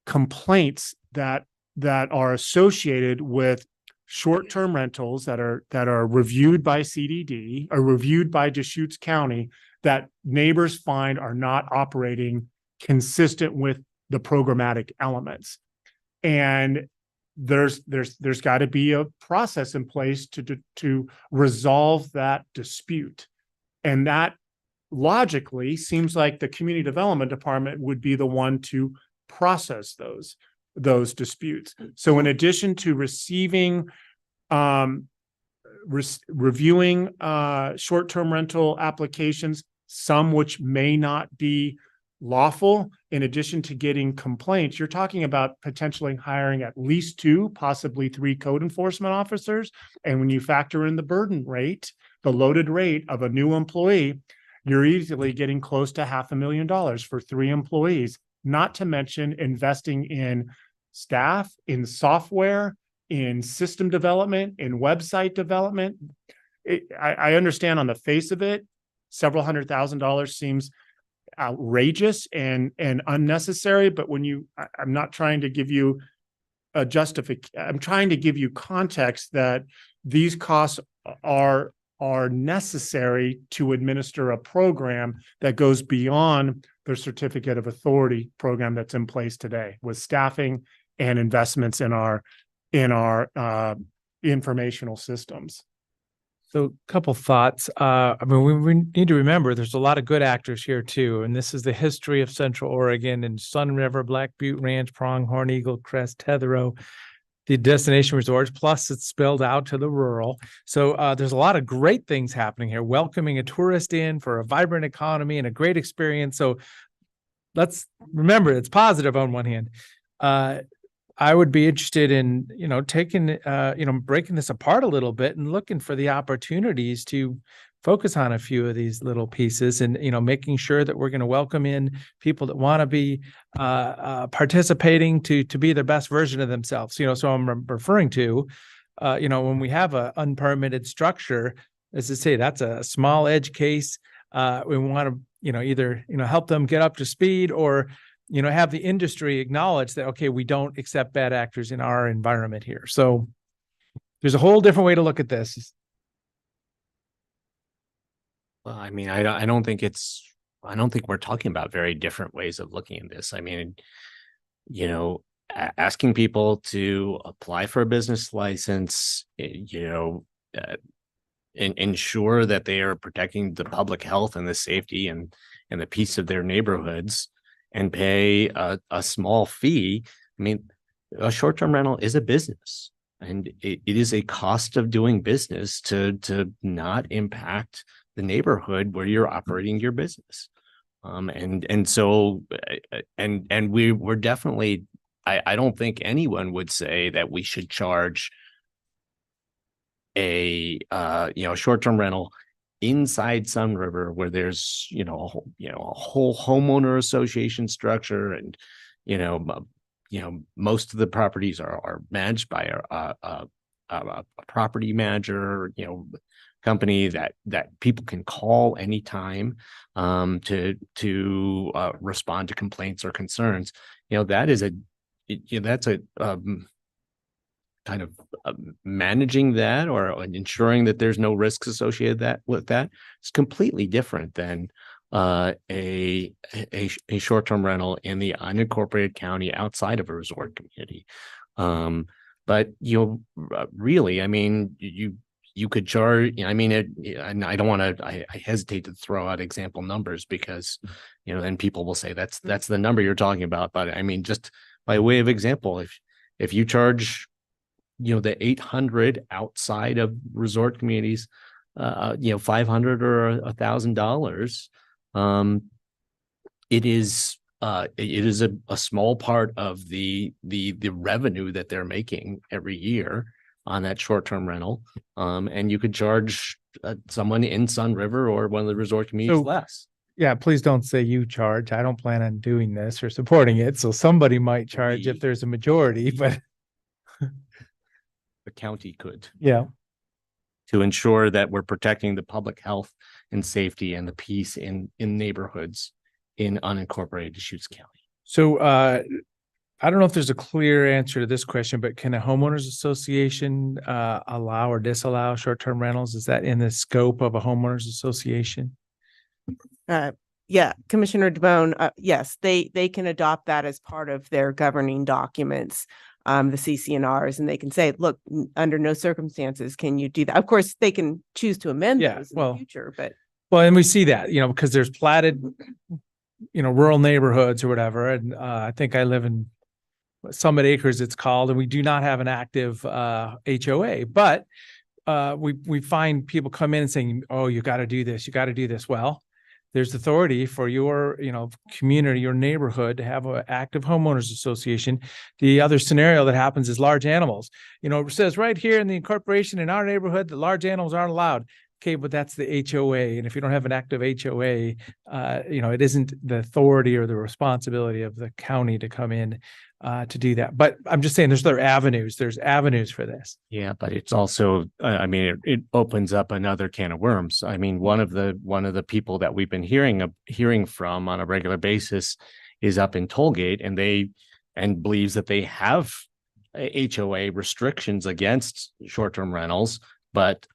complaints that are associated with short-term rentals that are reviewed by CDD or reviewed by Deschutes County, that neighbors find are not operating consistent with the programmatic elements. And there's got to be a process in place to resolve that dispute. And that logically seems like the community development department would be the one to process those disputes. So in addition to receiving, reviewing short-term rental applications, some which may not be lawful, in addition to getting complaints, you're talking about potentially hiring at least 2, possibly 3 code enforcement officers. And when you factor in the burden rate, the loaded rate of a new employee, you're easily getting close to $500,000 for 3 employees, not to mention investing in staff, in software, in system development, in website development. I understand on the face of it, several $100,000 seems outrageous and unnecessary, but when I'm not trying to give you a I'm trying to give you context that these costs are necessary to administer a program that goes beyond the certificate of authority program that's in place today, with staffing and investments in our informational systems. So a couple thoughts. I mean, we need to remember there's a lot of good actors here too. And this is the history of Central Oregon and Sun River, Black Butte Ranch, Pronghorn, Eagle Crest, Tetherow, the destination resorts, plus it's spilled out to the rural. So there's a lot of great things happening here, welcoming a tourist in for a vibrant economy and a great experience. So let's remember it's positive on one hand. I would be interested in, taking, breaking this apart a little bit and looking for the opportunities to focus on a few of these little pieces and, making sure that we're going to welcome in people that want to be participating to be the best version of themselves. So I'm referring to, when we have an unpermitted structure, as I say, that's a small edge case. We want to, either, help them get up to speed or, have the industry acknowledge that, okay, we don't accept bad actors in our environment here. So there's a whole different way to look at this. Well, I mean, I don't think we're talking about very different ways of looking at this. I mean, asking people to apply for a business license, ensure that they are protecting the public health and the safety and the peace of their neighborhoods, and pay a small fee. I mean, a short-term rental is a business, and it is a cost of doing business to not impact the neighborhood where you're operating your business. So we're definitely, I don't think anyone would say that we should charge a short-term rental inside Sun River, where there's a whole homeowner association structure, and most of the properties are managed by a property manager, company that people can call anytime to respond to complaints or concerns. That's a kind of managing that or ensuring that there's no risks associated with that. It's completely different than a short-term rental in the unincorporated county outside of a resort community. But really, I mean, you could charge, I mean, and I don't want to, I hesitate to throw out example numbers because, then people will say that's the number you're talking about. But I mean, just by way of example, if you charge, the 800 outside of resort communities, $500 or $1,000, it is a small part of the revenue that they're making every year on that short-term rental. And you could charge someone in Sun River or one of the resort communities less. Yeah, please don't say you charge. I don't plan on doing this or supporting it. So somebody might charge if there's a majority, but the county could. Yeah. To ensure that we're protecting the public health and safety and the peace in neighborhoods in unincorporated Deschutes County. So I don't know if there's a clear answer to this question, but can a homeowners association allow or disallow short-term rentals? Is that in the scope of a homeowners association? Yeah, Commissioner DeBonne, yes, they can adopt that as part of their governing documents, the CC&Rs, and they can say, look, under no circumstances can you do that. Of course, they can choose to amend those in the future, but Well, and we see that, you know, because there's platted, you know, rural neighborhoods or whatever. And I think I live in Summit Acres, it's called, and we do not have an active HOA. But we find people come in and saying, "Oh, you got to do this. You got to do this." Well, there's authority for your, you know, community, your neighborhood to have an active homeowners association. The other scenario that happens is large animals. You know, it says right here in the incorporation in our neighborhood that large animals aren't allowed. Okay, but that's the HOA. And if you don't have an active HOA, you know, it isn't the authority or the responsibility of the county to come in to do that. But I'm just saying there's other avenues. There's avenues for this. Yeah, but it's also, I mean, it opens up another can of worms. I mean, one of the people that we've been hearing from on a regular basis is up in Tollgate, and believes that they have HOA restrictions against short-term rentals, but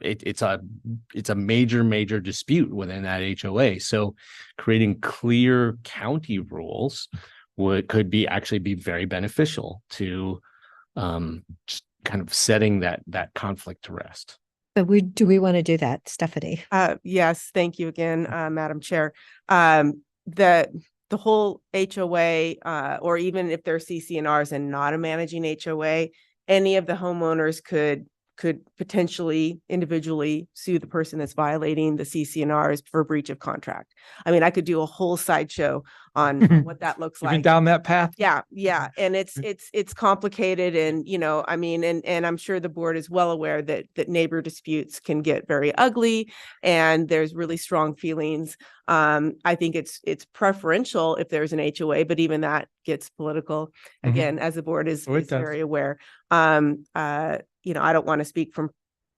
it's a major dispute within that HOA. So creating clear county rules could actually be very beneficial to just kind of setting that conflict to rest. But do we want to do that, Stephanie? Yes, thank you again, Madam Chair. The whole HOA, or even if they're CCNRs and not a managing HOA, any of the homeowners could potentially individually sue the person that's violating the CCNRs for breach of contract. I mean, I could do a whole sideshow on what that looks You've been like. down that path? Yeah. And it's complicated, and, you know, I mean, and I'm sure the board is well aware that neighbor disputes can get very ugly, and there's really strong feelings. I think it's preferential if there's an HOA, but even that gets political, again, as the board is very aware. You know, I don't want to speak from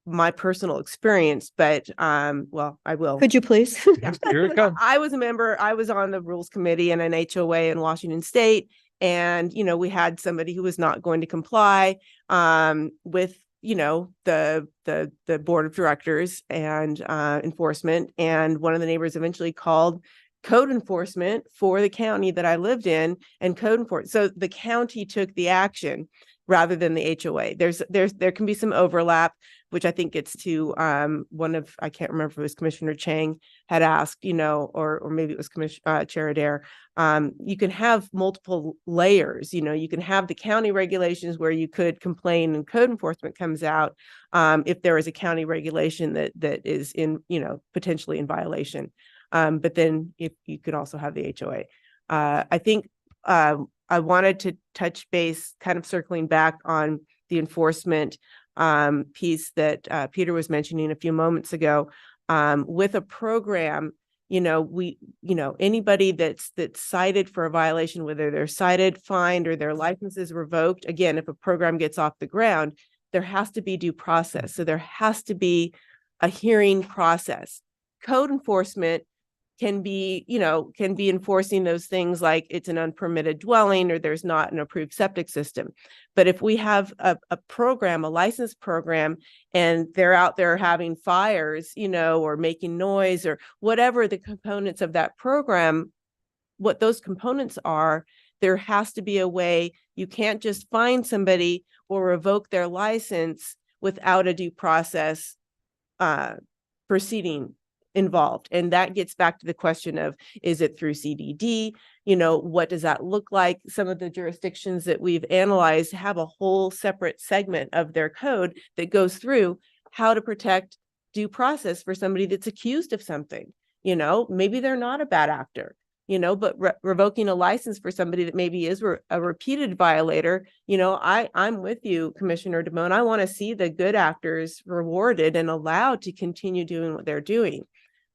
my personal experience, but well, I will. Could you please? Here it comes. I was a member, I was on the rules committee in an HOA in Washington State. And, you know, we had somebody who was not going to comply with, you know, the board of directors and enforcement. And one of the neighbors eventually called code enforcement for the county that I lived in, and code enforcement. So the county took the action rather than the HOA. There can be some overlap, which I think gets to I can't remember if it was Commissioner Chang had asked, you know, or maybe it was Chair Adair. You can have multiple layers, you know, you can have the county regulations where you could complain and code enforcement comes out if there is a county regulation that is in, you know, potentially in violation. But then if you could also have the HOA. I think I wanted to touch base, kind of circling back on the enforcement piece that Peter was mentioning a few moments ago. With a program, you know, anybody that's cited for a violation, whether they're cited, fined, or their license is revoked, again, if a program gets off the ground, there has to be due process. So there has to be a hearing process. Code enforcement can be enforcing those things like it's an unpermitted dwelling or there's not an approved septic system. But if we have a program, a licensed program, and they're out there having fires, you know, or making noise or whatever the components of that program, what those components are, there has to be a way. You can't just find somebody or revoke their license without a due process proceeding involved. And that gets back to the question of, is it through CDD? You know, what does that look like? Some of the jurisdictions that we've analyzed have a whole separate segment of their code that goes through how to protect due process for somebody that's accused of something. You know, maybe they're not a bad actor, you know, but revoking a license for somebody that maybe is a repeated violator, you know, I'm with you, Commissioner DeMone. I want to see the good actors rewarded and allowed to continue doing what they're doing.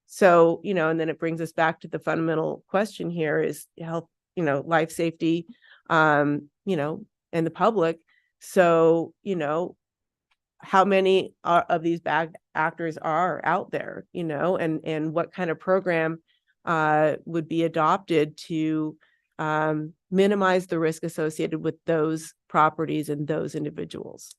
So, you know, and then it brings us back to the fundamental question here is health, you know, life safety, you know, and the public. So, you know, how many of these bad actors are out there, you know, and what kind of program would be adopted to minimize the risk associated with those properties and those individuals.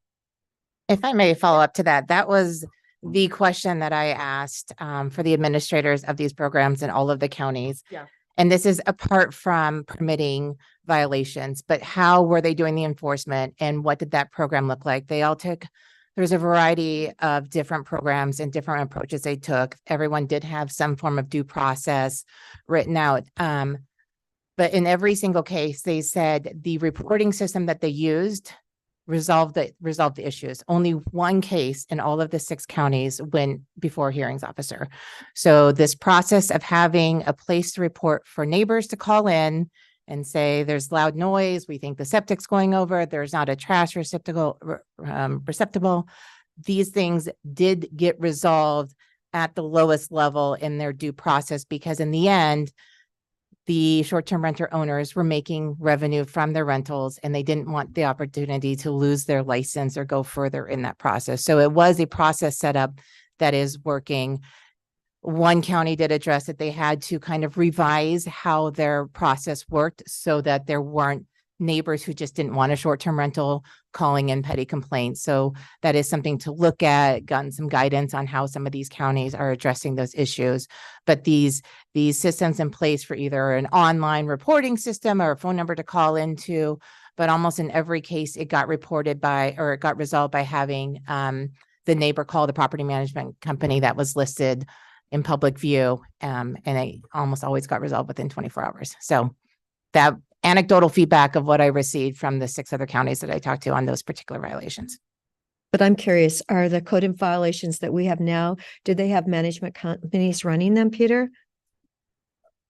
If I may follow up to that, that was the question that I asked for the administrators of these programs in all of the counties. Yeah. And this is apart from permitting violations, but how were they doing the enforcement and what did that program look like? They all took there's a variety of different programs and different approaches they took. Everyone did have some form of due process written out. But in every single case, they said the reporting system that they used resolved the issues. Only one case in all of the 6 counties went before a hearings officer. So this process of having a place to report for neighbors to call in and say, there's loud noise, we think the septic's going over, there's not a trash receptacle, these things did get resolved at the lowest level in their due process, because in the end, the short-term renter owners were making revenue from their rentals, and they didn't want the opportunity to lose their license or go further in that process. So it was a process set up that is working. One county did address that they had to kind of revise how their process worked so that there weren't neighbors who just didn't want a short-term rental calling in petty complaints. So that is something to look at, gotten some guidance on how some of these counties are addressing those issues. But these systems in place for either an online reporting system or a phone number to call into, but almost in every case, it got reported by, or it got resolved by having the neighbor call the property management company that was listed in public view. And it almost always got resolved within 24 hours. So that anecdotal feedback of what I received from the 6 other counties that I talked to on those particular violations. But I'm curious, are the code and violations that we have now, do they have management companies running them, Peter?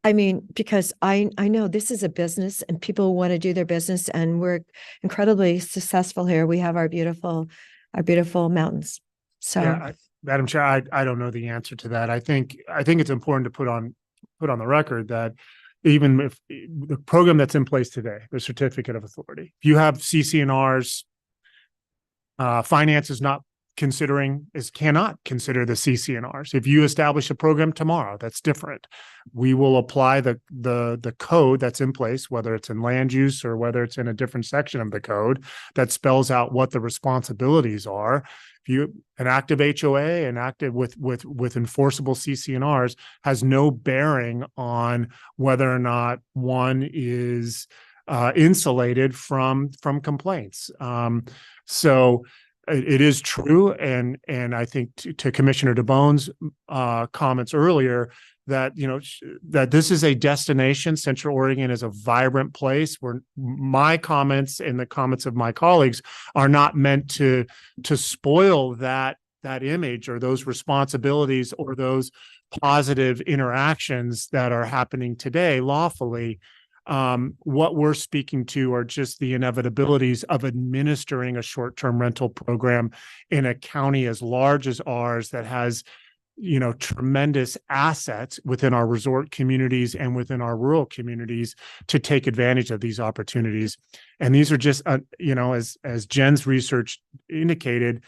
I mean, because I know this is a business and people want to do their business, and we're incredibly successful here. We have our beautiful mountains. So Yeah, Madam Chair, I don't know the answer to that. I think it's important to put on the record that even if the program that's in place today, the certificate of authority, if you have CC&Rs, finance is cannot consider the CC&Rs. If you establish a program tomorrow, that's different. We will apply the code that's in place, whether it's in land use or whether it's in a different section of the code that spells out what the responsibilities are. An active HOA and active with enforceable CC&Rs has no bearing on whether or not one is insulated from complaints. So it is true, and I think to Commissioner DeBone's comments earlier, that that this is a destination. Central Oregon is a vibrant place where my comments and the comments of my colleagues are not meant to spoil that image or those responsibilities or those positive interactions that are happening today lawfully. What we're speaking to are just the inevitabilities of administering a short-term rental program in a county as large as ours that has tremendous assets within our resort communities and within our rural communities to take advantage of these opportunities. And these are just, as Jen's research indicated,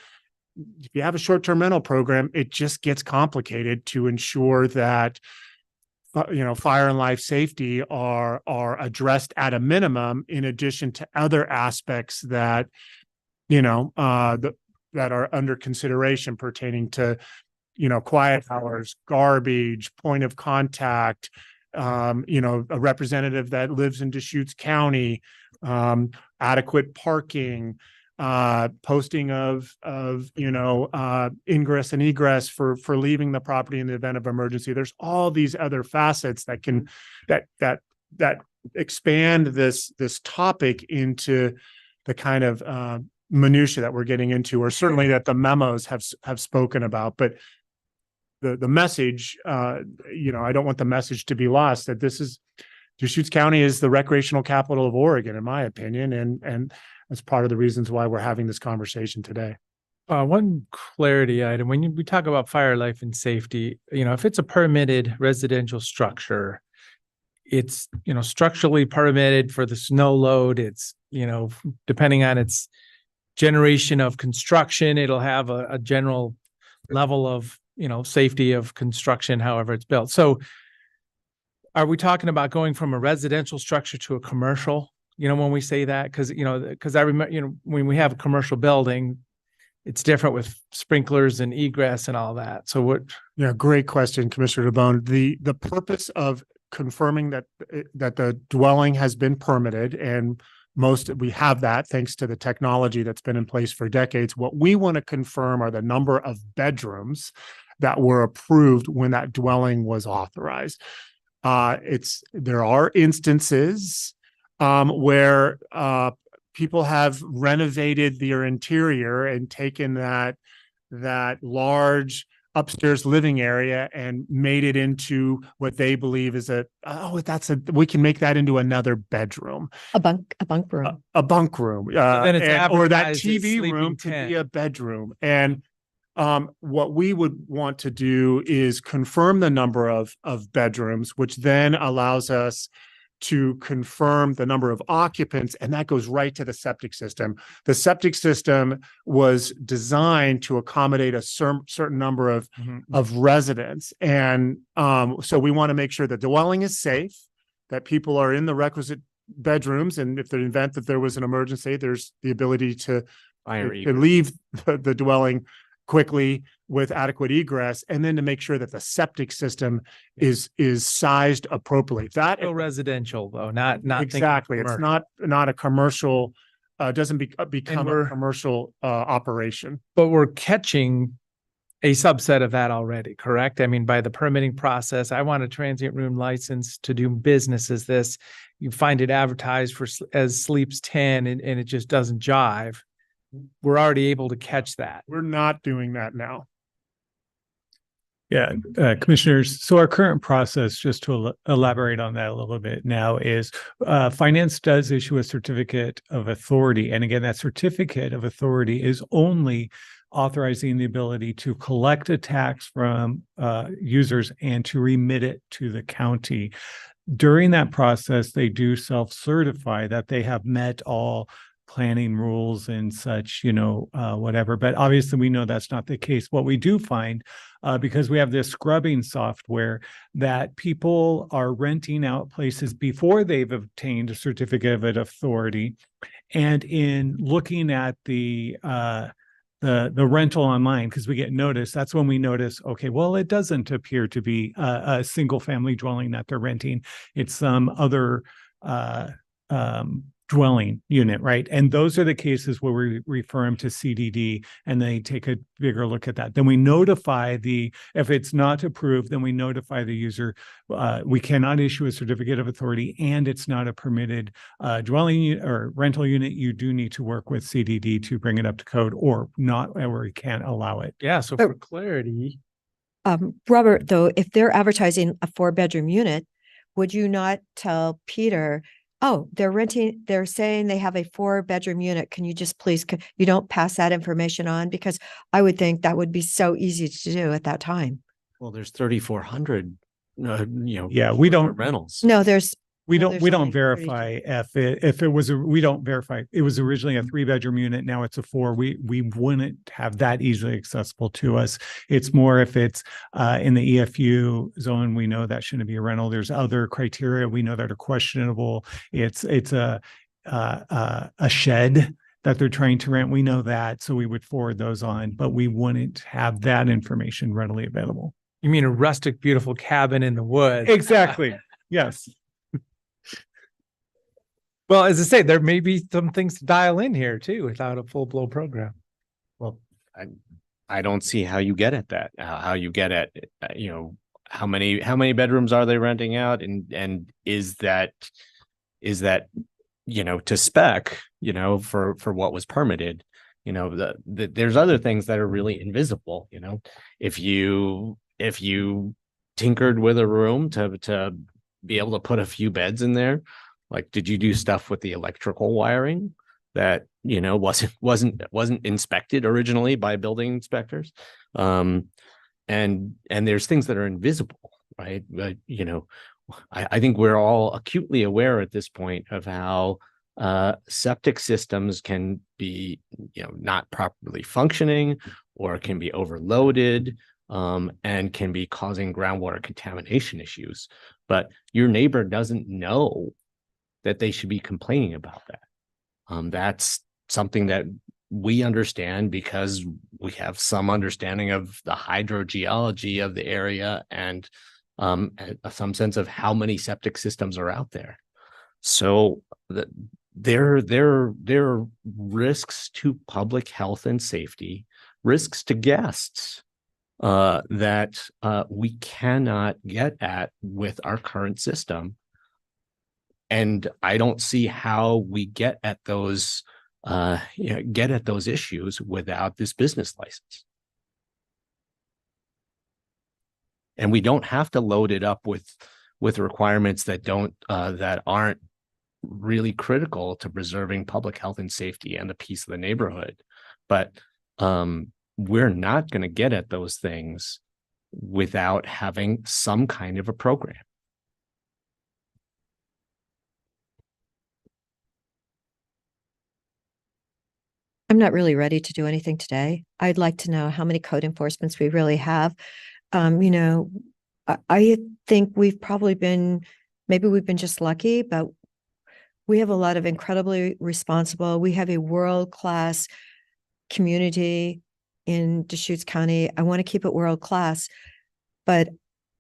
if you have a short-term rental program, it just gets complicated to ensure that fire and life safety are addressed at a minimum, in addition to other aspects that that are under consideration pertaining to quiet hours, garbage, point of contact, a representative that lives in Deschutes County, adequate parking, posting of ingress and egress for leaving the property in the event of emergency. There's all these other facets that can that expand this topic into the kind of minutia that we're getting into, or certainly that the memos have spoken about. But the message, I don't want the message to be lost that Deschutes County is the recreational capital of Oregon, in my opinion, and that's part of the reasons why we're having this conversation today. One clarity item, when we talk about fire, life, and safety, if it's a permitted residential structure, it's, structurally permitted for the snow load. It's, depending on its generation of construction, it'll have a general level of, safety of construction, however it's built. So are we talking about going from a residential structure to a commercial? When we say that, because I remember, when we have a commercial building, it's different with sprinklers and egress and all that. So what? Yeah, great question, Commissioner DeBone. The purpose of confirming that the dwelling has been permitted, and we have that thanks to the technology that's been in place for decades. What we want to confirm are the number of bedrooms that were approved when that dwelling was authorized. There are instances where people have renovated their interior and taken that large upstairs living area and made it into what they believe is we can make that into another bedroom. A bunk room. A bunk room. then it's or that advertised as TV room sleeping could tent. be a bedroom. And what we would want to do is confirm the number of bedrooms, which then allows us to confirm the number of occupants, and that goes right to the septic system. The septic system was designed to accommodate a certain number of residents. And so we want to make sure that the dwelling is safe, that people are in the requisite bedrooms, and if the event that there was an emergency, there's the ability to leave the dwelling quickly with adequate egress, and then to make sure that the septic system is sized appropriately. That Still residential though, not exactly. It's not a commercial. Doesn't become we're- a commercial operation. But we're catching a subset of that already, correct? I mean, by the permitting process, I want a transient room license to do business as this. You find it advertised as Sleeps 10 and it just doesn't jive. We're already able to catch that. We're not doing that now. Yeah, commissioners. So our current process, just to elaborate on that a little bit now, is finance does issue a certificate of authority. And again, that certificate of authority is only authorizing the ability to collect a tax from users and to remit it to the county. During that process, they do self-certify that they have met all planning rules and such, whatever. But obviously we know that's not the case. What we do find, because we have this scrubbing software, that people are renting out places before they've obtained a certificate of authority. And in looking at the rental online, because we get notice, that's when we notice, okay, well, it doesn't appear to be a single family dwelling that they're renting. It's some other dwelling unit, right? And those are the cases where we refer them to CDD and they take a bigger look at that. Then we notify if it's not approved, then we notify the user, we cannot issue a certificate of authority and it's not a permitted dwelling unit or rental unit. You do need to work with CDD to bring it up to code or not, or we can't allow it. Yeah. So for clarity. Robert, though, if they're advertising a 4-bedroom unit, would you not tell Peter, oh, they're saying they have a 4-bedroom unit. Can you just please, you don't pass that information on? Because I would think that would be so easy to do at that time. Well, there's 3,400, Yeah, we don't rentals. No, We No, don't, there's we don't only 32. verify if it was, we don't verify. It was originally a 3-bedroom unit. Now it's a 4. We wouldn't have that easily accessible to us. It's more if it's in the EFU zone, we know that shouldn't be a rental. There's other criteria we know that are questionable. It's a shed that they're trying to rent. We know that. So we would forward those on, but we wouldn't have that information readily available. You mean a rustic, beautiful cabin in the woods? Exactly. Yes. Well, as I say, there may be some things to dial in here too without a full-blown program. Well, I don't see how you get at that. How you get at how many bedrooms are they renting out, and is that to spec for what was permitted. There's other things that are really invisible. If you tinkered with a room to be able to put a few beds in there. Like, did you do stuff with the electrical wiring that, wasn't inspected originally by building inspectors? And there's things that are invisible, right? But, I think we're all acutely aware at this point of how septic systems can be, not properly functioning or can be overloaded and can be causing groundwater contamination issues. But your neighbor doesn't know that they should be complaining about that. That's something that we understand because we have some understanding of the hydrogeology of the area and some sense of how many septic systems are out there. So there are risks to public health and safety, risks to guests that we cannot get at with our current system. And I don't see how we get at those issues without this business license. And we don't have to load it up with requirements that aren't really critical to preserving public health and safety and the peace of the neighborhood. But we're not going to get at those things without having some kind of a program. I'm not really ready to do anything today. I'd like to know how many code enforcements we really have. I think we've probably maybe we've been just lucky, but we have a lot of incredibly responsible. We have a world-class community in Deschutes County. I want to keep it world-class, but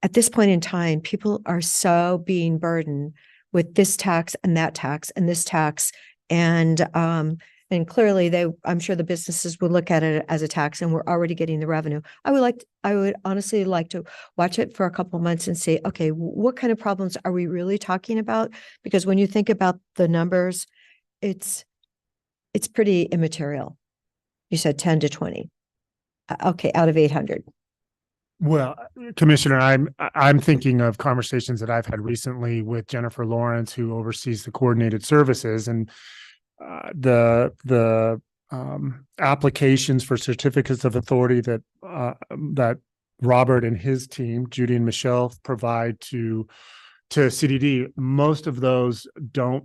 at this point in time, people are so being burdened with this tax and that tax and this tax. And clearly I'm sure the businesses would look at it as a tax, and we're already getting the revenue. I would honestly like to watch it for a couple of months and say, okay, what kind of problems are we really talking about? Because when you think about the numbers, it's pretty immaterial. You said 10 to 20. Okay, out of 800. Well, Commissioner, I'm thinking of conversations that I've had recently with Jennifer Lawrence, who oversees the coordinated services, and the applications for certificates of authority that Robert and his team, Judy and Michelle, provide to CDD. Most of those don't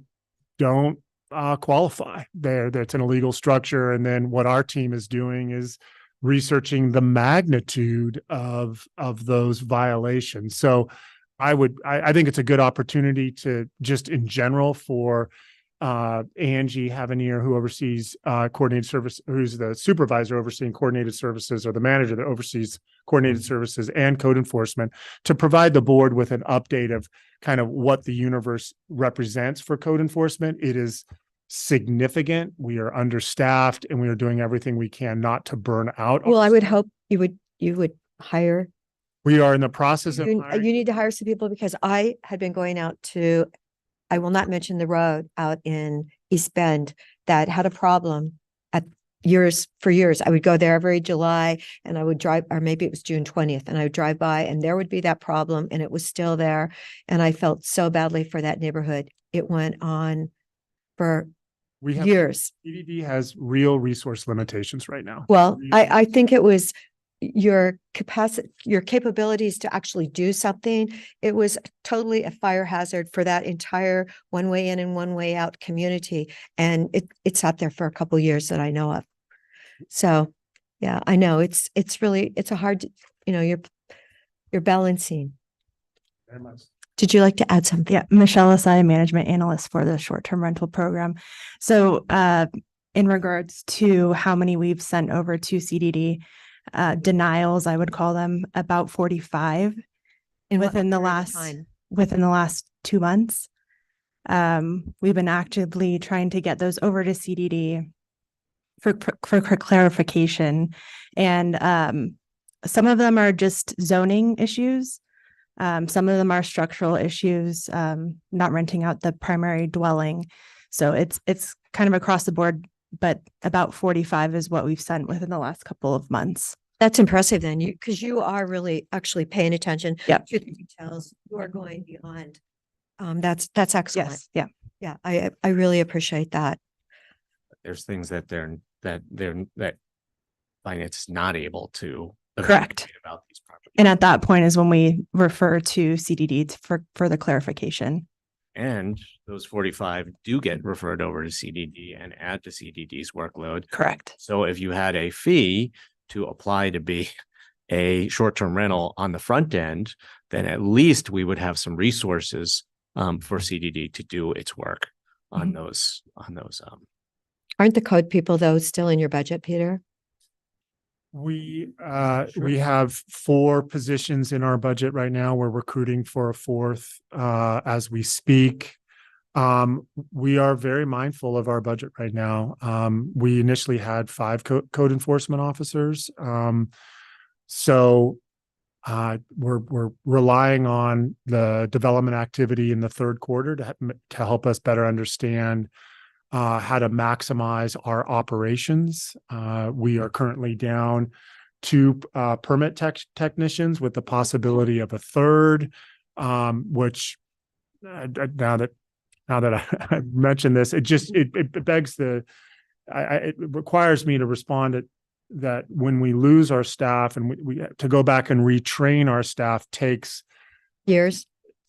qualify. That's an illegal structure. And then what our team is doing is researching the magnitude of those violations. So I think it's a good opportunity to just in general for Angie Havenier, who oversees coordinated service, who's the supervisor overseeing coordinated services, or the manager that oversees coordinated services and code enforcement, to provide the board with an update of kind of what the universe represents for code enforcement. It is significant. We are understaffed, and we are doing everything we can not to burn out. Well, I would hope you would hire. We are in the process of You hiring. need to hire some people, because I had been going out to, I will not mention the road out in East Bend that had a problem for years. I would go there every July, and I would drive, or maybe it was June 20th, and I would drive by, and there would be that problem, and it was still there. And I felt so badly for that neighborhood. It went on for years. CDD has real resource limitations right now. Well, I think it was your capacity, your capabilities to actually do something. It was totally a fire hazard for that entire one way in and one way out community. And it sat there for a couple of years that I know of. So yeah, I know it's a hard, you're balancing. Very much. Did you like to add something? Yeah, Michelle Asai, management analyst for the short-term rental program. So in regards to how many we've sent over to CDD, denials, I would call them, about 45 within the last 2 months. We've been actively trying to get those over to CDD for clarification. And some of them are just zoning issues. Some of them are structural issues, not renting out the primary dwelling. So it's kind of across the board, but about 45 is what we've sent within the last couple of months. That's impressive then, because you are really actually paying attention to the details. You are going beyond. That's excellent. Yes. Yeah. Yeah. I really appreciate that. There's things that finance is not able to correct about these properties. And at that point is when we refer to CDD for further clarification. And those 45 do get referred over to CDD and add to CDD's workload. Correct. So if you had a fee to apply to be a short-term rental on the front end, then at least we would have some resources for CDD to do its work on those. Aren't the code people though still in your budget, Peter? We have 4 positions in our budget right now. We're recruiting for a 4th as we speak. We are very mindful of our budget right now. We initially had 5 code enforcement officers. So we're relying on the development activity in the third quarter to help us better understand how to maximize our operations. We are currently down 2 permit technicians with the possibility of a third, which now that I mentioned this, it begs it requires me to respond that when we lose our staff and we to go back and retrain our staff takes years.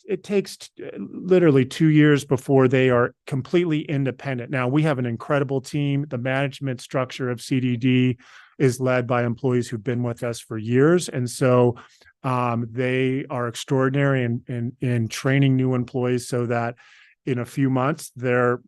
It takes literally 2 years before they are completely independent. Now, we have an incredible team. The management structure of CDD is led by employees who've been with us for years. And so they are extraordinary in training new employees so that in a few months they're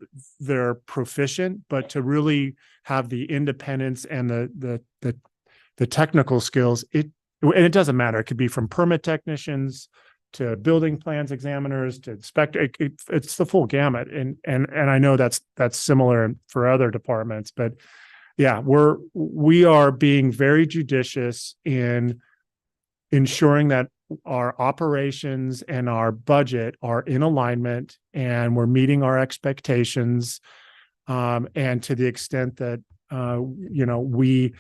proficient, but to really have the independence and the technical skills, and it doesn't matter. It could be from permit technicians to building plans examiners to inspector. It's the full gamut. And I know that's similar for other departments, but yeah, we are being very judicious in ensuring that our operations and our budget are in alignment and we're meeting our expectations. And to the extent that, we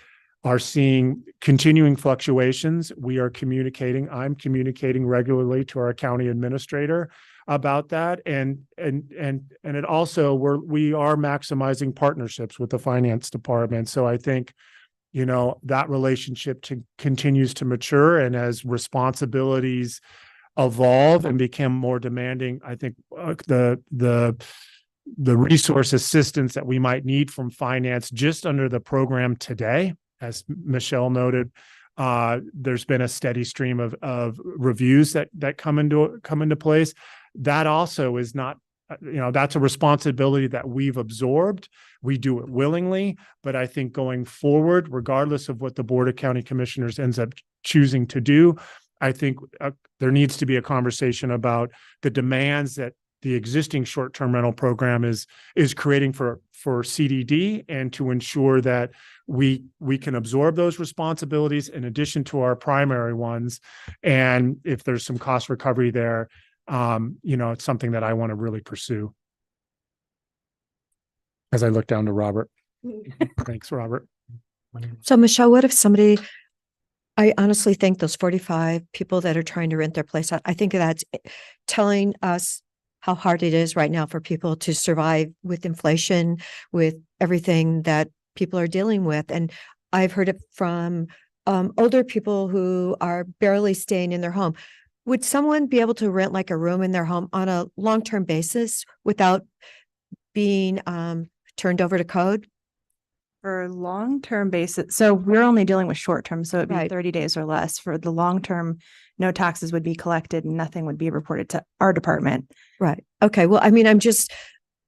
are seeing continuing fluctuations, I'm communicating regularly to our county administrator about that. And it also, we are maximizing partnerships with the finance department. So I think, that relationship continues to mature, and as responsibilities evolve and become more demanding, I think the resource assistance that we might need from finance just under the program today, as Michelle noted, there's been a steady stream of reviews that come into place. That also is not, that's a responsibility that we've absorbed. We do it willingly, but I think going forward, regardless of what the Board of County Commissioners ends up choosing to do, I think there needs to be a conversation about the demands that the existing short-term rental program is creating for CDD, and to ensure that we can absorb those responsibilities in addition to our primary ones. And if there's some cost recovery there, it's something that I want to really pursue. As I look down to Robert. Thanks, Robert. So Michelle, what if I honestly think those 45 people that are trying to rent their place out, I think that's telling us how hard it is right now for people to survive with inflation, with everything that people are dealing with. And I've heard it from older people who are barely staying in their home. Would someone be able to rent like a room in their home on a long-term basis without being turned over to code? For long-term basis, so we're only dealing with short-term, so it'd be Right. 30 days or less. For the long-term, no taxes would be collected and nothing would be reported to our department. Right. Okay. Well, I mean, I'm just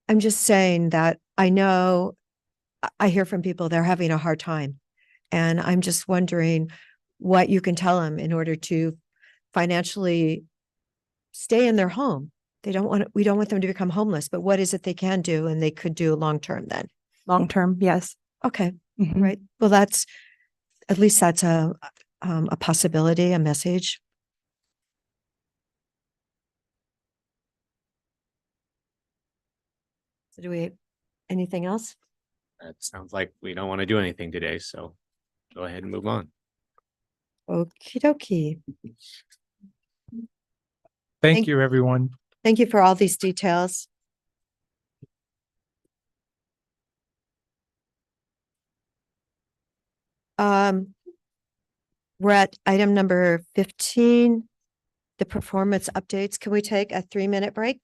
saying that I know I hear from people, they're having a hard time. And I'm just wondering what you can tell them in order to financially stay in their home. We don't want them to become homeless, but what is it they can do and they could do long-term then? Long-term, yes. Okay. Mhm. Right. Well, at least that's a possibility, a message. So anything else? That sounds like we don't want to do anything today, so go ahead and move on. Okie dokie. Thank you, everyone. Thank you for all these details. We're at item number 15, the performance updates. Can we take a 3-minute break?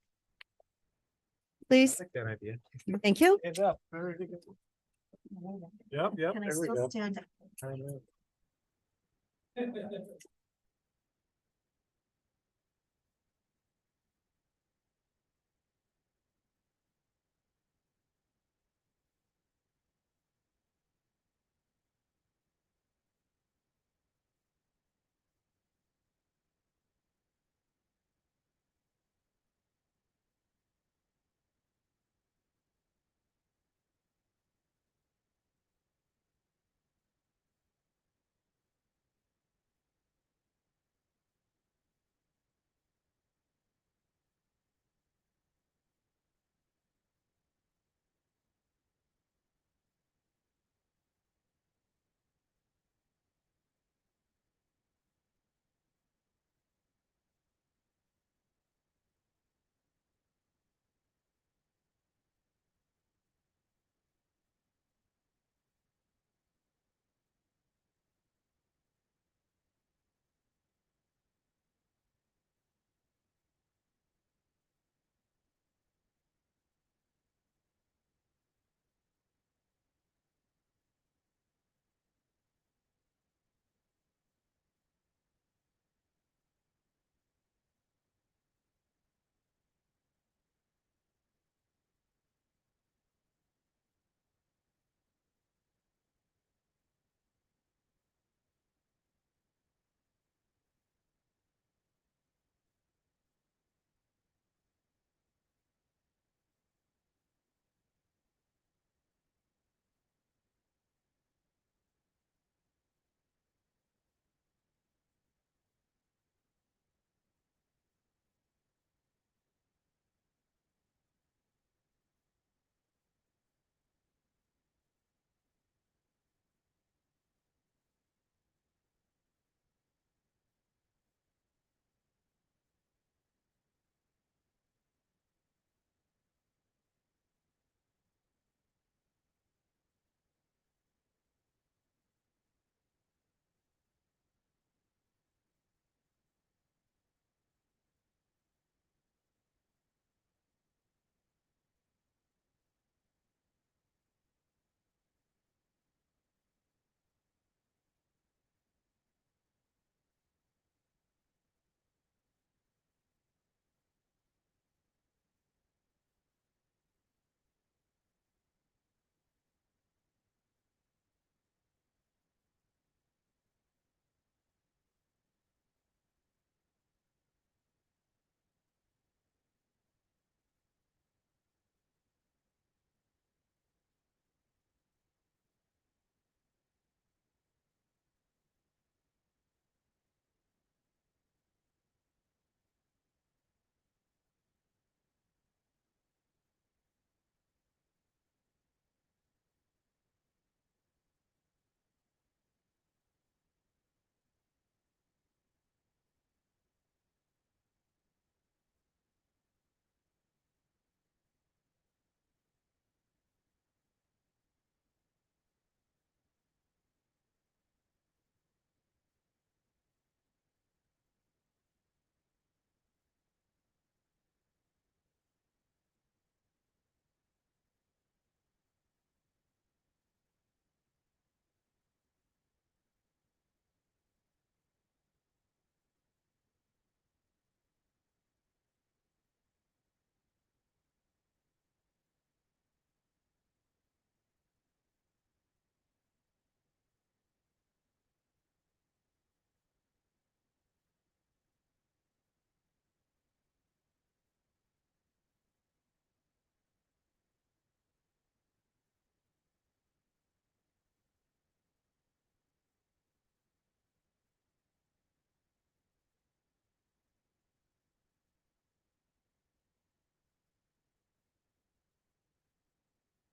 Please? That idea. Thank you. Yep, Can I still stand up?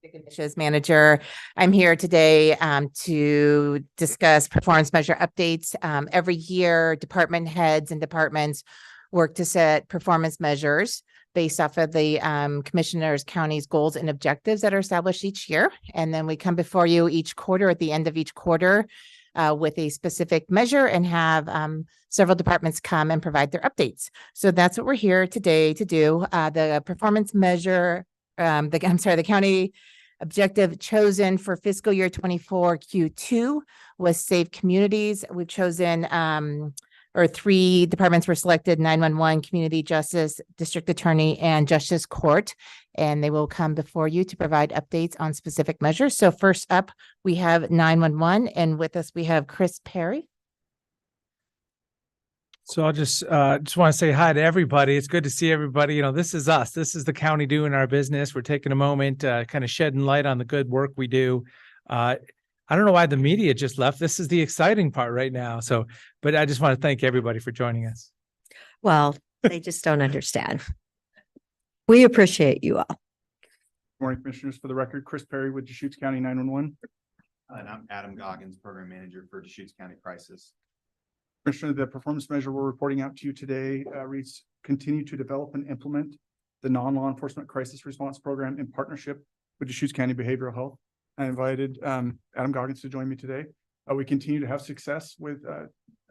Initiatives Manager. I'm here today to discuss performance measure updates. Every year, department heads and departments work to set performance measures based off of the commissioners' county's goals and objectives that are established each year. And then we come before you each quarter, at the end of each quarter, with a specific measure, and have several departments come and provide their updates. So that's what we're here today to do. The performance measure, the county objective chosen for fiscal year 24 Q2 was Save Communities. We've chosen or 3 departments were selected: 911, Community Justice, District Attorney, and Justice Court. And they will come before you to provide updates on specific measures. So first up, we have 911, and with us we have Chris Perry. So I'll just want to say hi to everybody. It's good to see everybody. You know, this is us. This is the county doing our business. We're taking a moment, kind of shedding light on the good work we do. I don't know why the media just left. This is the exciting part right now. So, but I just want to thank everybody for joining us. Well, they just don't understand. We appreciate you all. Morning, Commissioners. For the record, Chris Perry with Deschutes County 911. And I'm Adam Goggins, Program Manager for Deschutes County Crisis. Commissioner, the performance measure we're reporting out to you today reads: continue to develop and implement the non-law enforcement crisis response program in partnership with Deschutes County Behavioral Health. I invited Adam Goggins to join me today. We continue to have success with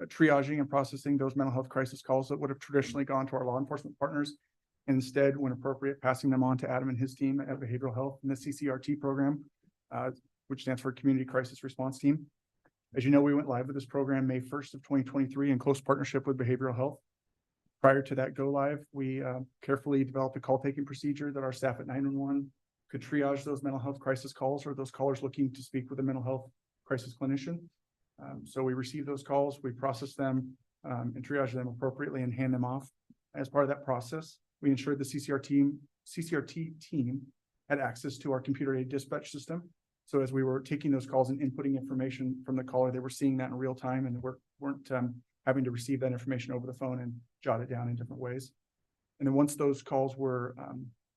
triaging and processing those mental health crisis calls that would have traditionally gone to our law enforcement partners. Instead, when appropriate, passing them on to Adam and his team at Behavioral Health and the CCRT program, which stands for Community Crisis Response Team. As you know, we went live with this program May 1st of 2023 in close partnership with Behavioral Health. Prior to that go live, we carefully developed a call taking procedure that our staff at 911 could triage those mental health crisis calls, or those callers looking to speak with a mental health crisis clinician. So we receive those calls, we process them and triage them appropriately and hand them off. As part of that process, we ensured the CCRT team had access to our computer-aided dispatch system. So as we were taking those calls and inputting information from the caller, they were seeing that in real time, and weren't having to receive that information over the phone and jot it down in different ways. And then once those calls were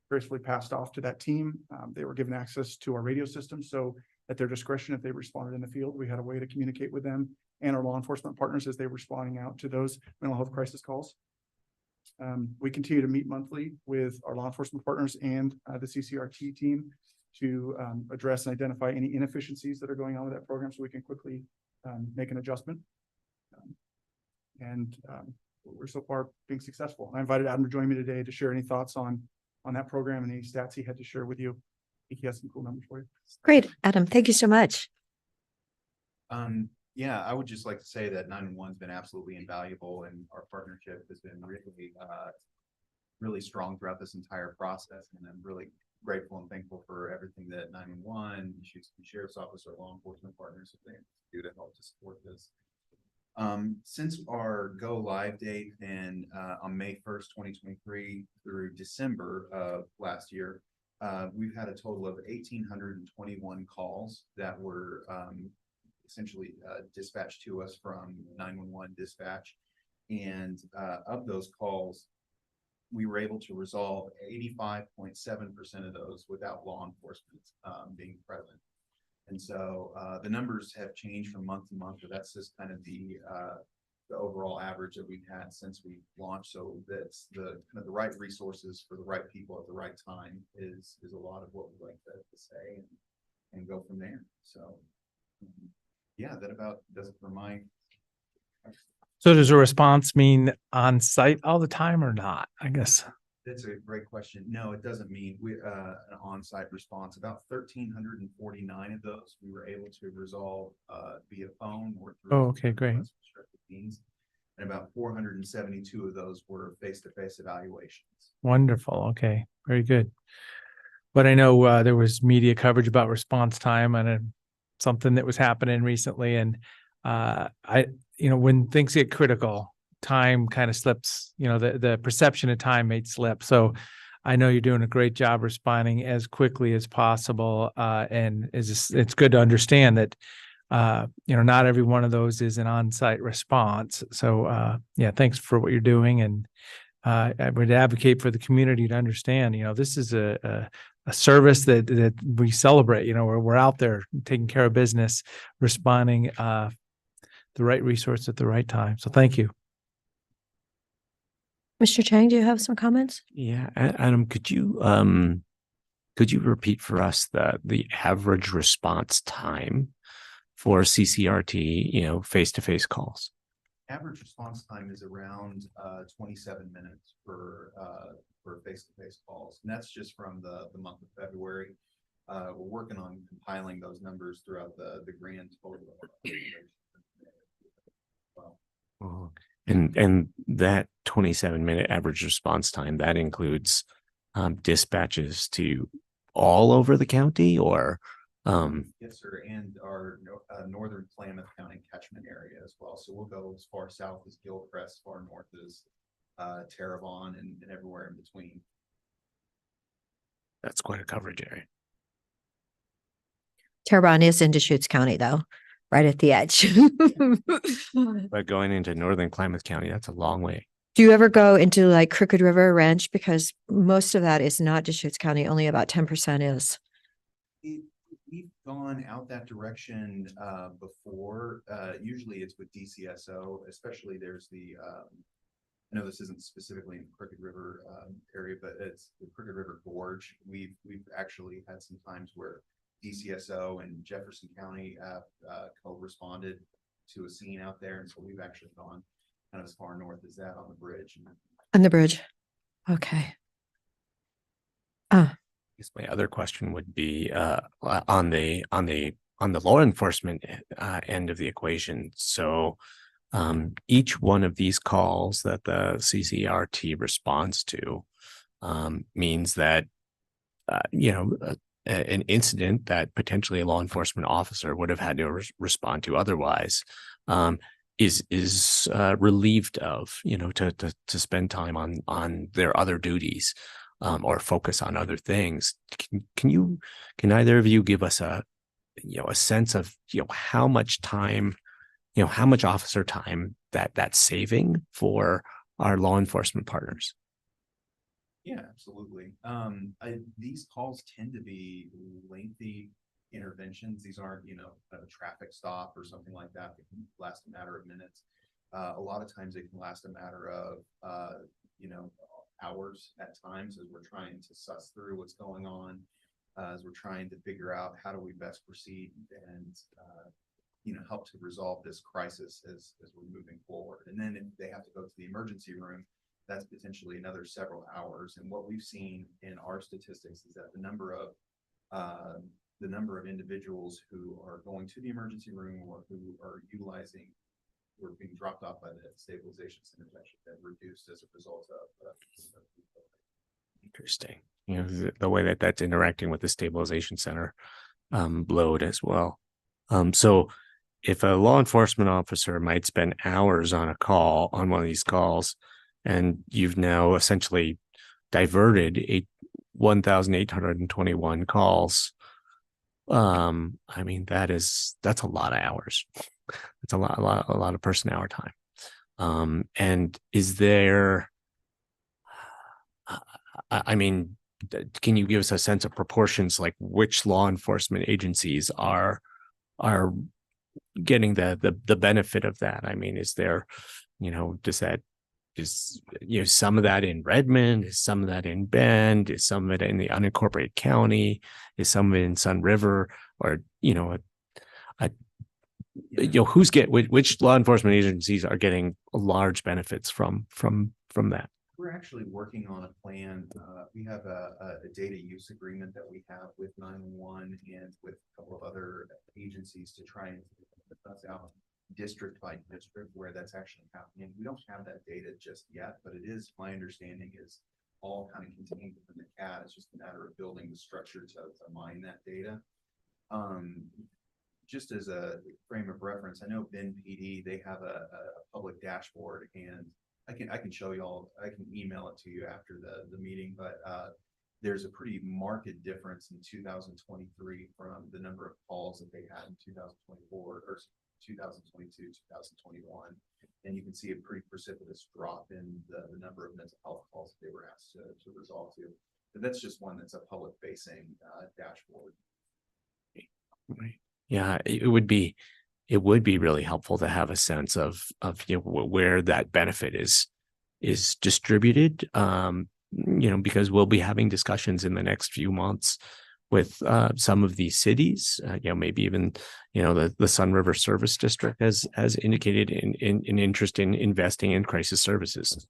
gracefully passed off to that team, they were given access to our radio system. So at their discretion, if they responded in the field, we had a way to communicate with them and our law enforcement partners as they were responding out to those mental health crisis calls. We continue to meet monthly with our law enforcement partners and the CCRT team to address and identify any inefficiencies that are going on with that program, so we can quickly make an adjustment. We're so far being successful. I invited Adam to join me today to share any thoughts on that program and any stats he had to share with you. I think he has some cool numbers for you. Great, Adam. Thank you so much. Yeah, I would just like to say that 911's been absolutely invaluable, and our partnership has been really strong throughout this entire process. And I'm really grateful and thankful for everything that 911, Deschutes Sheriff's Office, our law enforcement partners have been able to do to help to support this. Since our go live date and on May 1st, 2023 through December of last year, we've had a total of 1,821 calls that were essentially dispatched to us from 911 dispatch. And of those calls, we were able to resolve 85.7% of those without law enforcement being present. And so the numbers have changed from month to month, but that's just kind of the overall average that we've had since we launched. So that's the kind of the right resources for the right people at the right time is a lot of what we like to say and go from there. So yeah, that about does it for my. So does a response mean on site all the time or not? I guess. That's a great question. No, it doesn't mean an on-site response. About 1,349 of those we were able to resolve via phone or through. Oh, okay, great. Means, and about 472 of those were face-to-face evaluations. Wonderful. Okay, very good. But I know there was media coverage about response time on something that was happening recently, and when things get critical, time kind of slips. The perception of time may slip. So I know you're doing a great job responding as quickly as possible, and it's good to understand that not every one of those is an on-site response. So yeah, thanks for what you're doing, and I would advocate for the community to understand. This is a a service that we celebrate. You know, we're out there taking care of business, responding the right resource at the right time. So thank you. Mr. Chang, do you have some comments? Yeah, Adam, could you repeat for us the average response time for CCRT, you know, face-to-face calls? Average response time is around 27 minutes for face-to-face calls, and that's just from the month of February. We're working on compiling those numbers throughout the grand total. Oh, and that 27-minute average response time, that includes dispatches to all over the county, or Yes, sir, and our northern Klamath County catchment area as well. So we'll go as far south as Gilchrist, far north as Terrebonne, and everywhere in between. that's quite a coverage area. Terrebonne is in Deschutes County, though, right at the edge. But going into northern Klamath County, that's a long way. Do you ever go into like Crooked River Ranch? Because most of that is not Deschutes County, only about 10% is. We've gone out that direction before. Usually it's with DCSO, especially there's the, I know this isn't specifically in the Crooked River area, but it's the Crooked River Gorge. We've actually had some times where DCSO and Jefferson County co-responded to a scene out there. And so we've actually gone kind of as far north as that on the bridge. On the bridge. Okay. I guess my other question would be on the law enforcement end of the equation. So each one of these calls that the CCRT responds to means that an incident that potentially a law enforcement officer would have had to respond to otherwise is relieved of, to spend time on their other duties or focus on other things. Can either of you give us a sense of how much time, how much officer time that's saving for our law enforcement partners? Yeah, absolutely. These calls tend to be lengthy interventions. These aren't, a traffic stop or something like that that can last a matter of minutes. A lot of times it can last a matter of, hours at times as we're trying to suss through what's going on, as we're trying to figure out how do we best proceed and, help to resolve this crisis as we're moving forward. And then if they have to go to the emergency room, that's potentially another several hours. And what we've seen in our statistics is that the number of individuals who are going to the emergency room or who are utilizing or being dropped off by the stabilization centers actually been reduced as a result of Interesting. The way that's interacting with the stabilization center load as well. So if a law enforcement officer might spend hours on one of these calls, and you've now essentially diverted 1,821 calls, that's a lot of hours. That's a lot of person hour time. And is there, can you give us a sense of proportions, like which law enforcement agencies are getting the benefit of that? Is there, is some of that in Redmond, is some of that in Bend, is some of it in the unincorporated county, is some of it in Sun River, or which law enforcement agencies are getting large benefits from that? We're actually working on a plan. We have a data use agreement that we have with 911 and with a couple of other agencies to try and suss out district by district where that's actually happening. We don't have that data just yet, but it is, my understanding is all kind of contained within the CAD. It's just a matter of building the structure to mine that data. Just as a frame of reference, I know Bend PD, they have a public dashboard, and I can show you all, I can email it to you after the meeting, but there's a pretty marked difference in 2023 from the number of calls that they had in 2024 or 2022, 2021. And you can see a pretty precipitous drop in the number of mental health calls that they were asked to resolve to. But that's just one that's a public facing dashboard. Right. Yeah, it would be really helpful to have a sense of you know, where that benefit is distributed. Because we'll be having discussions in the next few months with some of these cities, maybe even, the Sun River Service District has indicated in interest in investing in crisis services.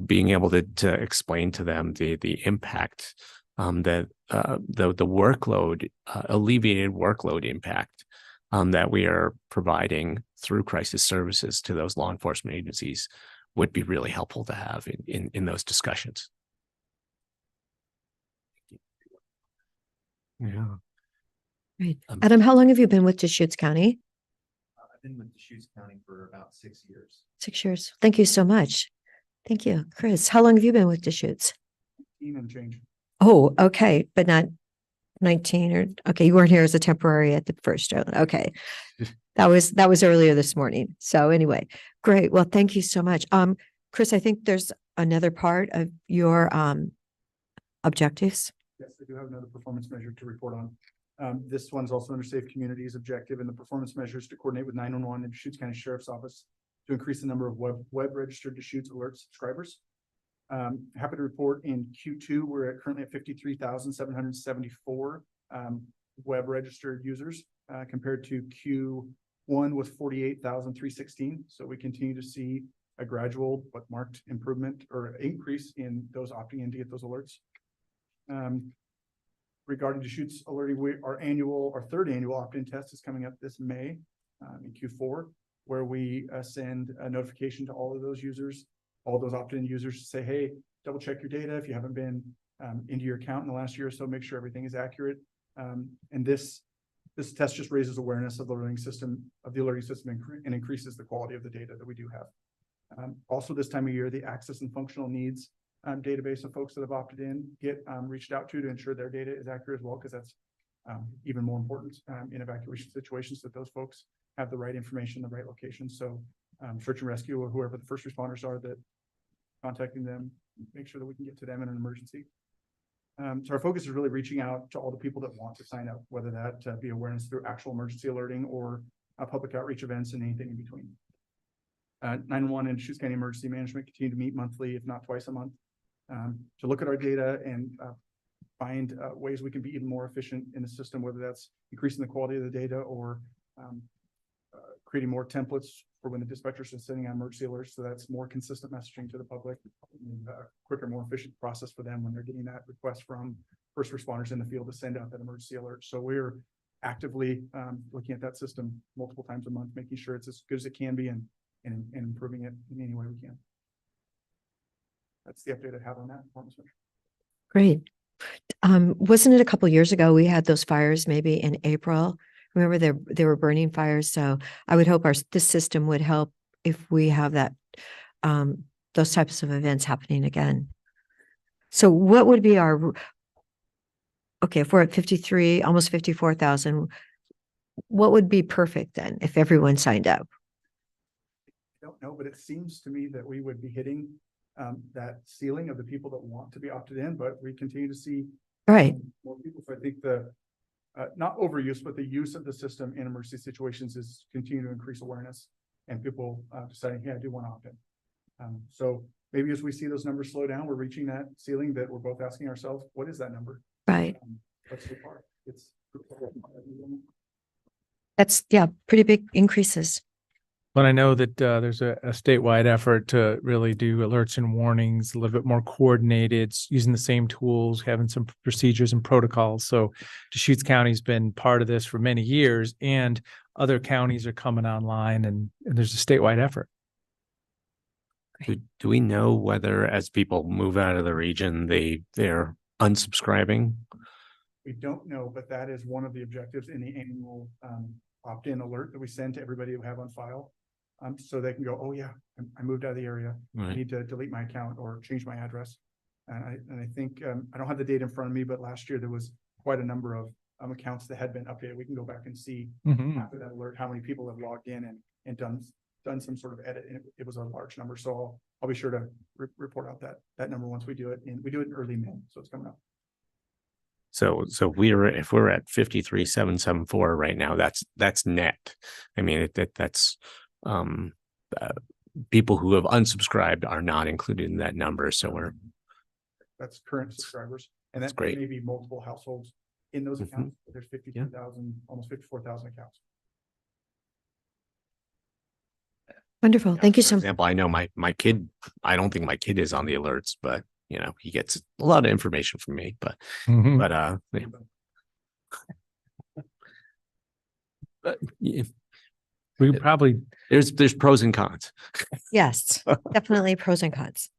Being able to explain to them the impact that the workload, alleviated workload impact that we are providing through crisis services to those law enforcement agencies would be really helpful to have in those discussions. Yeah. Great. Adam, how long have you been with Deschutes County? I've been with Deschutes County for about 6 years. 6 years. Thank you so much. Thank you. Chris, how long have you been with Deschutes? 18 and change. Oh, okay, but not 19 or, okay, you weren't here as a temporary at the first. Okay. That was earlier this morning. So anyway, great. Well, thank you so much. Chris, I think there's another part of your objectives. Yes, I do have another performance measure to report on. This one's also under Safe Communities objective, and the performance measures to coordinate with 911 and Deschutes County Sheriff's Office to increase the number of web registered Deschutes alert subscribers. Happy to report in Q2, we're currently at 53,774 web registered users compared to Q1 with 48,316. So we continue to see a gradual but marked improvement or increase in those opting in to get those alerts. Regarding Deschutes alerting, our third annual opt-in test is coming up this May in Q4, where we send a notification to all of those users, all those opt-in users to say, hey, double check your data. If you haven't been into your account in the last year or so, make sure everything is accurate. And this test just raises awareness of the alerting system and increases the quality of the data that we do have. Also this time of year, the access and functional needs database of folks that have opted in get reached out to ensure their data is accurate as well, because that's even more important in evacuation situations, that those folks have the right information, the right location. So search and rescue or whoever the first responders are, that contacting them, make sure that we can get to them in an emergency. So our focus is really reaching out to all the people that want to sign up, whether that be awareness through actual emergency alerting or public outreach events and anything in between. 911 and Deschutes County Emergency Management continue to meet monthly, if not twice a month, to look at our data and find ways we can be even more efficient in the system, whether that's increasing the quality of the data or creating more templates for when the dispatchers are sending out emergency alerts. So that's more consistent messaging to the public, and quicker, more efficient process for them when they're getting that request from first responders in the field to send out that emergency alert. So we're actively looking at that system multiple times a month, making sure it's as good as it can be and improving it in any way we can. That's the update I have on that performance measure. Great. Wasn't it a couple years ago we had those fires maybe in April? Remember there were burning fires. So I would hope this system would help if we have that those types of events happening again. So what would be if we're at 53, almost 54,000, what would be perfect then if everyone signed up? I don't know, but it seems to me that we would be hitting that ceiling of the people that want to be opted in, but we continue to see more people. So I think not overuse, but the use of the system in emergency situations is continuing to increase awareness and people deciding, hey, I do want to opt in. So maybe as we see those numbers slow down, we're reaching that ceiling that we're both asking ourselves, what is that number? Right. But so far, it's that's pretty big increases. But I know that there's a statewide effort to really do alerts and warnings a little bit more coordinated, using the same tools, having some procedures and protocols. So Deschutes County's been part of this for many years, and other counties are coming online, and there's a statewide effort. Do we know whether as people move out of the region, they're unsubscribing? We don't know, but that is one of the objectives in the annual opt-in alert that we send to everybody who have on file. So they can go, oh yeah, I moved out of the area. I need to delete my account or change my address. And I think, I don't have the data in front of me, but last year there was quite a number of accounts that had been updated. We can go back and see after that alert, how many people have logged in and done done some sort of edit and it was a large number. So I'll be sure to report out that number once we do it. And we do it in early May. So it's coming up. So if we're at 53,774 right now, that's net. I mean, that's people who have unsubscribed are not included in that number. So That's current subscribers. And that great. may be multiple households in those accounts. There's 52,000, almost 54,000 accounts. Wonderful. Thank you For so much. example, I know my kid, I don't think my kid is on the alerts, but you know, he gets a lot of information from me, but yeah. But yeah, We probably there's pros and cons. Yes, definitely pros and cons.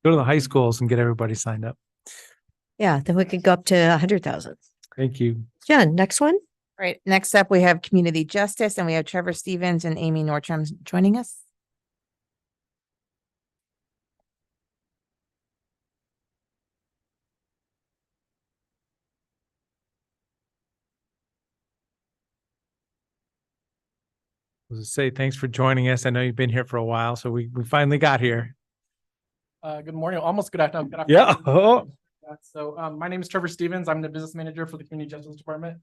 go to the high schools and get everybody signed up. Yeah, then we could go up to 100,000. Thank you. Jen, next one. Right. Next up, we have community justice and we have Trevor Stevens and Amy Nordstrom joining us. Say thanks for joining us. I know you've been here for a while, so we finally got here. Good morning, almost good afternoon. Yeah. So my name is Trevor Stevens. I'm the business manager for the Community Justice Department.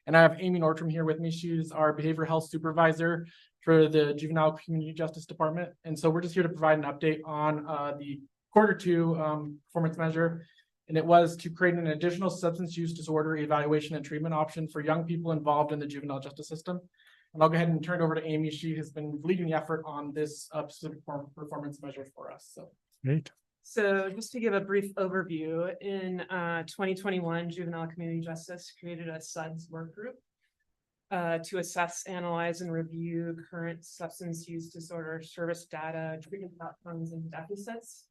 And I have Amy Nordstrom here with me. She's our behavioral health supervisor for the Juvenile Community Justice Department. And so we're just here to provide an update on the Q2 performance measure. And it was to create an additional substance use disorder evaluation and treatment option for young people involved in the juvenile justice system. And I'll go ahead and turn it over to Amy. She has been leading the effort on this specific performance measure for us. So great. So just to give a brief overview, in 2021, Juvenile Community Justice created a SUDS work group to assess, analyze, and review current substance use disorder service data, treatment outcomes, and deficits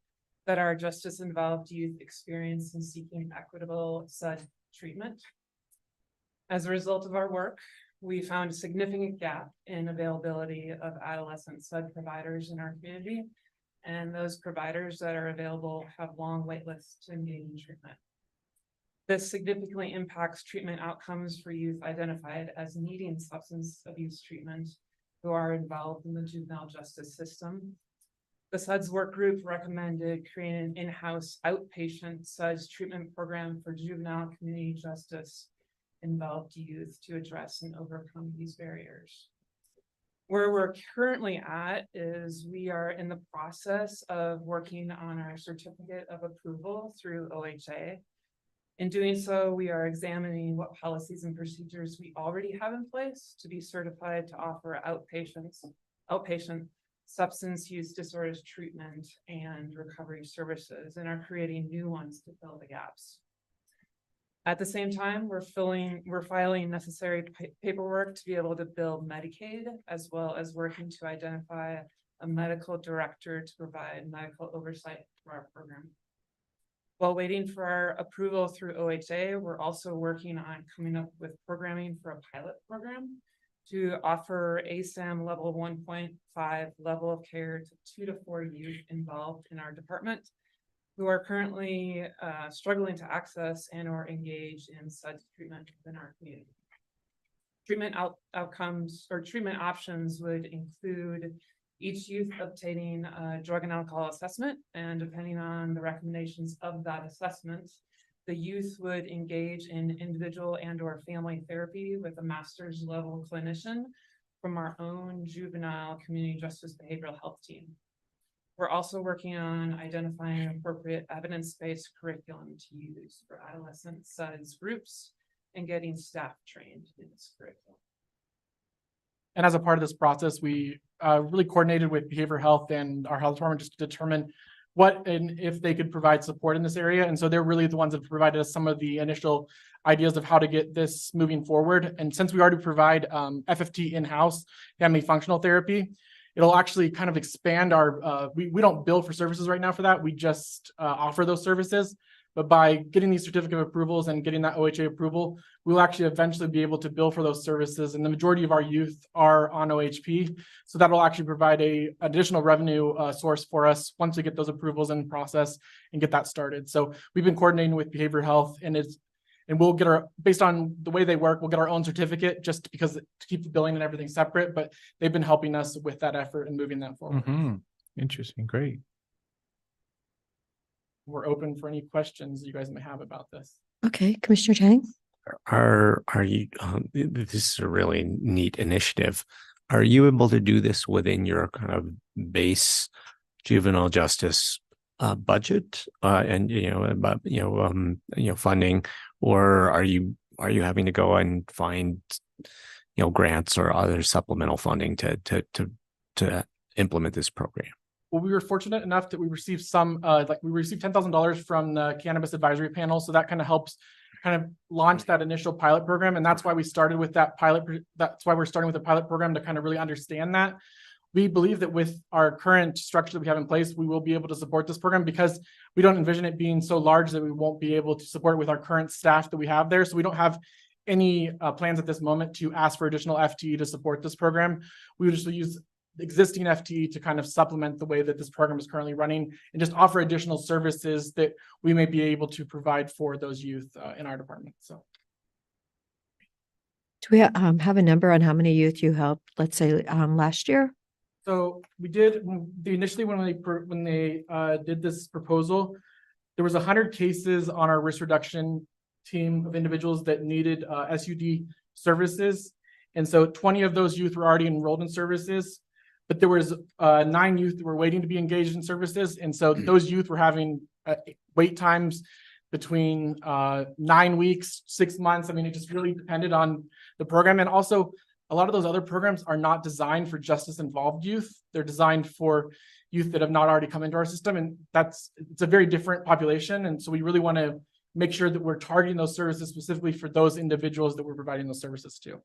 that our justice-involved youth experience in seeking equitable SUD treatment. As a result of our work, we found a significant gap in availability of adolescent SUD providers in our community. And those providers that are available have long wait lists to engage in treatment. This significantly impacts treatment outcomes for youth identified as needing substance abuse treatment who are involved in the juvenile justice system. The SUDS work group recommended creating an in-house outpatient SUDS treatment program for juvenile community justice involved youth to address and overcome these barriers. Where we're currently at is we are in the process of working on our certificate of approval through OHA. In doing so, we are examining what policies and procedures we already have in place to be certified to offer outpatient substance use disorders treatment and recovery services, and are creating new ones to fill the gaps. At the same time, we're filing necessary paperwork to be able to build Medicaid, as well as working to identify a medical director to provide medical oversight for our program. While waiting for our approval through OHA, we're also working on coming up with programming for a pilot program to offer ASAM level 1.5 level of care to 2 to 4 youth involved in our department who are currently struggling to access and or engage in such treatment within our community. Treatment outcomes or treatment options would include each youth obtaining a drug and alcohol assessment, and depending on the recommendations of that assessment, the youth would engage in individual and or family therapy with a master's level clinician from our own juvenile community justice behavioral health team. We're also working on identifying an appropriate evidence-based curriculum to use for adolescent SUDS groups and getting staff trained in this curriculum. And as a part of this process, we really coordinated with behavioral health and our health department just to determine what and if they could provide support in this area. And so they're really the ones that provided us some of the initial ideas of how to get this moving forward. And since we already provide FFT in-house, family functional therapy, it'll actually kind of expand our, we don't bill for services right now for that. We just offer those services. But by getting these certificate of approvals and getting that OHA approval, we'll actually eventually be able to bill for those services. And the majority of our youth are on OHP. So that'll actually provide a additional revenue source for us once we get those approvals in process and get that started. So we've been coordinating with behavioral health, and And we'll get based on the way they work, we'll get our own certificate just because to keep the billing and everything separate, but they've been helping us with that effort and moving that forward. Interesting. Great. We're open for any questions you guys may have about this. Okay, Commissioner Chang? Are you, this is a really neat initiative. Are you able to do this within your kind of base juvenile justice budget and funding, or are you having to go and find grants or other supplemental funding to implement this program? Well, we were fortunate enough that we received some we received $10,000 from the Cannabis Advisory Panel, so that kind of helps kind of launch that initial pilot program, and that's why we started with that pilot. That's why we're starting with the pilot program to kind of really understand that. We believe that with our current structure that we have in place, we will be able to support this program because we don't envision it being so large that we won't be able to support it with our current staff that we have there. So we don't have any plans at this moment to ask for additional FTE to support this program. We would just use the existing FTE to kind of supplement the way that this program is currently running and just offer additional services that we may be able to provide for those youth in our department. So. Do we have a number on how many youth you helped, let's say, last year? So we did initially when they did this proposal, there was 100 cases on our risk reduction team of individuals that needed SUD services. And so 20 of those youth were already enrolled in services, but there was 9 youth that were waiting to be engaged in services. And so those youth were having wait times between 9 weeks, 6 months. I mean, it just really depended on the program. And also a lot of those other programs are not designed for justice involved youth. They're designed for youth that have not already come into our system. And it's a very different population. And so we really want to make sure that we're targeting those services specifically for those individuals that we're providing those services to.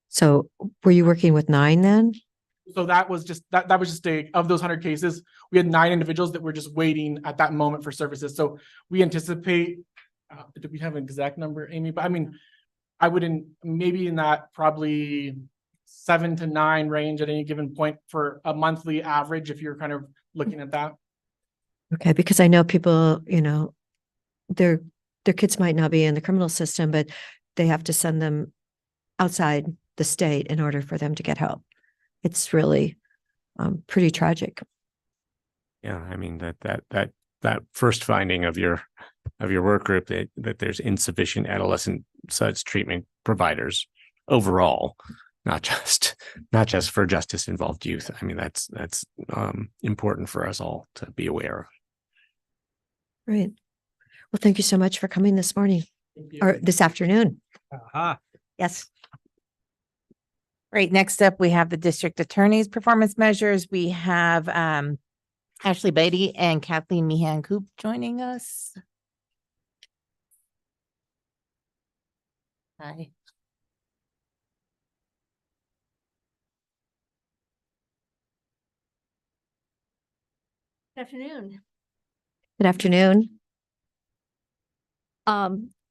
So were you working with 9 then? So that was just of those 100 cases, we had 9 individuals that were just waiting at that moment for services. So we anticipate, do we have an exact number, Amy? But I mean, I wouldn't, maybe in that probably 7 to 9 range at any given point for a monthly average, if you're kind of looking at that. Okay, because I know people, their kids might not be in the criminal system, but they have to send them outside the state in order for them to get help. It's really pretty tragic. Yeah, I mean that first finding of your work group that there's insufficient adolescent such treatment providers overall, not just for justice involved youth. I mean that's important for us all to be aware of. Great. Well, thank you so much for coming this morning or this afternoon. Yes. Great. Next up, we have the district attorney's performance measures. We have Ashley Beatty and Kathleen Meehan Coop joining us. Hi. Good afternoon. Good afternoon.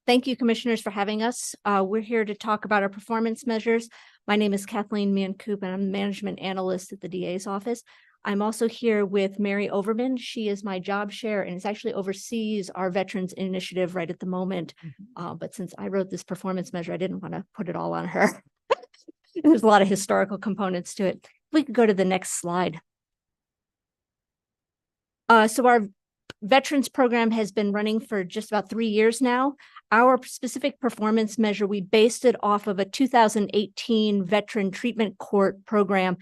Thank you, commissioners, for having us. We're here to talk about our performance measures. My name is Kathleen Mancoop, and I'm the management analyst at the DA's office. I'm also here with Mary Overman. She is my job share and actually oversees our Veterans Initiative right at the moment. But since I wrote this performance measure, I didn't want to put it all on her. There's a lot of historical components to it. If we could go to the next slide. So our Veterans program has been running for just about 3 years now. Our specific performance measure, we based it off of a 2018 Veteran Treatment Court program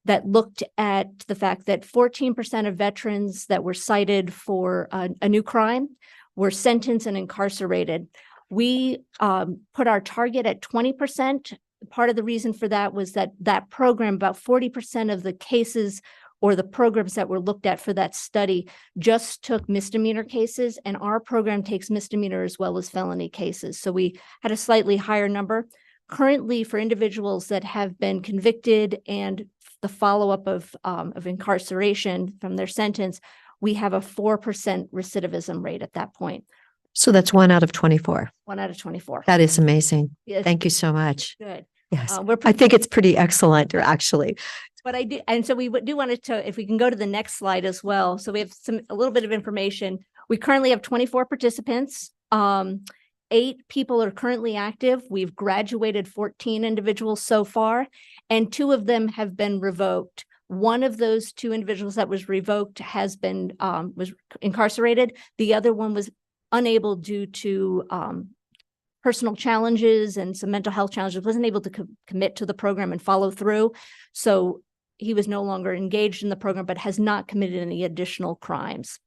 that looked at the fact that 14% of veterans that were cited for a new crime were sentenced and incarcerated. We put our target at 20%. Part of the reason for that was that program, about 40% of the cases or the programs that were looked at for that study just took misdemeanor cases, and our program takes misdemeanor as well as felony cases. So we had a slightly higher number. Currently, for individuals that have been convicted and the follow-up of incarceration from their sentence, we have a 4% recidivism rate at that point. So that's 1 out of 24. 1 out of 24. That is amazing. Yes. Thank you so much. Good. Yes, I think it's pretty excellent, actually. But I do, and so we do want to, if we can go to the next slide as well. So we have a little bit of information. We currently have 24 participants. 8 people are currently active. We've graduated 14 individuals so far, and 2 of them have been revoked. One of those 2 individuals that was revoked has been was incarcerated. The other one was unable due to personal challenges and some mental health challenges, wasn't able to commit to the program and follow through. So he was no longer engaged in the program, but has not committed any additional crimes.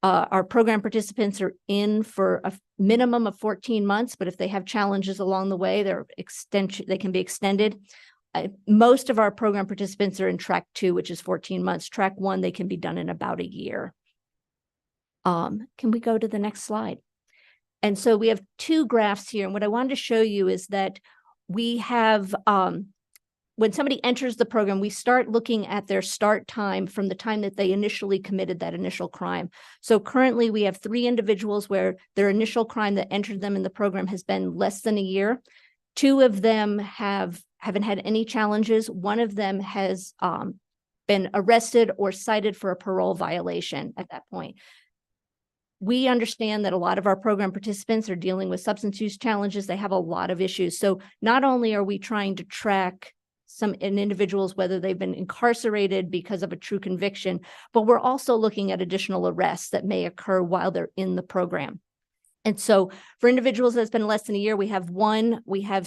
Our program participants are in for a minimum of 14 months, but if they have challenges along the way, they can be extended. Most of our program participants are in track 2, which is 14 months. Track 1, they can be done in about a year. Can we go to the next slide? And so we have 2 graphs here. And what I wanted to show you is that we have, when somebody enters the program, we start looking at their start time from the time that they initially committed that initial crime. So currently we have 3 individuals where their initial crime that entered them in the program has been less than a year. 2 of them haven't had any challenges. 1 of them has been arrested or cited for a parole violation at that point. We understand that a lot of our program participants are dealing with substance use challenges. They have a lot of issues. So not only are we trying to track some individuals, whether they've been incarcerated because of a true conviction, but we're also looking at additional arrests that may occur while they're in the program. And so for individuals that's been less than a year, we have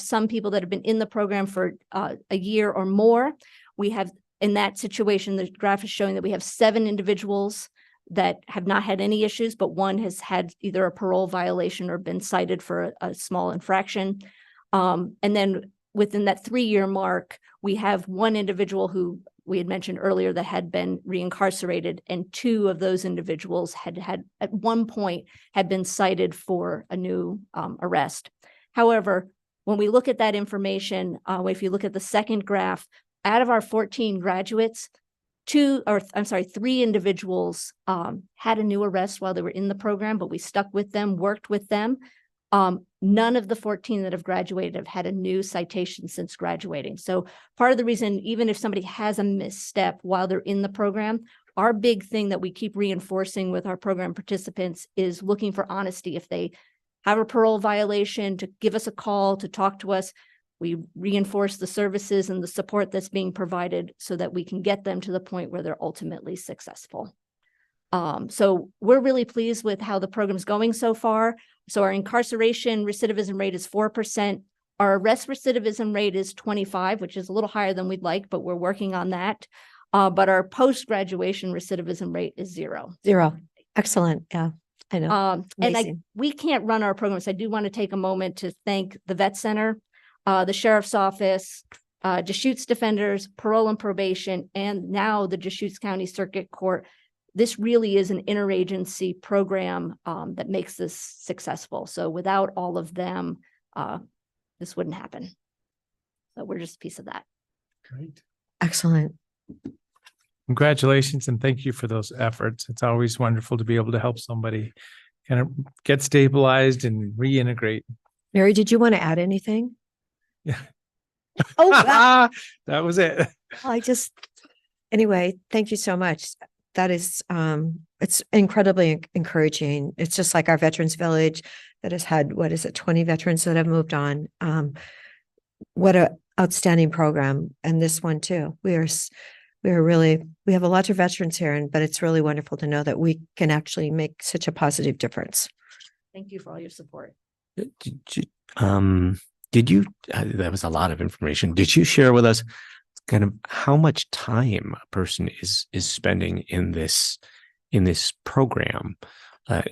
some people that have been in the program for a year or more. We have, in that situation, the graph is showing that we have 7 individuals that have not had any issues, but 1 has had either a parole violation or been cited for a small infraction. And then within that 3-year mark, we have 1 individual who we had mentioned earlier that had been reincarcerated, and 2 of those individuals had at one point had been cited for a new arrest. However, when we look at that information, if you look at the second graph, out of our 14 graduates, 3 individuals had a new arrest while they were in the program, but we stuck with them, worked with them. None of the 14 that have graduated have had a new citation since graduating. So part of the reason, even if somebody has a misstep while they're in the program, our big thing that we keep reinforcing with our program participants is looking for honesty. If they have a parole violation, to give us a call, to talk to us. We reinforce the services and the support that's being provided so that we can get them to the point where they're ultimately successful. So we're really pleased with how the program's going so far. So our incarceration recidivism rate is 4%. Our arrest recidivism rate is 25, which is a little higher than we'd like, but we're working on that. But our post-graduation recidivism rate is 0. 0. Excellent. Yeah, I know. And we can't run our programs. I do want to take a moment to thank the Vet Center, the Sheriff's Office, Deschutes Defenders, Parole and Probation, and now the Deschutes County Circuit Court. This really is an interagency program that makes this successful. So without all of them, this wouldn't happen. So we're just a piece of that. Great. Excellent. Congratulations and thank you for those efforts. It's always wonderful to be able to help somebody kind of get stabilized and reintegrate. Mary, did you want to add anything? Yeah. Oh, wow. That was it. Anyway, thank you so much. That is, it's incredibly encouraging. It's just like our Veterans Village that has had, 20 veterans that have moved on. What a outstanding program. And this one too. We have a lot of veterans here, but it's really wonderful to know that we can actually make such a positive difference. Thank you for all your support. Did you, that was a lot of information. Did you share with us kind of how much time a person is spending in this program, to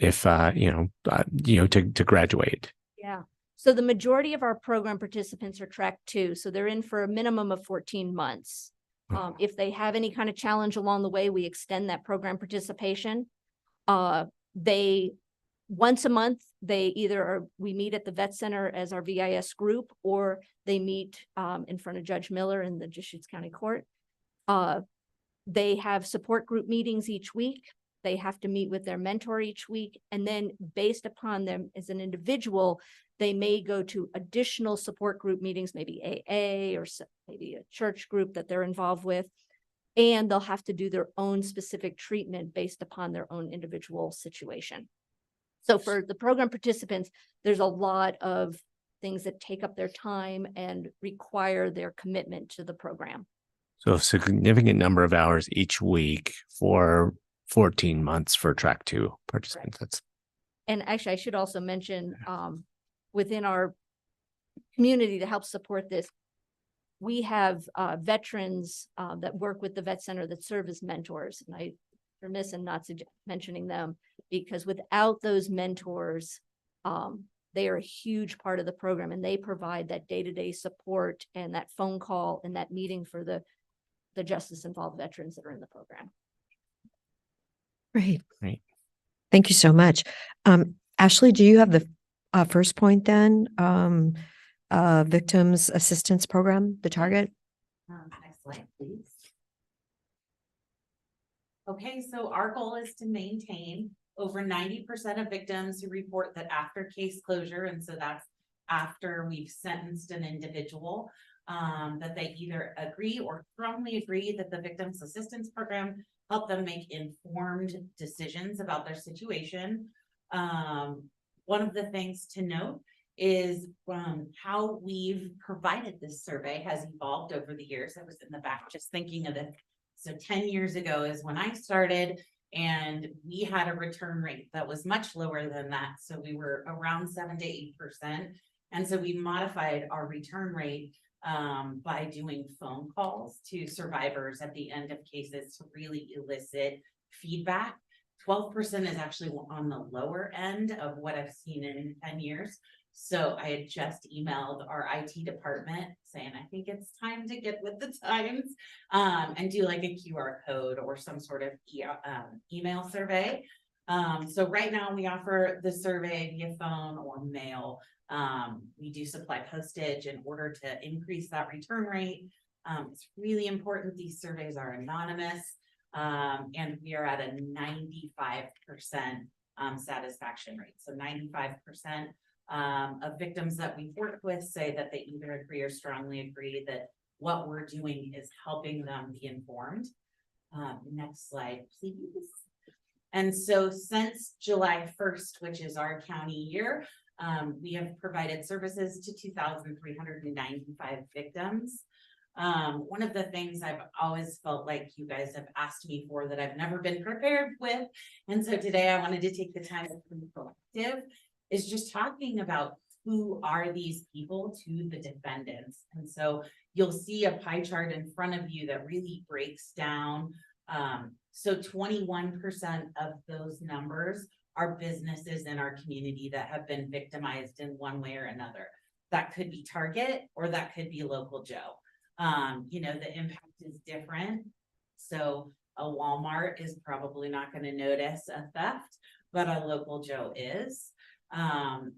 graduate? Yeah. So the majority of our program participants are track 2. So they're in for a minimum of 14 months. If they have any kind of challenge along the way, we extend that program participation. Once a month, we meet at the Vet Center as our VIS group, or they meet in front of Judge Miller in the Deschutes County Court. They have support group meetings each week. They have to meet with their mentor each week. And then based upon them as an individual, they may go to additional support group meetings, maybe AA or maybe a church group that they're involved with. And they'll have to do their own specific treatment based upon their own individual situation. So for the program participants, there's a lot of things that take up their time and require their commitment to the program. So a significant number of hours each week for 14 months for track 2 participants. That's And actually, I should also mention, within our community to help support this, we have veterans that work with the vet center that serve as mentors. And I'm remiss in not mentioning them, because without those mentors, they are a huge part of the program, and they provide that day-to-day support and that phone call and that meeting for the justice involved veterans that are in the program. Great. Great. Thank you so much. Ashley, do you have the first point then? Victims Assistance Program, the target? Next slide, please. Okay, so our goal is to maintain over 90% of victims who report that after case closure, and so that's after we've sentenced an individual, that they either agree or strongly agree that the Victims Assistance Program help them make informed decisions about their situation. One of the things to note is how we've provided this survey has evolved over the years. I was in the back just thinking of it. So 10 years ago is when I started, and we had a return rate that was much lower than that. So we were around 7 to 8%. And so we modified our return rate by doing phone calls to survivors at the end of cases to really elicit feedback. 12% is actually on the lower end of what I've seen in 10 years. So I had just emailed our IT department saying, I think it's time to get with the times and do like a QR code or some sort of email survey. So right now we offer the survey via phone or mail. We do supply postage in order to increase that return rate. It's really important. These surveys are anonymous. And we are at a 95% satisfaction rate. So 95% of victims that we've worked with say that they either agree or strongly agree that what we're doing is helping them be informed. Next slide, please. And so since July 1st, which is our county year, we have provided services to 2,395 victims. One of the things I've always felt like you guys have asked me for that I've never been prepared with, and so today I wanted to take the time to be proactive, is just talking about who are these people to the defendants. And so you'll see a pie chart in front of you that really breaks down. So 21% of those numbers are businesses in our community that have been victimized in one way or another. That could be Target or that could be Local Joe. You know, the impact is different. So a Walmart is probably not going to notice a theft, but a Local Joe is.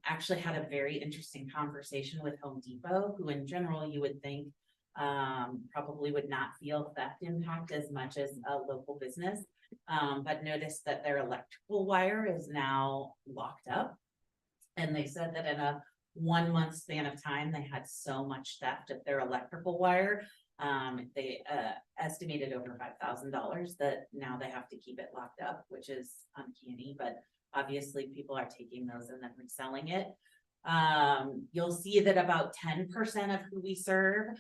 Actually had a very interesting conversation with Home Depot, who in general you would think probably would not feel theft impact as much as a local business, but noticed that their electrical wire is now locked up. And they said that in a 1 month span of time, they had so much theft of their electrical wire. They estimated over $5,000 that now they have to keep it locked up, which is uncanny, but obviously people are taking those and then reselling it. You'll see that about 10% of who we serve,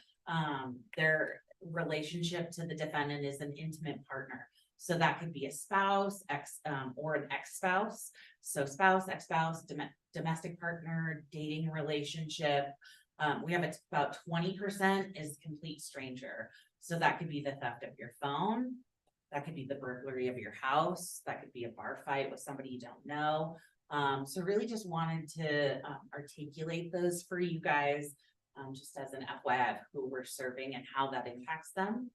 their relationship to the defendant is an intimate partner. So that could be a spouse, or an ex-spouse. So spouse, ex-spouse, domestic partner, dating relationship. We have about 20% is complete stranger. So that could be the theft of your phone. That could be the burglary of your house. That could be a bar fight with somebody you don't know. So really just wanted to articulate those for you guys, just as an FYI of who we're serving and how that impacts them.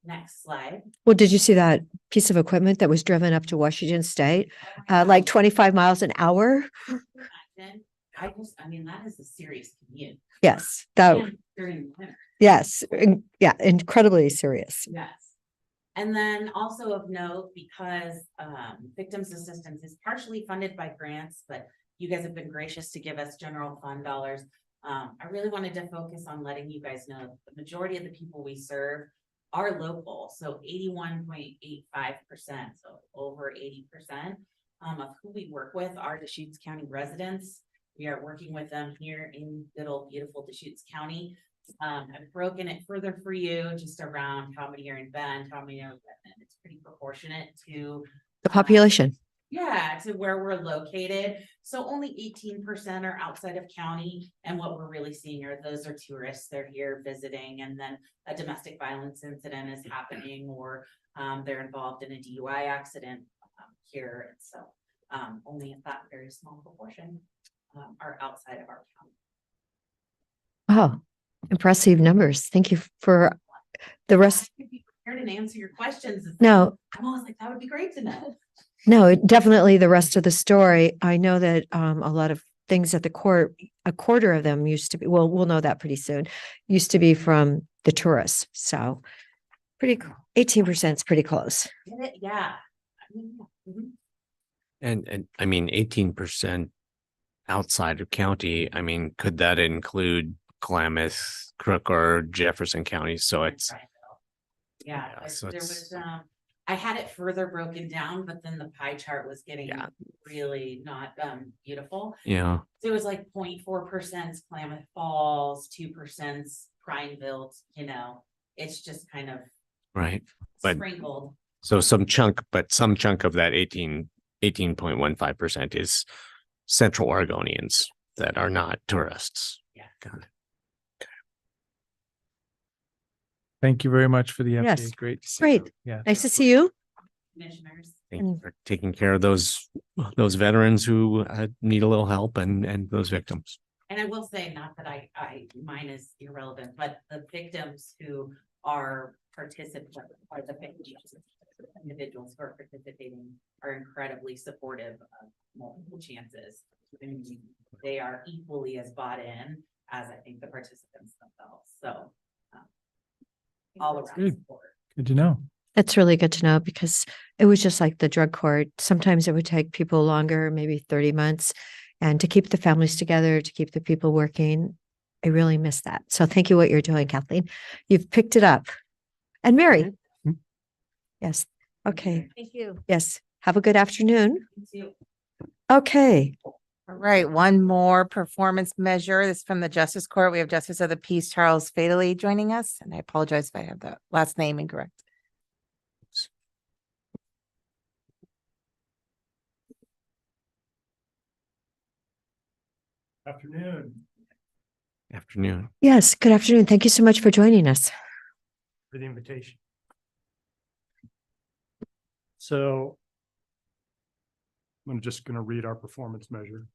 Next slide. Well, did you see that piece of equipment that was driven up to Washington State, like 25 miles an hour? I mean, that is a serious commute. Yes, that. And during the winter. Yes, yeah, incredibly serious. Yes. And then also of note, because victims assistance is partially funded by grants, but you guys have been gracious to give us general fund dollars. I really wanted to focus on letting you guys know the majority of the people we serve are local. So 81.85%, so over 80%. of who we work with are Deschutes County residents. We are working with them here in good old beautiful Deschutes County. I've broken it further for you, just around how many are in Bend, how many are in Redmond. It's pretty proportionate to The population. yeah, to where we're located. So only 18% are outside of county. And what we're really seeing are those are tourists. They're here visiting, and then a domestic violence incident is happening, or they're involved in a DUI accident here. And so only a that very small proportion are outside of our county. Wow, impressive numbers. Thank you for the rest. I could be prepared and answer your questions. No. I'm always like, that would be great to know. No, definitely the rest of the story. I know that a lot of things at the court, a quarter of them used to be, well, we'll know that pretty soon, used to be from the tourists. So pretty, 18% is pretty close. Yeah. Mhm. And I mean, 18% outside of county, I mean, could that include Klamath, Crook, or Jefferson counties? So it's. Yeah, Yeah, like, so there it's- was, I had it further broken down, but then the pie chart was getting really not beautiful. Yeah. So it was like 0.4% Klamath Falls, 2% Prineville, you know, it's just kind of Right. But sprinkled. so some chunk of that 18.15% is Central Oregonians that are not tourists. Yeah. Got it. Thank you very much for the Yes. update. Great. To see Great. you. Yeah. Nice to see you. Commissioners. Thank you for taking care of those veterans who need a little help and those victims. And I will say, not that mine is irrelevant, but the victims who are participants are the victims. Individuals who are participating are incredibly supportive of multiple chances. And they are equally as bought in as I think the participants themselves. So all around Good. support. Good to know. That's really good to know because it was just like the drug court. Sometimes it would take people longer, maybe 30 months. And to keep the families together, to keep the people working, I really miss that. So thank you what you're doing, Kathleen. You've picked it up. And Mary. Yes. Okay. Thank you. Yes. Have a good afternoon. You too. Okay. All right, one more performance measure. This is from the Justice Court. We have Justice of the Peace Charles Fatally joining us, and I apologize if I have the last name incorrect. Afternoon. Afternoon. Yes. Good afternoon. Thank you so much for joining us. For the invitation. So I'm just going to read our performance measure.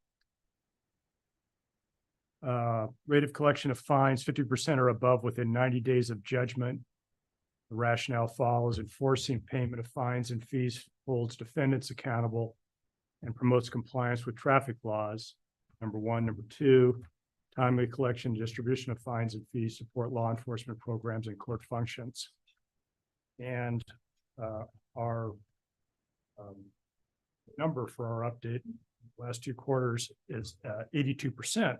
Rate of collection of fines, 50% or above within 90 days of judgment. The rationale follows: enforcing payment of fines and fees holds defendants accountable and promotes compliance with traffic laws. Number one. Number two, timely collection and distribution of fines and fees support law enforcement programs and court functions. And our number for our update last 2 quarters is 82%,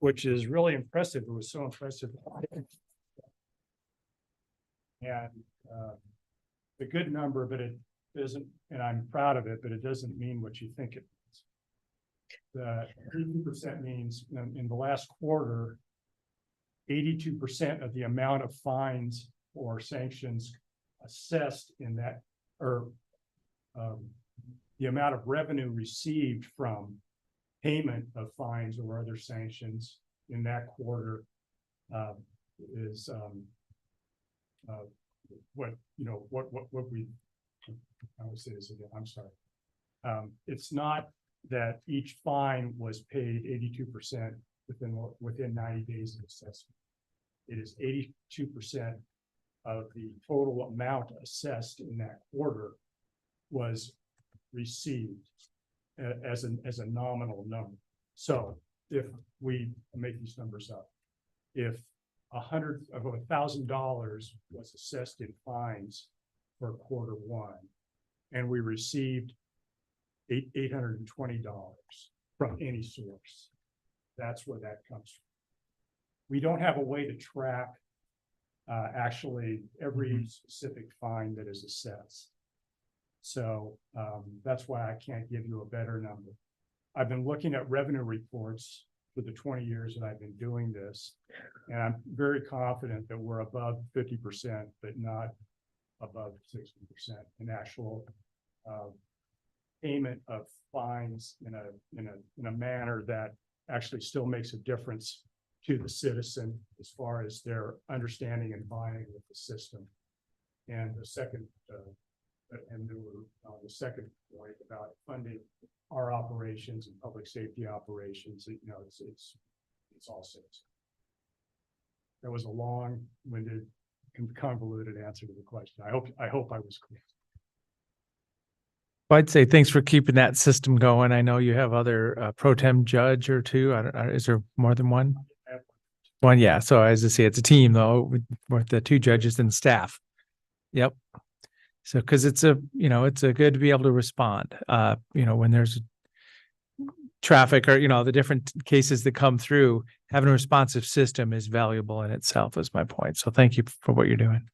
which is really impressive. It was so impressive. And a good number, but it doesn't, and I'm proud of it, but it doesn't mean what you think it means. The 82% means in the last quarter, 82% of the amount of fines or sanctions assessed in that, or the amount of revenue received from payment of fines or other sanctions in that quarter is what we, I will say this again, I'm sorry. It's not that each fine was paid 82% within 90 days of assessment. It is 82% of the total amount assessed in that quarter was received as a nominal number. So if we make these numbers up, if $1,000 was assessed in fines for quarter one, and we received $820 from any source, that's where that comes from. We don't have a way to track actually every specific fine that is assessed. So that's why I can't give you a better number. I've been looking at revenue reports for the 20 years that I've been doing this, and I'm very confident that we're above 50%, but not above 60% in actual payment of fines in a manner that actually still makes a difference to the citizen as far as their understanding and buying with the system. And the second, the second point about funding our operations and public safety operations, it's all citizens. That was a long-winded, convoluted answer to the question. I hope I was clear. Well, I'd say thanks for keeping that system going. I know you have other pro tem judge or two. I don't, is there more than one? One, yeah. So as I say, it's a team though, with the two judges and staff. Yep. So, because it's a good to be able to respond. When there's traffic or the different cases that come through, having a responsive system is valuable in itself. Is my point. So, thank you for what you're doing.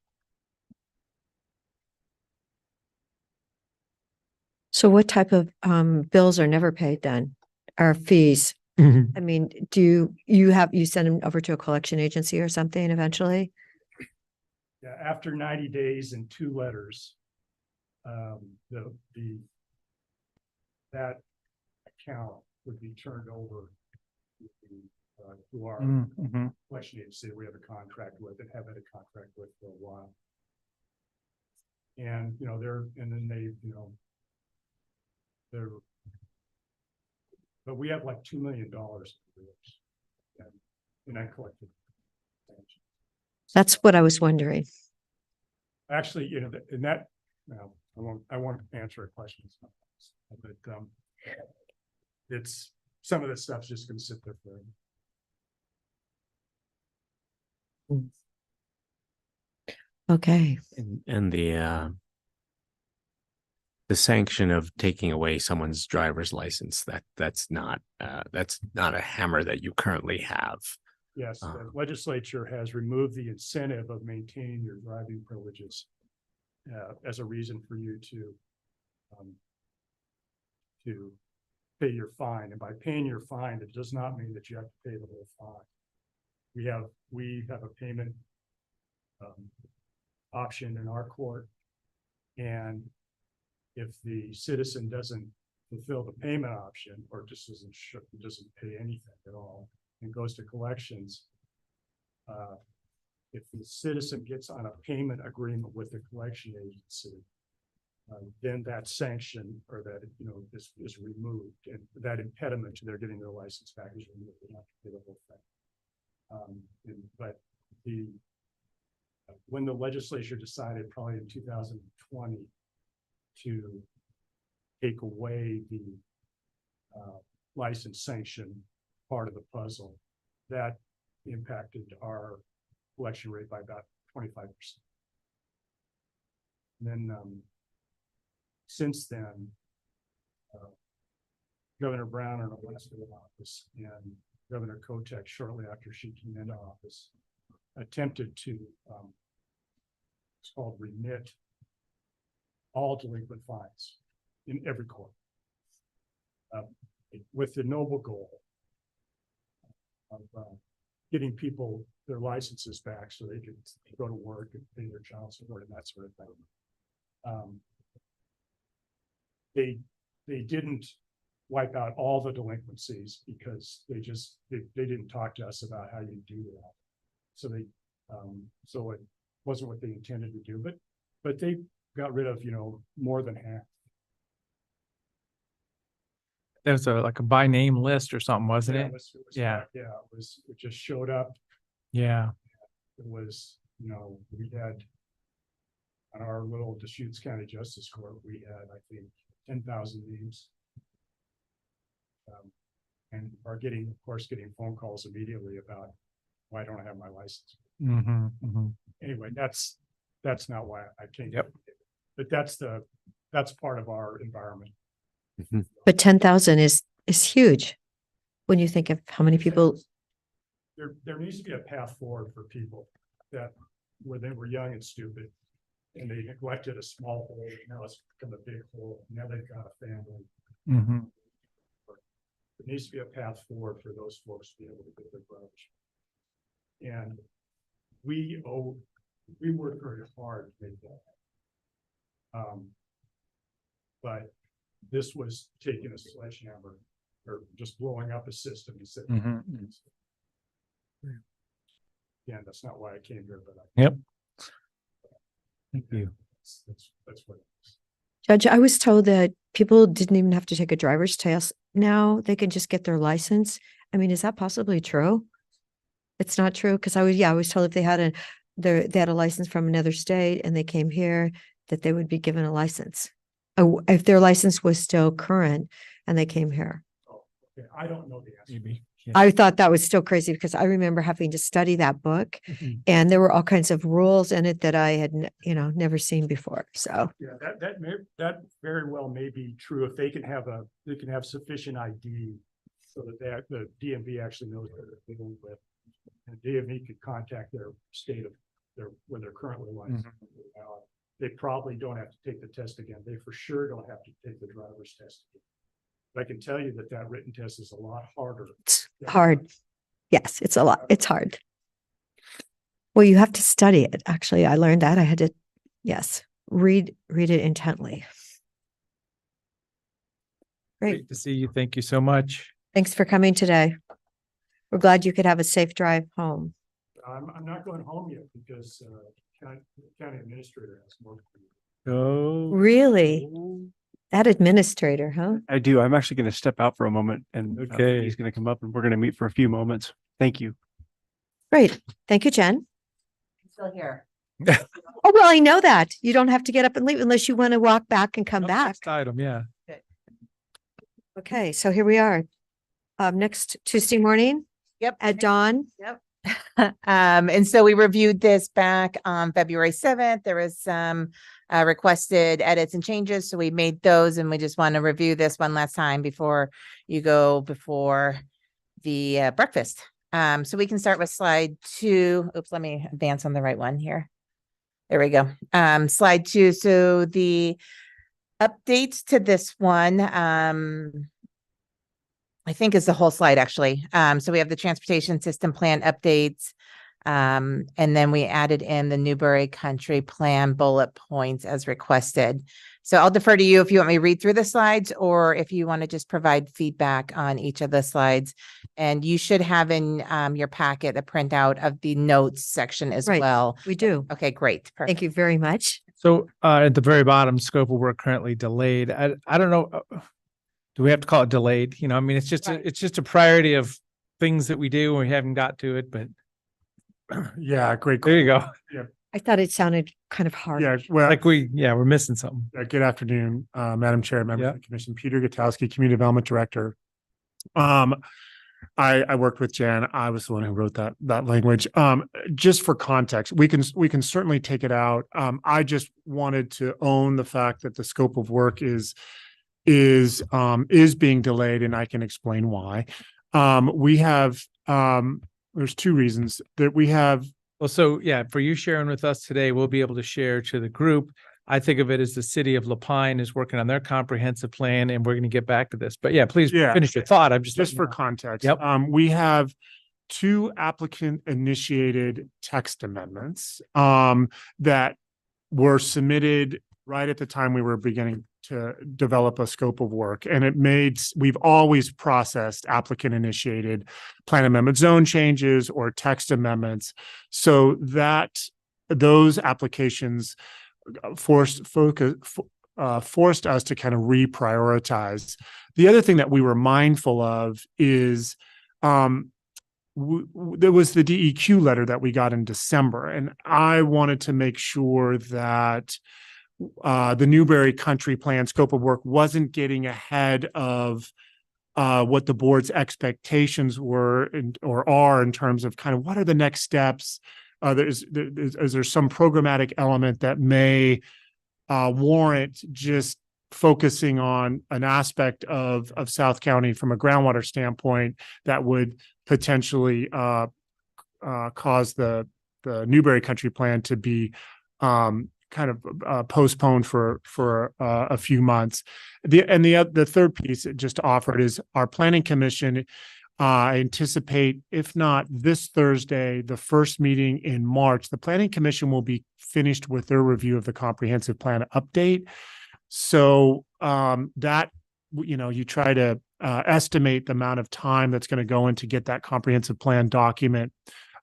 So what type of bills are never paid then? Or fees? I mean, do you send them over to a collection agency or something eventually? Yeah, after 90 days and 2 letters, that account would be turned over to our collection agency we have a contract with and have had a contract with for a while. And but we have like $2 million in uncollected. That's what I was wondering. Actually, I won't answer a question, but it's some of this stuff's just going to sit there forever. Okay. And the sanction of taking away someone's driver's license, that's not a hammer that you currently have. Yes, the legislature has removed the incentive of maintaining your driving privileges as a reason for you to pay your fine. And by paying your fine, it does not mean that you have to pay the whole fine. We have a payment option in our court, and if the citizen doesn't fulfill the payment option or just doesn't pay anything at all and goes to collections, if the citizen gets on a payment agreement with the collection agency, then that sanction or that is removed, and that impediment to their getting their license back is removed. They have to pay the whole thing. But when the legislature decided probably in 2020 to take away the license sanction part of the puzzle, that impacted our collection rate by about 25%. And then since then, Governor Brown in office and Governor Kotek shortly after she came into office attempted to it's called remit all delinquent fines in every court with the noble goal of getting people their licenses back so they could go to work and pay their child support and that sort of thing. They didn't wipe out all the delinquencies because they didn't talk to us about how you do that. So so it wasn't what they intended to do, but they got rid of more than half. There's like a by name list or something, wasn't it? It just showed up. Yeah. It was, we had on our little Deschutes County Justice Court, we had, I think, 10,000 names. And are getting phone calls immediately about why don't I have my license. Anyway, that's not why I came. Yep. But that's part of our environment. But 10,000 is huge when you think of how many people. There needs to be a path forward for people that where they were young and stupid And they neglected a small hole, now it's become a big hole, now they've got a family. Mhm. There needs to be a path forward for those folks to be able to get their garbage. And we work very hard to make that. But this was taking a sledgehammer or just blowing up a system instead. Mhm. Yeah, that's not why I came here, but Yep. Thank you. That's what. Judge, I was told that people didn't even have to take a driver's test. Now they can just get their license. I mean, is that possibly true? It's not true, because I was told if they had a license from another state and they came here, that they would be given a license. If their license was still current and they came here. Okay, I don't know the answer. Maybe. I thought that was still crazy because I remember having to study that book Mhm. and there were all kinds of rules in it that I had, never seen before. So, Yeah, that very well may be true if they can have sufficient ID so that the DMV actually knows what they're dealing with. And DMV could contact their state of where they're currently licensed. They probably don't have to take the test again. They for sure don't have to take the driver's test again. But I can tell you that written test is a lot harder. it's hard. Yes, it's a lot. It's hard. Well, you have to study it. Actually, I learned that. I had to, yes, read it intently. Great. Great to see you. Thank you so much. Thanks for coming today. We're glad you could have a safe drive home. I'm not going home yet because county administrator has more. Oh, Really? That administrator, huh? I do. I'm actually going to step out for a moment and Okay. he's going to come up and we're going to meet for a few moments. Thank you. Great. Thank you, Jen. Still here. Oh, well, I know that. You don't have to get up and leave unless you want to walk back and come back. next item, yeah. Okay, so here we are. Next Tuesday morning. Yep. At dawn. Yep. And so we reviewed this back on February 7th. There was some requested edits and changes. So we made those and we just want to review this one last time before you go before the breakfast. So we can start with slide 2. Oops, let me advance on the right one here. There we go. Slide 2. So the updates to this one, I think is the whole slide actually. So we have the transportation system plan updates. And then we added in the Newbury Country Plan bullet points as requested. So I'll defer to you if you want me to read through the slides or if you want to just provide feedback on each of the slides. And you should have in your packet a printout of the notes section as Right. well. We do. Okay, great. Perfect. Thank you very much. So at the very bottom, scope of work currently delayed. I don't know. Do we have to call it delayed? I mean, it's just it's just a priority of things that we do and we haven't got to it, but Yeah, great. there you go. Yeah, I thought it sounded kind of hard. yeah. Well, Like we're missing something. good afternoon, Madam Chair, members Yeah. of the commission, Peter Gutowski, Community Development Director. I worked with Jan. I was the one who wrote that language. Just for context, we can certainly take it out. I just wanted to own the fact that the scope of work is being delayed, and I can explain why. We have there's 2 reasons that we have. Well, so yeah, for you sharing with us today, we'll be able to share to the group. I think of it as the city of Lapine is working on their comprehensive plan and we're going to get back to this. But yeah, please finish your thought. I'm just Just letting for you know. context. Yep. We have 2 applicant initiated text amendments that were submitted right at the time we were beginning to develop a scope of work. And we've always processed applicant initiated plan amendment zone changes or text amendments so that those applications forced us to kind of reprioritize. The other thing that we were mindful of is there was the DEQ letter that we got in December, and I wanted to make sure that the Newbury Country Plan scope of work wasn't getting ahead of what the board's expectations were or are in terms of kind of what are the next steps. Is there some programmatic element that may warrant just focusing on an aspect of South County from a groundwater standpoint that would potentially cause the Newbury Country Plan to be kind kind of postponed for a few months. The third piece just offered is our planning commission. I anticipate, if not this Thursday, the first meeting in March, the planning commission will be finished with their review of the comprehensive plan update. So that, you try to estimate the amount of time that's going to go in to get that comprehensive plan document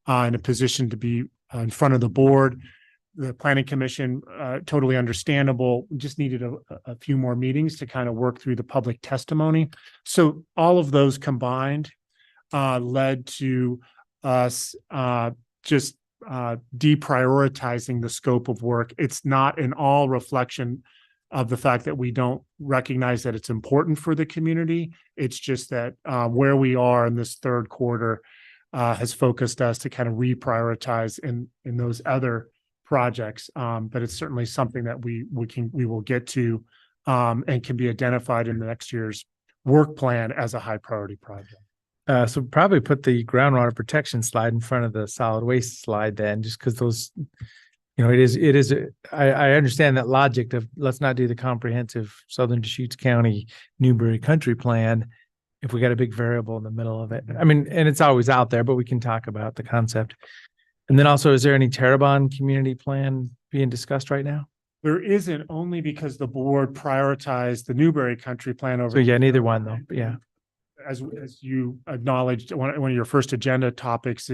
in a position to be in front of the board. The planning commission, totally understandable, just needed a few more meetings to kind of work through the public testimony. So all of those combined led to us just deprioritizing the scope of work. It's not in all reflection of the fact that we don't recognize that it's important for the community. It's just that where we are in this third quarter has focused us to kind of reprioritize in those other projects. But it's certainly something that we will get to and can be identified in the next year's work plan as a high priority project. So probably put the groundwater protection slide in front of the solid waste slide then, just because those, I understand that logic of let's not do the comprehensive Southern Deschutes County Newberry Country Plan if we got a big variable in the middle of it. I mean, and it's always out there, but we can talk about the concept. And then also, is there any Terrebonne community plan being discussed right now? There isn't, only because the board prioritized the Newberry Country Plan over. So yeah, neither one though, but yeah. As you acknowledged, one of your first agenda topics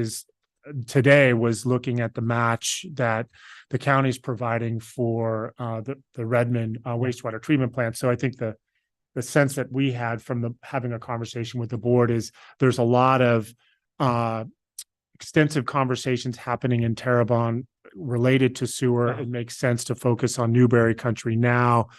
today was looking at the match that the county's providing for the Redmond wastewater treatment plant. So I think the sense that we had from having a conversation with the board is there's a lot of extensive conversations happening in Terrebonne related to sewer. It makes sense to focus on Newberry Country now.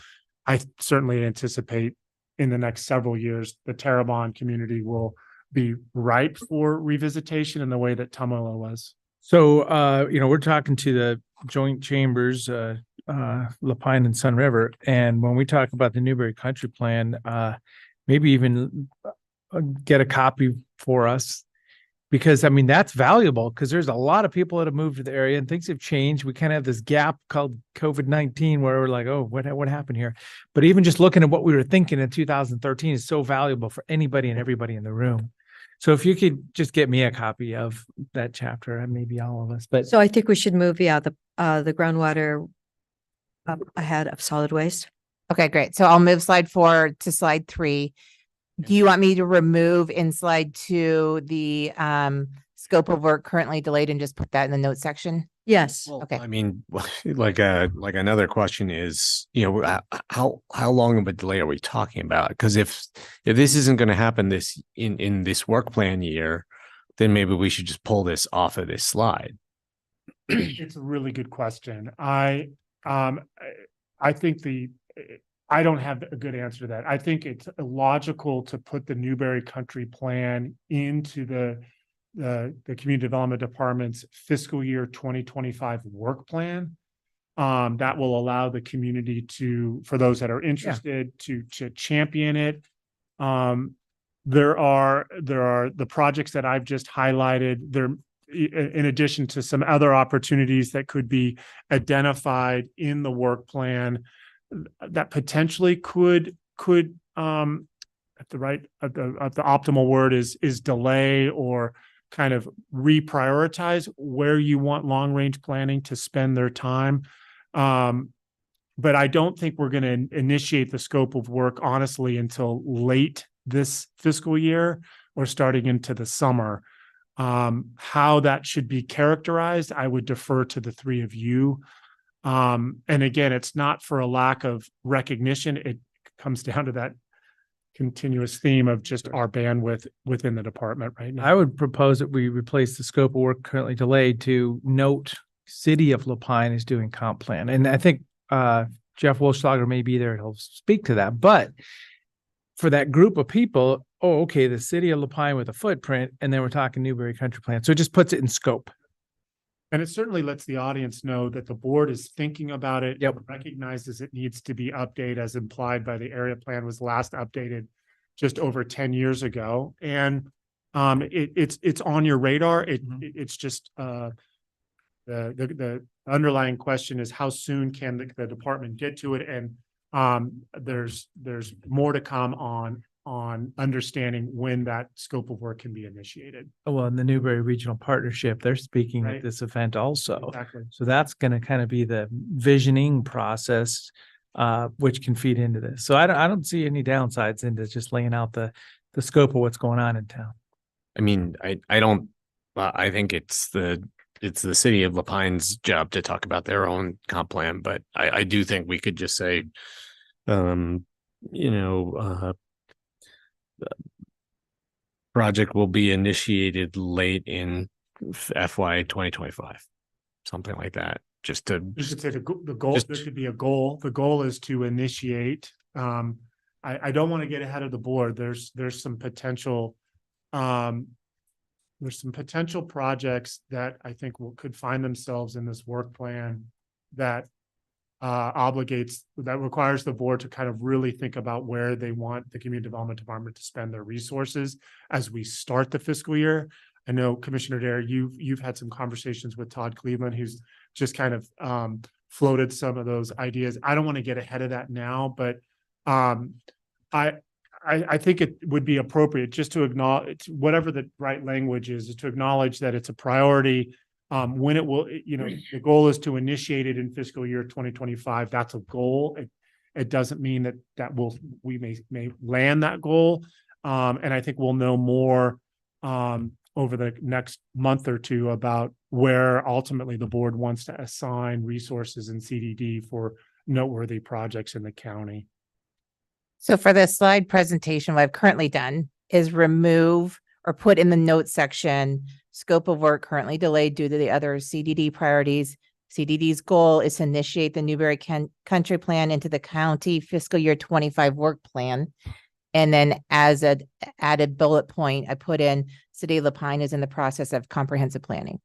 I certainly anticipate in the next several years, the Terrebonne community will be ripe for revisitation in the way that Tumalo was. So, we're talking to the joint chambers, Lapine and Sun River. And when we talk about the Newberry Country Plan, maybe even get a copy for us, because I mean, that's valuable because there's a lot of people that have moved to the area and things have changed. We kind of have this gap called COVID-19 where we're like, oh, what happened here? But even just looking at what we were thinking in 2013 is so valuable for anybody and everybody in the room. So if you could just get me a copy of that chapter, and maybe all of us, but. So I think we should move, the groundwater up ahead of solid waste. Okay, great. So I'll move slide 4 to slide 3. Do you want me to remove in slide 2 the scope of work currently delayed and just put that in the notes section? Yes. Okay. I mean, like another question is, how long of a delay are we talking about? Because if this isn't going to happen in this work plan year, then maybe we should just pull this off of this slide. It's a really good question. I think I don't have a good answer to that. I think it's illogical to put the Newberry Country Plan into the Community Development Department's fiscal year 2025 work plan. That will allow the community for those that are interested to champion it. There are the projects that I've just highlighted there, in addition to some other opportunities that could be identified in the work plan that potentially could the optimal word is delay or kind of reprioritize where you want long range planning to spend their time. But I don't think we're going to initiate the scope of work honestly until late this fiscal year or starting into the summer. How that should be characterized, I would defer to the three of you. And again, it's not for a lack of recognition. It comes down to that continuous theme of just our bandwidth within the department right now. I would propose that we replace the scope of work currently delayed to note City of Lapine is doing comp plan. And I think Jeff Wolfschlager may be there. He'll speak to that. But for that group of people, okay, the City of Lapine with a footprint, and then we're talking Newberry Country Plan. So it just puts it in scope. And it certainly lets the audience know that the board is thinking about it, recognizes it needs to be updated as implied by the area plan was last updated just over 10 years ago. And it's on your radar. It's just the underlying question is how soon can the department get to it? And there's more to come on understanding when that scope of work can be initiated. Oh, well, in the Newberry Regional Partnership, they're speaking Right. at this event also. Exactly. So that's going to kind of be the visioning process, which can feed into this. So I don't see any downsides into just laying out the scope of what's going on in town. I mean, I don't, I think it's the city of Lapine's job to talk about their own comp plan, but I do think we could just say, project will be initiated late in FY 2025, something like that, just to. You could say the goal, there could be a goal. The goal is to initiate. I don't want to get ahead of the board. There's some potential projects that I think could find themselves in this work plan that requires the board to kind of really think about where they want the community development department to spend their resources as we start the fiscal year. I know Commissioner Dare, you've had some conversations with Todd Cleveland, who's just kind of floated some of those ideas. I don't want to get ahead of that now, but I think it would be appropriate just to acknowledge whatever the right language is to acknowledge that it's a priority. When it will, the goal is to initiate it in fiscal year 2025. That's a goal. It doesn't mean that we may land that goal. And I think we'll know more over the next month or two about where ultimately the board wants to assign resources in CDD for noteworthy projects in the county. So for the slide presentation, what I've currently done is remove or put in the notes section, scope of work currently delayed due to the other CDD priorities. CDD's goal is to initiate the Newberry Country Plan into the county fiscal year 25 work plan. And then as an added bullet point, I put in City of Lapine is in the process of comprehensive planning.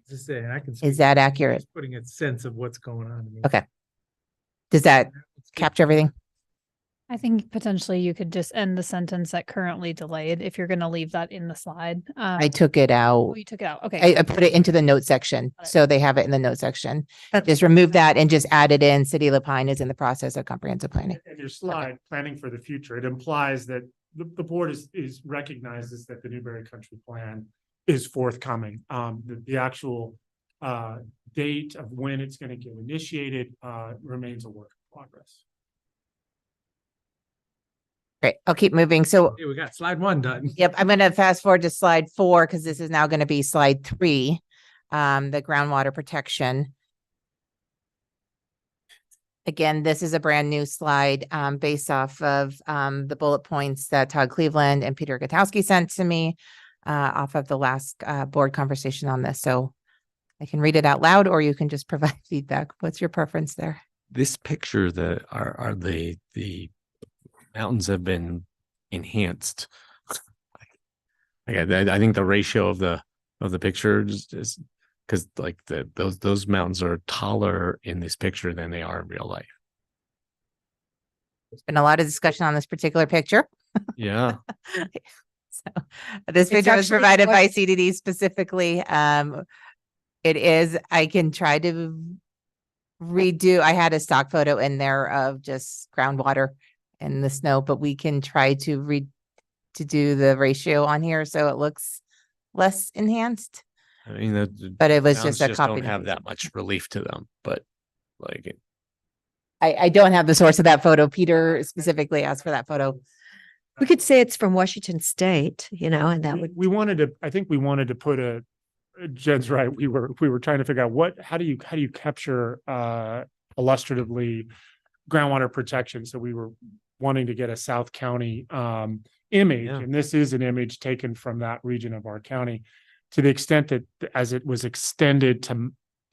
Just saying, I can. Is that accurate? Just putting a sense of what's going on. Okay. Does that capture everything? I think potentially you could just end the sentence that currently delayed if you're going to leave that in the slide. I took it out. Oh, you took it out. Okay. I put it into the note section. So they have it in the note section. Just remove that and just add it in. City of Lapine is in the process of comprehensive planning. And your slide, planning for the future, it implies that the board recognizes that the Newberry Country Plan is forthcoming. The actual date of when it's going to get initiated remains a work in progress. Great. I'll keep moving. So Hey, we got slide 1 done. yep, I'm going to fast forward to slide 4 because this is now going to be slide 3, the groundwater protection. Again, this is a brand new slide based off of the bullet points that Todd Cleveland and Peter Gutowski sent to me off of the last board conversation on this. So I can read it out loud or you can just provide feedback. What's your preference there? This picture that are the mountains have been enhanced. I think the ratio of the picture is because like those mountains are taller in this picture than they are in real life. There's been a lot of discussion on this particular picture. Yeah. So this picture was provided by CDD specifically. It is, I can try to redo, I had a stock photo in there of just groundwater and the snow, but we can try to do the ratio on here so it looks less enhanced. I mean, But it was just a mountains copy don't and have paste. that much relief to them, but like I don't have the source of that photo. Peter specifically asked for that photo. We could say it's from Washington State, and that would. I think we wanted to put Jen's right. We were trying to figure out how do you capture illustratively groundwater protection. So we were wanting to get a South County image, and this is an image taken from that region of our county. To the extent that as it was extended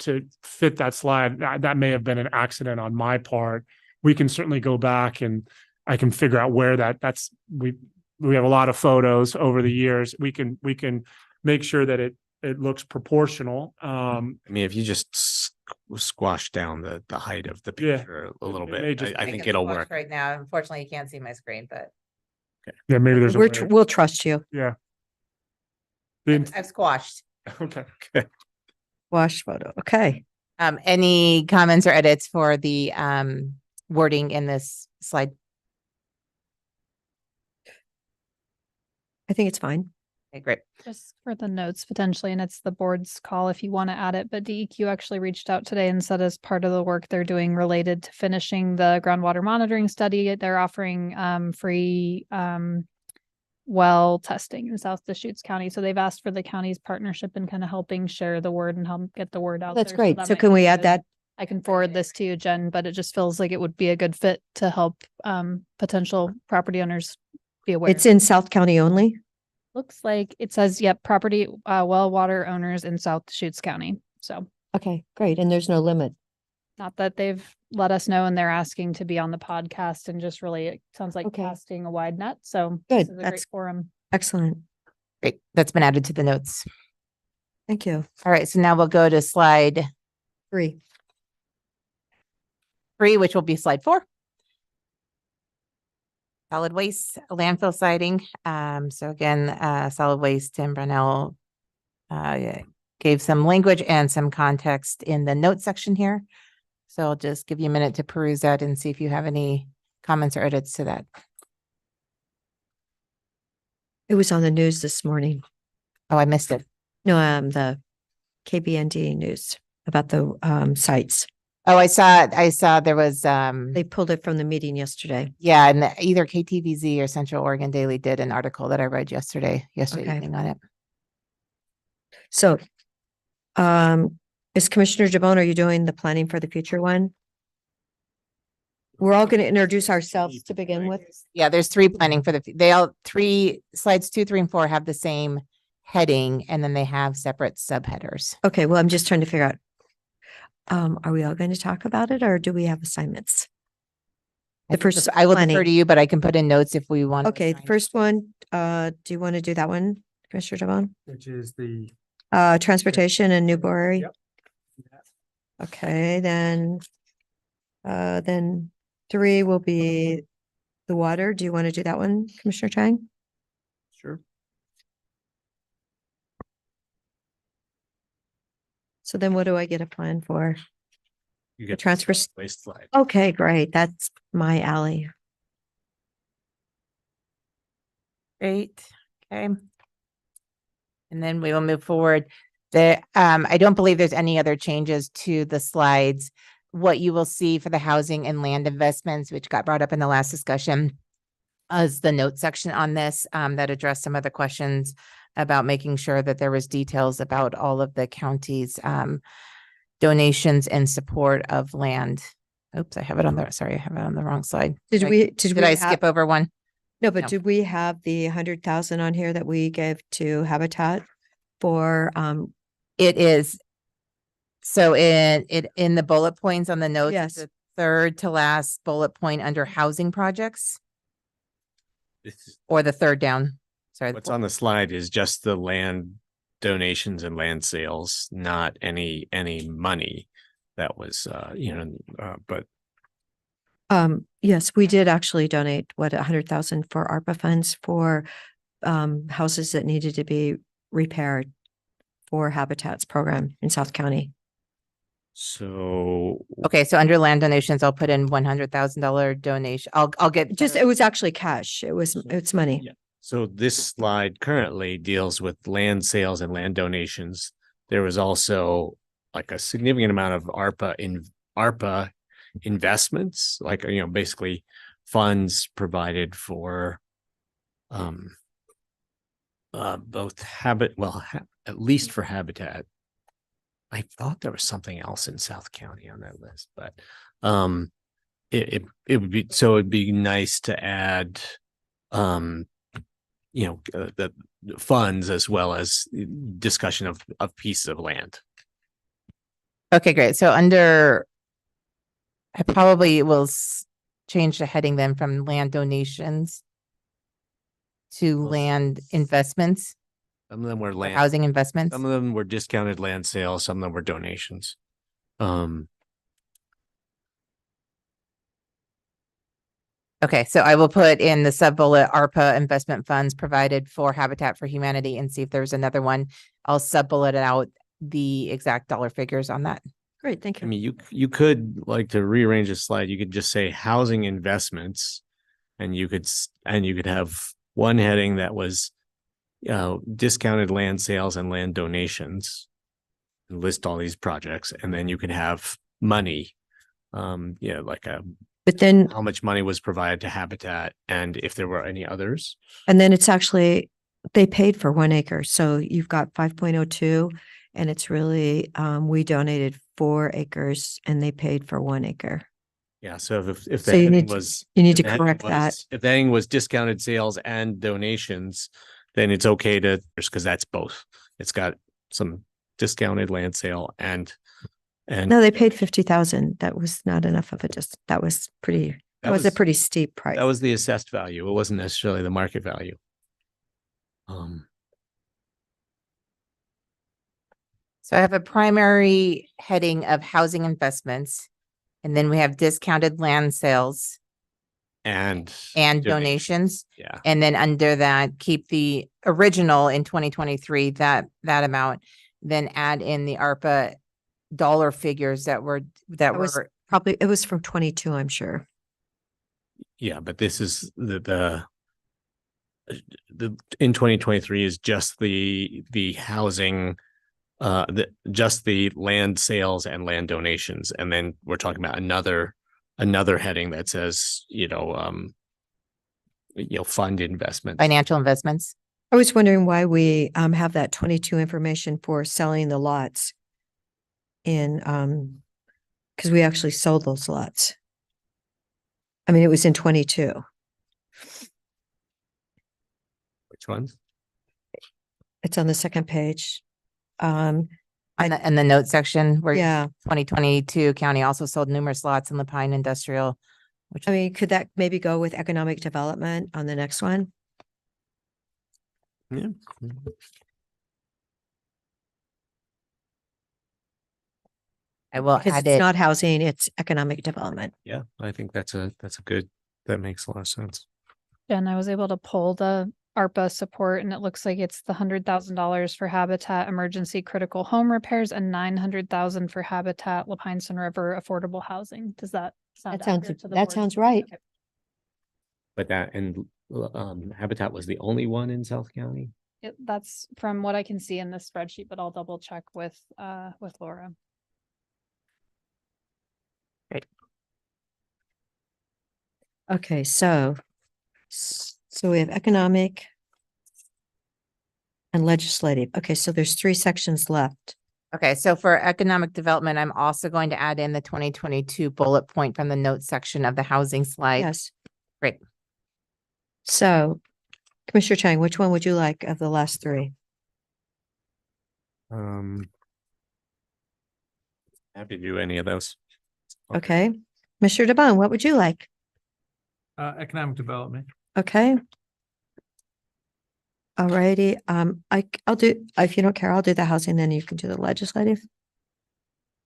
to fit that slide, that may have been an accident on my part. We can certainly go back and I can figure out where that's we have a lot of photos over the years. We can make sure that it looks proportional. I mean, if you just squash down the height of the picture a little bit, I think it'll work. Right now, unfortunately, you can't see my screen, but yeah, maybe there's We'll trust you. Yeah. I've squashed. Okay. Wash photo. Okay. Any comments or edits for the wording in this slide? I think it's fine. Okay, great. Just for the notes potentially, and it's the board's call if you want to add it, but DEQ actually reached out today and said as part of the work they're doing related to finishing the groundwater monitoring study, they're offering free well testing in South Deschutes County. So they've asked for the county's partnership and kind of helping share the word and help get the word out That's there. great. that So might can we be add good. that? I can forward this to you, Jen, but it just feels like it would be a good fit to help potential property owners be aware. It's in South County only? Looks like it says, yep, property well water owners in South Deschutes County. So Okay, great. And there's no limit. not that they've let us know and they're asking to be on the podcast and just really, it sounds like Okay. casting a wide net. So Good. this is a great That's forum. excellent. Great. That's been added to the notes. Thank you. All right. So now we'll go to slide 3. 3, which will be slide 4. Solid waste landfill siting. So again, solid waste, Tim Brunel gave some language and some context in the notes section here. So I'll just give you a minute to peruse that and see if you have any comments or edits to that. It was on the news this morning. Oh, I missed it. No, the KBND news about the sites. Oh, I saw there was They pulled it from the meeting yesterday. yeah, and either KTVZ or Central Oregon Daily did an article that I read yesterday Okay. evening on it. So, is Commissioner Jabon, are you doing the planning for the future one? We're all going to introduce ourselves to begin with. Yeah, there's 3 planning for they all 3 slides 2, 3, and 4 have the same heading and then they have separate subheaders. Okay, well, I'm just trying to figure out, are we all going to talk about it or do we have assignments? The first I will defer planning. to you, but I can put in notes if we want. Okay, the first one, do you want to do that one, Commissioner Jabon? Which is the. Transportation and Newbury. Yep. Okay, then 3 will be the water. Do you want to do that one, Commissioner Chang? Sure. So then what do I get a plan for? You The get transfer. waste slide. Okay, great. That's my alley. Great. Okay. And then we will move forward. I don't believe there's any other changes to the slides. What you will see for the housing and land investments, which got brought up in the last discussion, is the note section on this that addressed some of the questions about making sure that there was details about all of the county's donations and support of land. Oops, I have it on the wrong slide. Did we I skip over one? No, but No. did we have the 100,000 on here that we gave to Habitat for, It is. So in the bullet points on the notes, Yes. the third to last bullet point under housing projects or the third down. Sorry. What's on the slide is just the land donations and land sales, not any money that was, but yes, we did actually donate 100,000 for ARPA funds for houses that needed to be repaired for Habitat's program in South County. so Okay, so under land donations, I'll put in $100,000 donation. I'll get Just, it was actually cash. It's money. So this slide currently deals with land sales and land donations. There was also like a significant amount of ARPA investments, like, basically funds provided for both at least for Habitat. I thought there was something else in South County on that list, but it would be, so it'd be nice to add the funds as well as discussion of pieces of land. Okay, great. So I probably will change the heading then from land donations to land investments, Some of them were land housing investments. Some of them were discounted land sales. Some of them were donations. Okay, so I will put in the sub bullet ARPA investment funds provided for Habitat for Humanity and see if there's another one. I'll sub bullet it out the exact dollar figures on that. Great, thank I you. mean, you could like to rearrange a slide. You could just say housing investments, and you could have one heading that was discounted land sales and land donations, and list all these projects, and then you could have money, like But then, how much money was provided to Habitat, and if there were any others. and then it's actually, they paid for 1 acre. So you've got 5.02 and it's really, we donated 4 acres and they paid for 1 acre. Yeah, so if the So you heading need to- was you need if to the heading correct was- that. If the heading was discounted sales and donations, then it's okay to, because that's both. It's got some discounted land sale and No, they paid 50,000. That was not enough of that was pretty, that was a pretty steep price. that was the assessed value. It wasn't necessarily the market value. So I have a primary heading of housing investments. And then we have discounted land sales And donations. Yeah. And then under that, keep the original in 2023, that amount, then add in the ARPA dollar figures that were That was probably, it was from 22, I'm sure. Yeah, but this is the in 2023 is just the housing, just the land sales and land donations. And then we're talking about another heading that says, fund investments. Financial investments. I was wondering why we have that 22 information for selling the lots in, because we actually sold those lots. I mean, it was in 22. Which ones? It's on the second page. In the note section where Yeah. 2022 county also sold numerous lots in the Pine Industrial. I mean, could that maybe go with economic development on the next one? Yeah. I will Because add it's it. not housing, it's economic development. Yeah, I think that's a good, that makes a lot of sense. Jen, I was able to pull the ARPA support and it looks like it's the $100,000 for Habitat emergency critical home repairs and 900,000 for Habitat Lapinson River affordable housing. Does that sound That sounds, accurate to the that board? sounds right. Okay. But Habitat was the only one in South County. That's from what I can see in this spreadsheet, but I'll double check with Laura. Okay, so we have economic and legislative. Okay, so there's 3 sections left. Okay, so for economic development, I'm also going to add in the 2022 bullet point from the notes section of the housing slide. Yes. Great. So Commissioner Chang, which one would you like of the last 3? Happy to do any of those. Okay. Mr. DeBonne, what would you like? Economic development. Okay. Alrighty, I'll do, if you don't care, I'll do the housing, then you can do the legislative.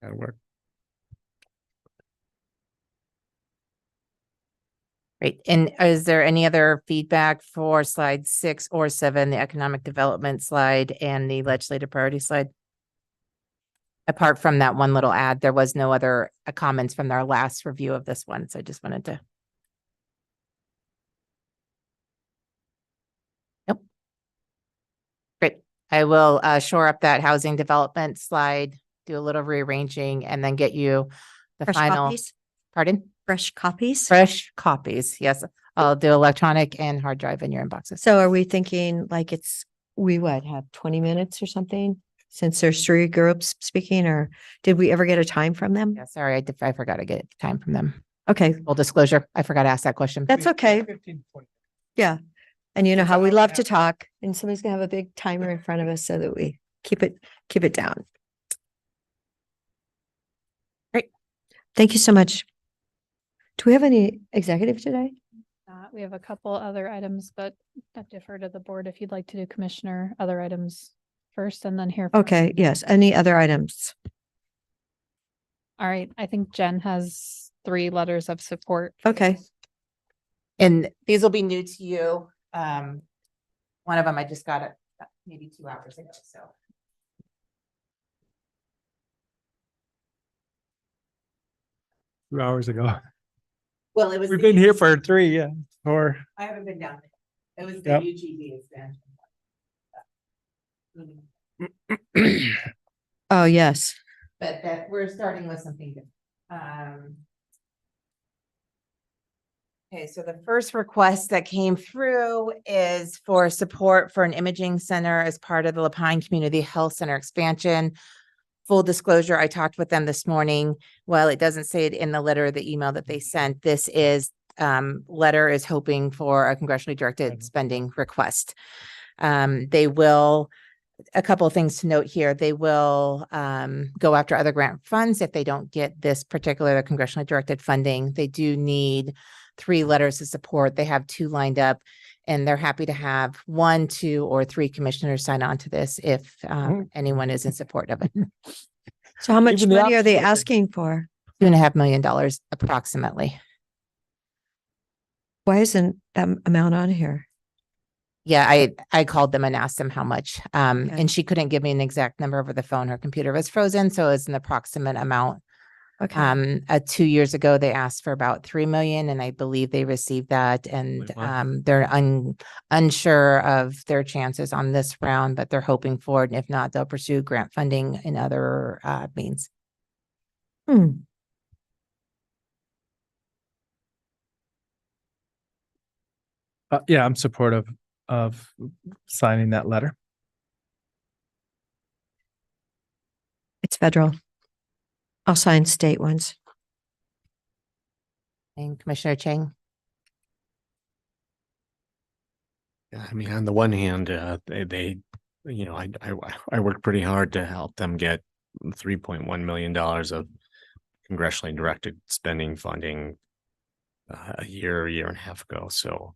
That'll work. Great. And is there any other feedback for slide 6 or 7, the economic development slide and the legislative priority slide? Apart from that one little ad, there was no other comments from our last review of this one. So I just wanted to. Nope. Great. I will shore up that housing development slide, do a little rearranging and then get you the Fresh final. copies? Pardon? Fresh copies? Fresh copies. Yes. I'll do electronic and hard drive in your inboxes. So are we thinking like we have 20 minutes or something? Since there's 3 groups speaking, or did we ever get a time from them? Yeah, sorry, I forgot to get time from them. Okay, Full disclosure, I forgot to ask that question. that's okay. 15, 20. Yeah. And you know how we love to talk and somebody's gonna have a big timer in front of us so that we keep it down. Great. Thank you so much. Do we have any executive today? We have a couple other items, but I defer to the board if you'd like to do commissioner other items first and then hear. Okay, yes. Any other items? All right. I think Jen has 3 letters of support. Okay. And these will be new to you. One of them I just got it maybe 2 hours ago, so. 2 hours ago. Well, it was. We've been here for 3, yeah, or. I haven't been down there. It was the Yep. UGB expansion. Oh, yes. But that, we're starting with something different. Okay, so the first request that came through is for support for an imaging center as part of the Lapine Community Health Center expansion. Full disclosure, I talked with them this morning. While it doesn't say it in the letter, the email that they sent, this is letter is hoping for a congressionally directed spending request. They will, a couple of things to note here. They will go after other grant funds if they don't get this particular congressionally directed funding. They do need 3 letters of support. They have 2 lined up, and they're happy to have 1, 2, or 3 commissioners sign on to this if anyone is in support of it. So how much Even the money are they opposite. asking for? $2.5 million approximately. Why isn't that amount on here? Yeah, I called them and asked them how much. And she couldn't give me an exact number over the phone. Her computer was frozen, so it's an approximate amount. Okay. 2 years ago, they asked for about 3 million, and I believe they received that. And they're unsure of their chances on this round, but they're hoping for it. And if not, they'll pursue grant funding in other means. Yeah, I'm supportive of signing that letter. It's federal. I'll sign state ones. And Commissioner Chang? Yeah, I mean, on the one hand, they, you know, I worked pretty hard to help them get $3.1 million of congressionally directed spending funding a year and a half ago. So,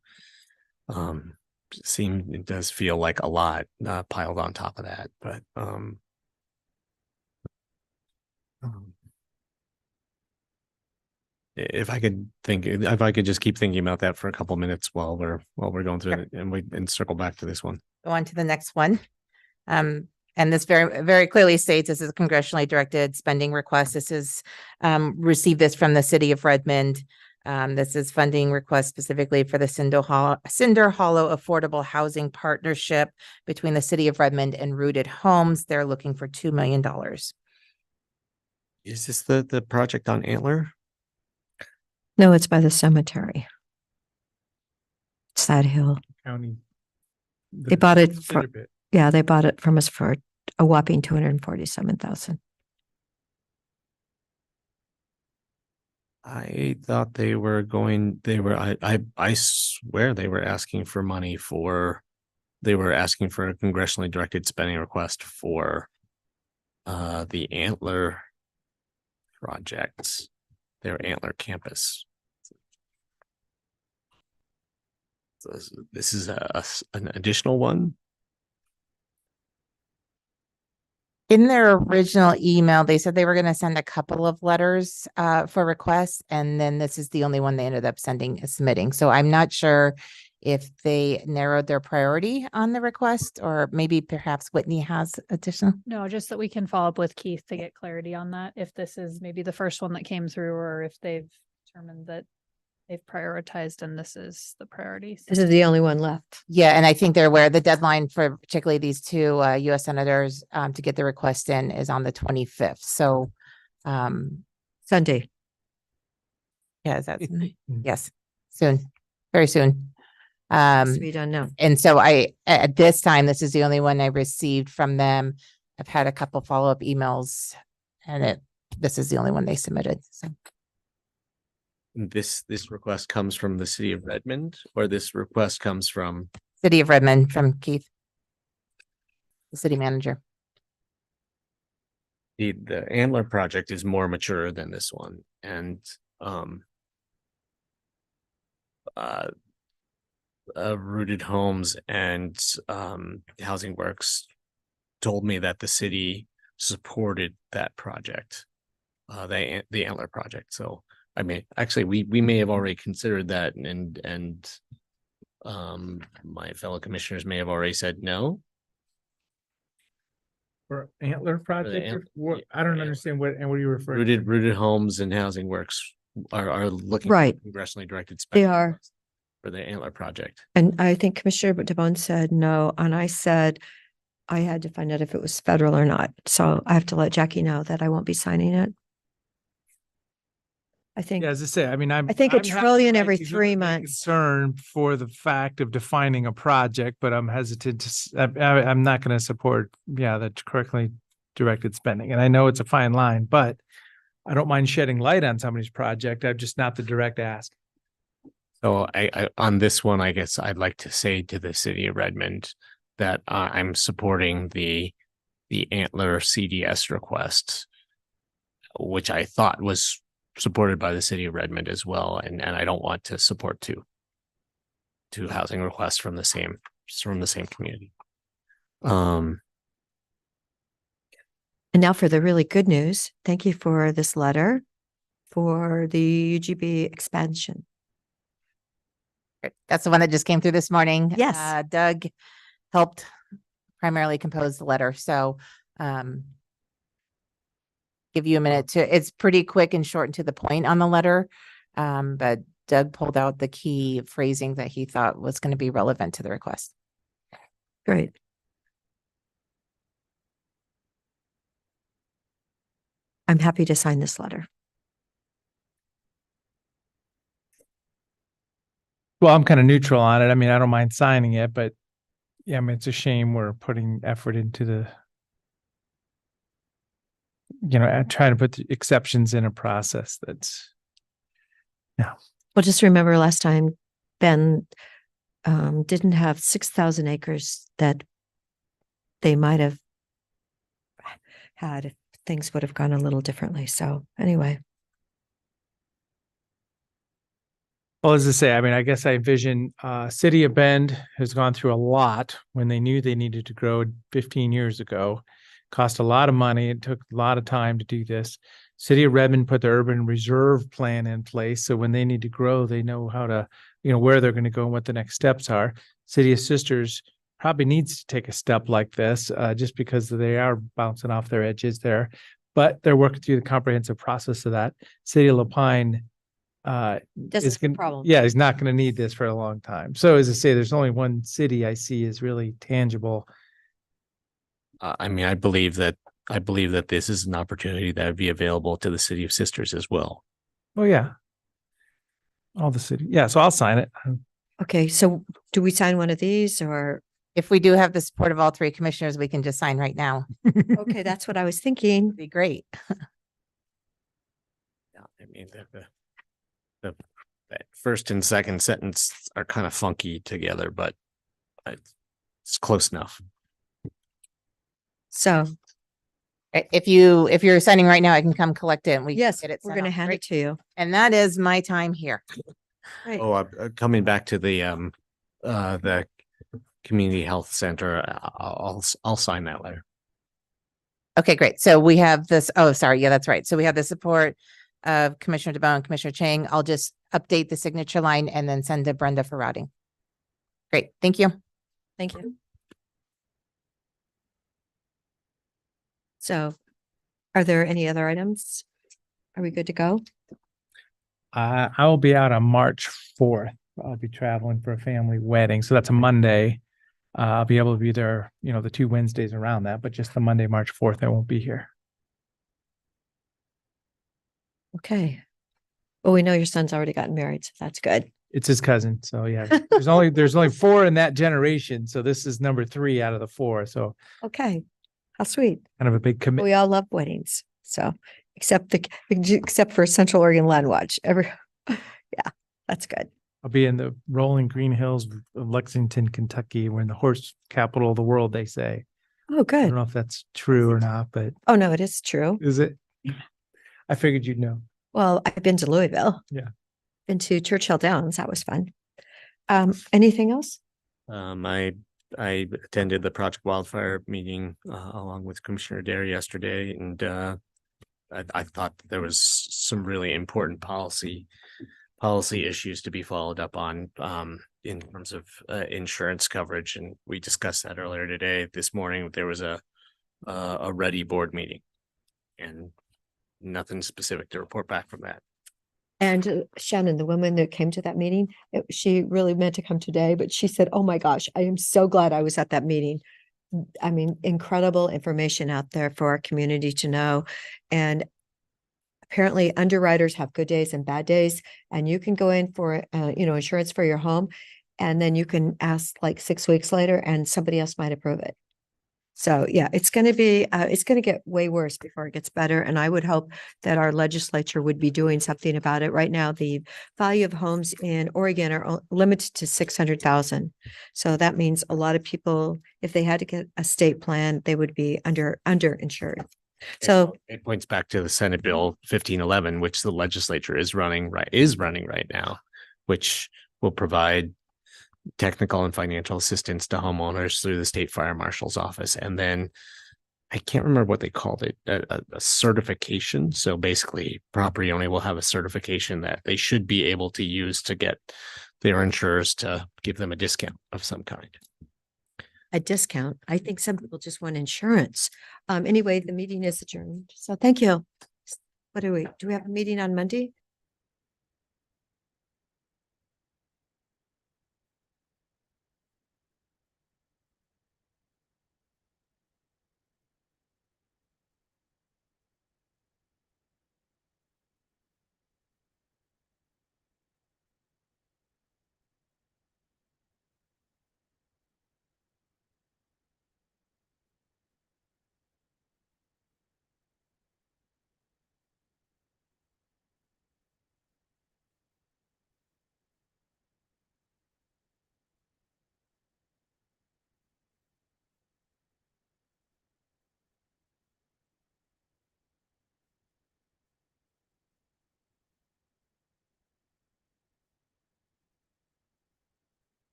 it does feel like a lot piled on top of that, but if I could just keep thinking about that for a couple minutes while we're going through it, and circle back to this one. Go on to the next one. And this very, very clearly states this is a congressionally directed spending request. This is received this from the city of Redmond. This is funding request specifically for the Cinder Hollow Affordable Housing Partnership between the city of Redmond and Rooted Homes. They're looking for $2 million. Is this the project on Antler? No, it's by the cemetery. Side Hill. County. They bought it for, Center bit. yeah, they bought it from us for a whopping 247,000. I thought I swear they were asking for money they were asking for a congressionally directed spending request for the Antler projects, their Antler campus. So this is an additional one. In their original email, they said they were going to send a couple of letters for requests, and then this is the only one they ended up submitting. So I'm not sure if they narrowed their priority on the request, or maybe perhaps Whitney has additional. No, just that we can follow up with Keith to get clarity on that. If this is maybe the first one that came through, or if they've determined that they've prioritized and this is the priority. This is the only one left. Yeah, and I think they're aware the deadline for particularly these 2 US senators to get the request in is on the 25th. So Sunday. Yeah, is that Sunday? Yes, soon, very soon. Has to be done now. And so at this time, this is the only one I received from them. I've had a couple follow-up emails, and this is the only one they submitted. So This request comes from the city of Redmond, or this request comes from City of Redmond from Keith, the city manager. the Antler project is more mature than this one, and Rooted Homes and Housing Works told me that the city supported that project, the Antler project. So I mean, actually, we may have already considered that, and my fellow commissioners may have already said no. For Antler project? I don't understand what are you referring to? Rooted Homes and Housing Works are looking. Right. For congressionally directed. They spending are. for the Antler project. And I think Commissioner DeBonne said no, and I said I had to find out if it was federal or not. So I have to let Jackie know that I won't be signing it. I think, Yeah, as I say, I mean, I think a I'm trillion having every a 3 months. Concern for the fact of defining a project, but I'm hesitant to, I'm not going to support, the correctly directed spending. And I know it's a fine line, but I don't mind shedding light on somebody's project. I'm just not the direct ask. So I on this one, I guess I'd like to say to the city of Redmond that I'm supporting the Antler CDS request, which I thought was supported by the city of Redmond as well. And I don't want to support two housing requests from the same community. And now for the really good news. Thank you for this letter for the UGB expansion. That's the one that just came through this morning. Yes. Doug helped primarily compose the letter. So give you a minute to, it's pretty quick and short and to the point on the letter. But Doug pulled out the key phrasing that he thought was going to be relevant to the request. Great. I'm happy to sign this letter. Well, I'm kind of neutral on it. I mean, I don't mind signing it, but yeah, I mean, it's a shame we're putting effort into the, trying to put the exceptions in a process that's, Well, just remember last time Ben didn't have 6,000 acres that they might have had if things would have gone a little differently. So anyway. well, as I say, I mean, I guess I envision City of Bend has gone through a lot when they knew they needed to grow 15 years ago. Cost a lot of money. It took a lot of time to do this. City of Redmond put the urban reserve plan in place. So when they need to grow, they know how to, where they're going to go and what the next steps are. City of Sisters probably needs to take a step like this just because they are bouncing off their edges there, but they're working through the comprehensive process of that. City of Lapine is going he's not going to need this for a long time. So as I say, there's only one city I see is really tangible. I mean, I believe that this is an opportunity that would be available to the city of Sisters as well. Oh yeah. All the city. Yeah. So I'll sign it. Okay. So do we sign one of these or? If we do have the support of all three commissioners, we can just sign right now. Okay. That's what I was thinking. Be great. I mean, the first and second sentence are kind of funky together, but it's close enough. So if you're signing right now, I can come collect it and we Yes, can get it. we're going to hand it to you. And that is my time here. Right. Oh, coming back to the community health center, I'll sign that letter. Okay, great. So we have this. Oh, sorry. Yeah, that's right. So we have the support of Commissioner DeBonne and Commissioner Chang. I'll just update the signature line and then send to Brenda for routing. Great. Thank you. Thank you. So are there any other items? Are we good to go? I will be out on March 4th. I'll be traveling for a family wedding. So that's a Monday. I'll be able to be there, the 2 Wednesdays around that, but just the Monday, March 4th, I won't be here. Okay. Well, we know your son's already gotten married, so that's good. It's his cousin. So yeah, there's only 4 in that generation. So this is number 3 out of the 4. So Okay. How sweet. kind of a big commitment. We all love weddings. So except for Central Oregon Land Watch. Yeah, that's good. I'll be in the rolling green hills of Lexington, Kentucky. We're in the horse capital of the world, they say. Oh, I good. don't know if that's true or not, but Oh, no, it is true. is it? I figured you'd know. Well, I've been to Louisville. Yeah. Been to Churchill Downs. That was fun. Anything else? I attended the Project Wildfire meeting along with Commissioner Dare yesterday, and I thought there was some really important policy issues to be followed up on in terms of insurance coverage, and we discussed that earlier today. This morning there was a ready board meeting, and nothing specific to report back from that. And Shannon, the woman that came to that meeting, she really meant to come today, but she said, oh my gosh, I am so glad I was at that meeting. I mean, incredible information out there for our community to know. And apparently underwriters have good days and bad days, and you can go in for, insurance for your home. And then you can ask like 6 weeks later and somebody else might approve it. So yeah, it's going to get way worse before it gets better. And I would hope that our legislature would be doing something about it. Right now, the value of homes in Oregon are limited to 600,000. So that means a lot of people, if they had to get a state plan, they would be underinsured. So it points back to the Senate Bill 1511, which the legislature is running right now, which will provide technical and financial assistance to homeowners through the state fire marshal's office. And then I can't remember what they called it, a certification. So basically property owner will have a certification that they should be able to use to get their insurers to give them a discount of some kind. a discount. I think some people just want insurance. Anyway, the meeting is adjourned. So thank you. Do we have a meeting on Monday?